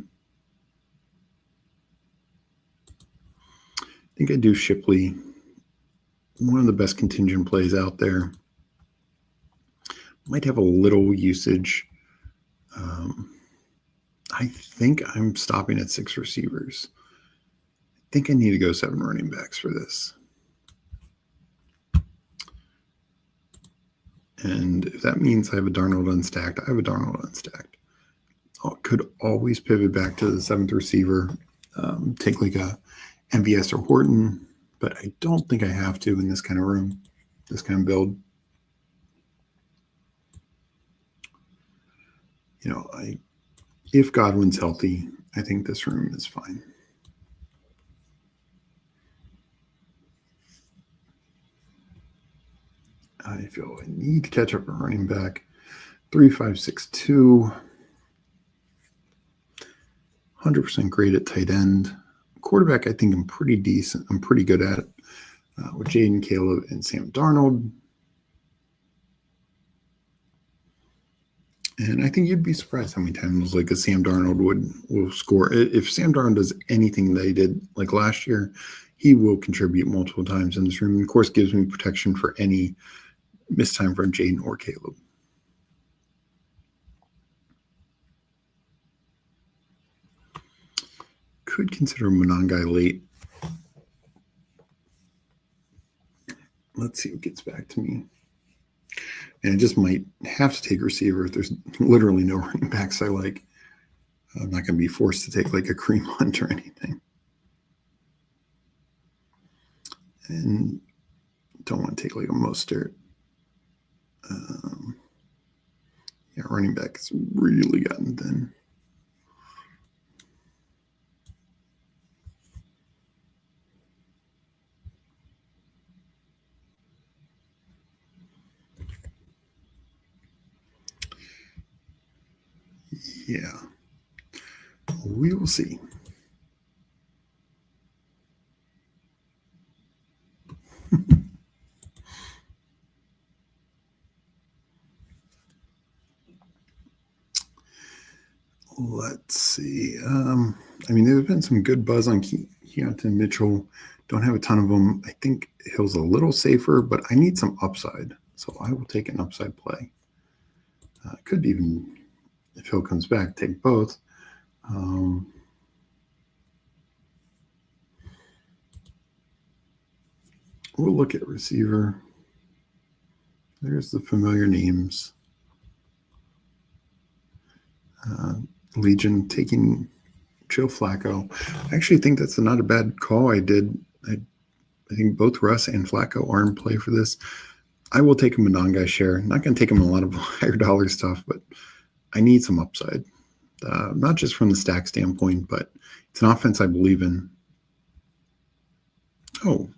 I think I do Shipley. One of the best contingent plays out there. Might have a little usage. I think I'm stopping at 6 receivers. I think I need to go 7 running backs for this. And if that means I have a Darnold unstacked, I have a Darnold unstacked. I could always pivot back to the 7th receiver, take like a MVS or Horton, but I don't think I have to in this kind of room, this kind of build. You know, if Godwin's healthy, I think this room is fine. I feel I need to catch up a running back. 3.562. 100% great at tight end. Quarterback, I think I'm pretty decent. I'm pretty good at it. With Jaden, Caleb, and Sam Darnold. And I think you'd be surprised how many times like a Sam Darnold will score. If Sam Darnold does anything that he did like last year, he will contribute multiple times in this room. And of course, gives me protection for any missed time from Jaden or Caleb. Could consider Monangai late. Let's see what gets back to me. And I just might have to take receiver if there's literally no running backs I like. I'm not going to be forced to take like a Kareem Hunt or anything. And don't want to take like a Mostert. Yeah, running back has really gotten thin. Yeah, we will see. Let's see. I mean, there's been some good buzz on Keontae Mitchell. Don't have a ton of them. I think Hill's a little safer, but I need some upside. So I will take an upside play. Could even, if Hill comes back, take both. We'll look at receiver. There's the familiar names. Legion taking Joe Flacco. I actually think that's not a bad call. I I think both Russ and Flacco are in play for this. I will take him a non-guy share. Not going to take him a lot of higher dollar stuff, but I need some upside. Not just from the stack standpoint, but it's an offense I believe in. Oh,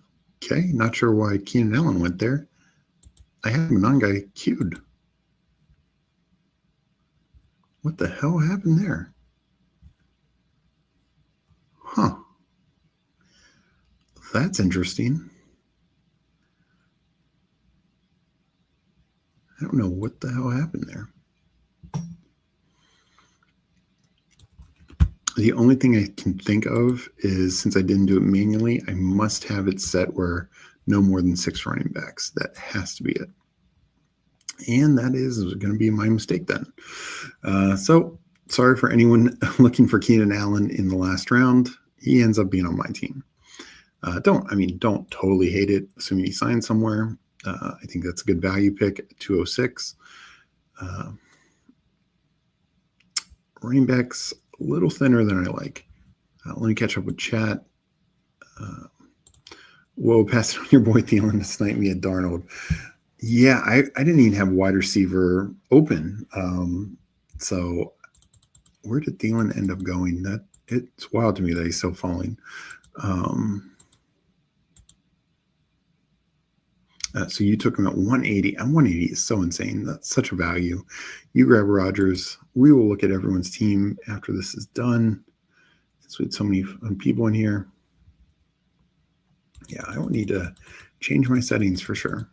okay. Not sure why Keenan Allen went there. I have him a non-guy queued. What the hell happened there? Huh. That's interesting. I don't know what the hell happened there. The only thing I can think of is, since I didn't do it manually, I must have it set where no more than 6 running backs. That has to be it. And that is going to be my mistake then. So sorry for anyone looking for Keenan Allen in the last round. He ends up being on my team. Don't totally hate it, assuming he signs somewhere. I think that's a good value pick at 206. Running backs, a little thinner than I like. Let me catch up with chat. Whoa, pass it on your boy Thielen to snipe me at Darnold. Yeah, I didn't even have wide receiver open. So where did Thielen end up going? It's wild to me that he's still falling. So you took him at 180. And 180 is so insane. That's such a value. You grab Rodgers. We will look at everyone's team after this is done. Since we had so many fun people in here. Yeah, I don't need to change my settings for sure.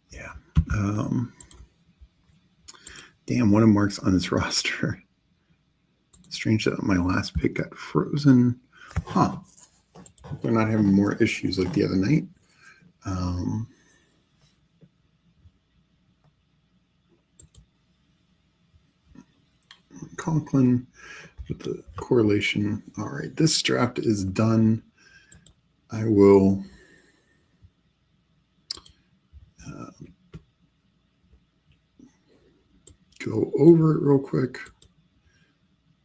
Yeah. Damn, one of Mark's on this roster. Strange that my last pick got frozen. Huh. They're not having more issues like the other night. Conklin with the correlation. All right, this draft is done. I will go over it real quick.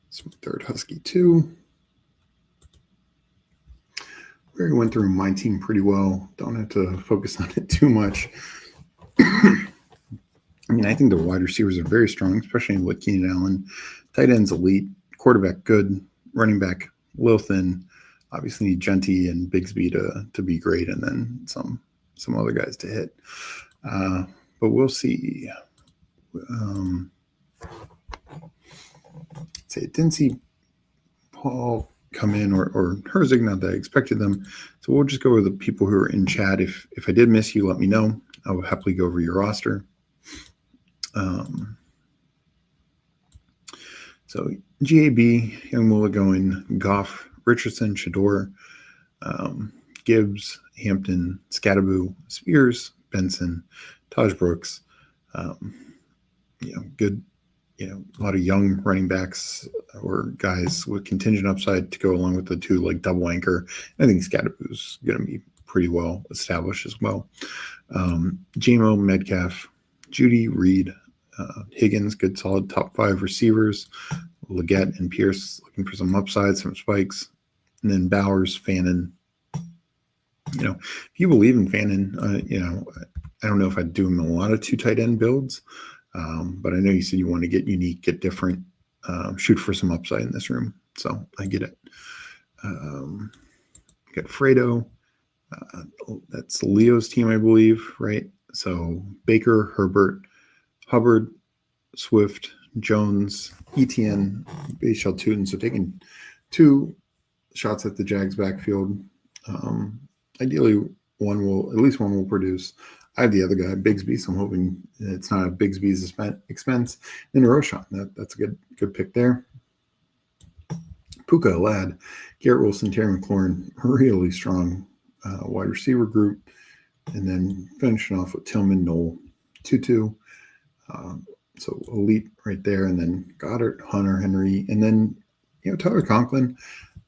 It's my third Husky too. We already went through my team pretty well. Don't have to focus on it too much. I think the wide receivers are very strong, especially with Keenan Allen. Tight ends elite, quarterback good, running back a little thin. Obviously need Genty and Bigsby to be great, and then some other guys to hit. But we'll see. Didn't see Paul come in or Herzig, not that I expected them. So we'll just go with the people who are in chat. If I did miss you, let me know. I will happily go over your roster. So GAB, Young Mullah going, Goff, Richardson, Shador, Gibbs, Hampton, Scattaboo, Spears, Benson, Taj Brooks. Good. A lot of young running backs or guys with contingent upside to go along with the two, like double anchor. I think Scattaboo's going to be pretty well established as well. JMO, Metcalf, Judy, Reed, Higgins, good solid top 5 receivers. Leggett and Pierce looking for some upside, some spikes. And then Bowers, Fannin. If you believe in Fannin, I don't know if I'd do him a lot of 2 tight end builds. But I know you said you want to get unique, get different, shoot for some upside in this room. So I get it. Got Fredo. That's Leo's team, I believe, right? So Baker, Herbert, Hubbard, Swift, Jones, ETN, Bayshell Tootin. So taking 2 shots at the Jags backfield. Ideally, at least one will produce. I have the other guy, Bigsby, so I'm hoping it's not a Bigsby's expense. And Roshan, that's a good pick there. Puka, Ladd, Garrett Wilson, Terry McLaurin, really strong wide receiver group. And then finishing off with Tillman, Knoll, Tutu. So elite right there. And then Goddard, Hunter, Henry. And then, Tyler Conklin.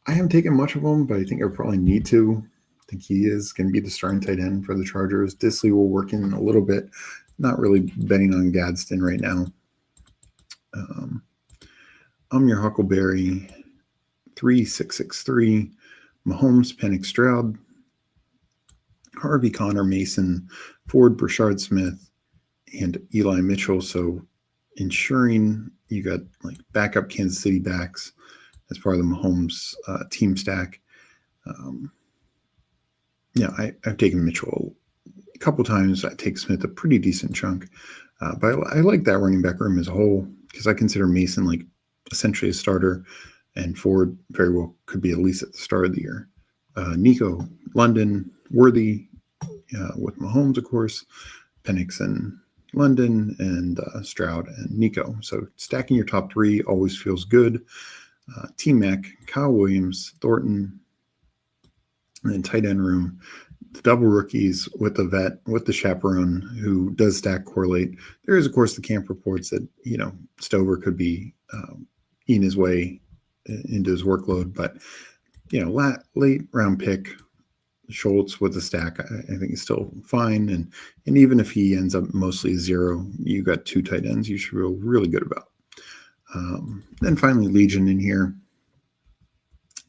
I haven't taken much of him, but I think I probably need to. I think he is going to be the starting tight end for the Chargers. Disley will work in a little bit. Not really betting on Gadsden right now. I'm your Huckleberry 3663. Mahomes, Penix, Stroud, Harvey, Connor, Mason, Ford, Brashard Smith, and Eli Mitchell. So ensuring you got like backup Kansas City backs as part of the Mahomes team stack. I've taken Mitchell a couple times. I take Smith a pretty decent chunk. But I like that running back room as a whole because I consider Mason like essentially a starter, and Ford very well could be at least at the start of the year. Nico, London, Worthy with Mahomes, of course, Penix and London, and Stroud and Nico. So stacking your top three always feels good. T-Mac, Kyle Williams, Thornton, and then tight end room. The double rookies with the vet, with the chaperone who does stack correlate. There is, of course, the camp reports that, Stover could be eating his way into his workload. But, late round pick, Schultz with the stack, I think is still fine. And even if he ends up mostly zero, you got two tight ends you should feel really good about. Then finally, Legion in here.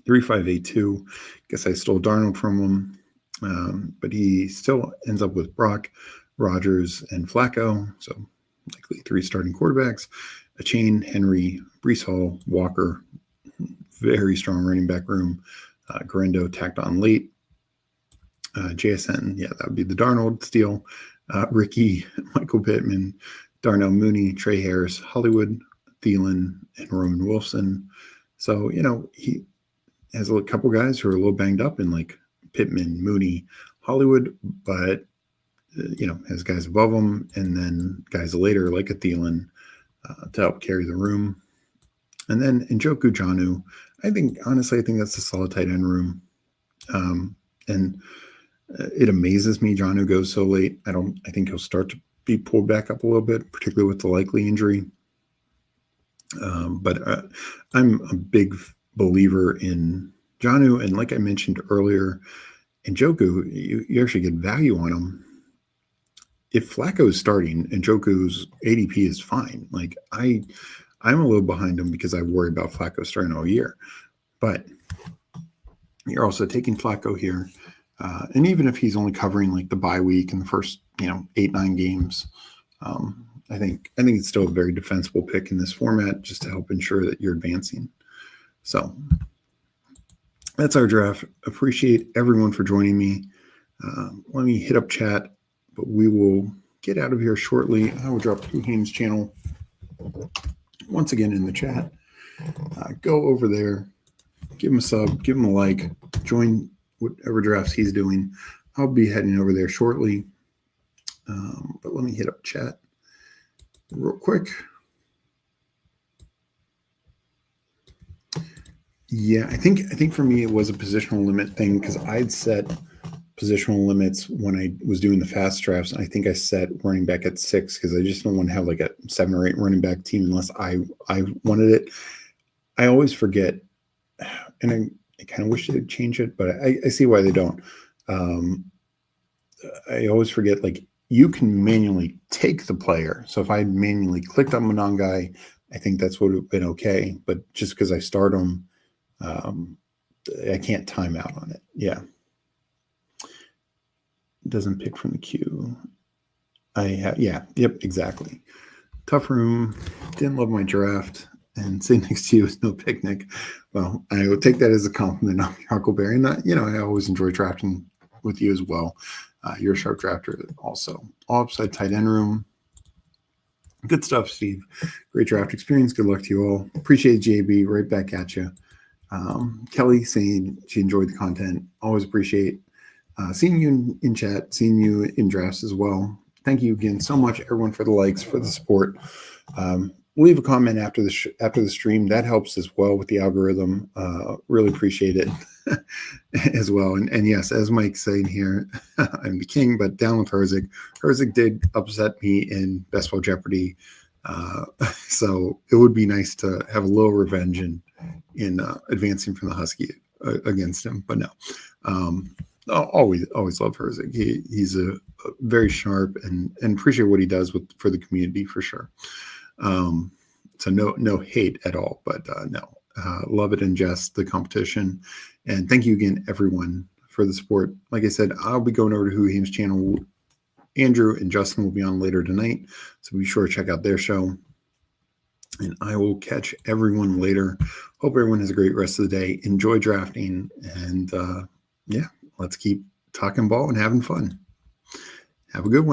3-5-8-2. Guess I stole Darnold from him. But he still ends up with Brock, Rodgers, and Flacco. So likely three starting quarterbacks. A chain, Henry, Breece Hall, Walker. Very strong running back room. Garendo tacked on late. JSN, that would be the Darnold steal. Ricky, Michael Pittman, Darnell Mooney, Trey Harris, Hollywood, Thielen, and Roman Wilson. So, he has a couple guys who are a little banged up in like Pittman, Mooney, Hollywood, but, has guys above them and then guys later like a Thielen to help carry the room. And then Njoku Jonnu, I think that's a solid tight end room. And it amazes me Jonnu goes so late. I think he'll start to be pulled back up a little bit, particularly with the likely injury. But I'm a big believer in Jonnu, and like I mentioned earlier, Njoku, you actually get value on him. If Flacco is starting, Njoku's ADP is fine. Like I'm a little behind him because I worry about Flacco starting all year. But you're also taking Flacco here. And even if he's only covering like the bye week in the first, 8-9 games, I think it's still a very defensible pick in this format just to help ensure that you're advancing. So that's our draft. Appreciate everyone for joining me. Let me hit up chat, but we will get out of here shortly. I will drop Kuhane's channel once again in the chat. Go over there, give him a sub, give him a like, join whatever drafts he's doing. I'll be heading over there shortly. But let me hit up chat real quick. Yeah, I think for me it was a positional limit thing because I'd set positional limits when I was doing the fast drafts. And I think I set running back at 6 because I just don't want to have like a 7 or 8 running back team unless I wanted it. I always forget, and I kind of wish they'd change it, but I see why they don't. I always forget, like, you can manually take the player. So if I had manually clicked on Monangai, I think that's what would have been okay. But just because I start them, I can't time out on it. Yeah. It doesn't pick from the queue. Yep, exactly. Tough room. Didn't love my draft. And sitting next to you is no picnic. Well, I would take that as a compliment on your Huckleberry. And, I always enjoy drafting with you as well. You're a sharp drafter also. All upside tight end room. Good stuff, Steve. Great draft experience. Good luck to you all. Appreciate it, JB. Right back at you. Kelly saying she enjoyed the content. Always appreciate seeing you in chat, seeing you in drafts as well. Thank you again so much, everyone, for the likes, for the support. Leave a comment after the stream. That helps as well with the algorithm. Really appreciate it as well. And yes, as Mike's saying here, I'm the king, but down with Herzig. Herzig did upset me in Ball Jeopardy. So it would be nice to have a little revenge in advancing from the Husky against him. But no, always love Herzig. He's a very sharp and appreciate what he does for the community for sure. So no hate at all, but no, Love it in jest, the competition. And thank you again, everyone, for the support. Like I said, I'll be going over to Who Games channel. Andrew and Justin will be on later tonight, so be sure to check out their show. And I will catch everyone later. Hope everyone has a great rest of the day. Enjoy drafting. And yeah, let's keep talking ball and having fun. Have a good one.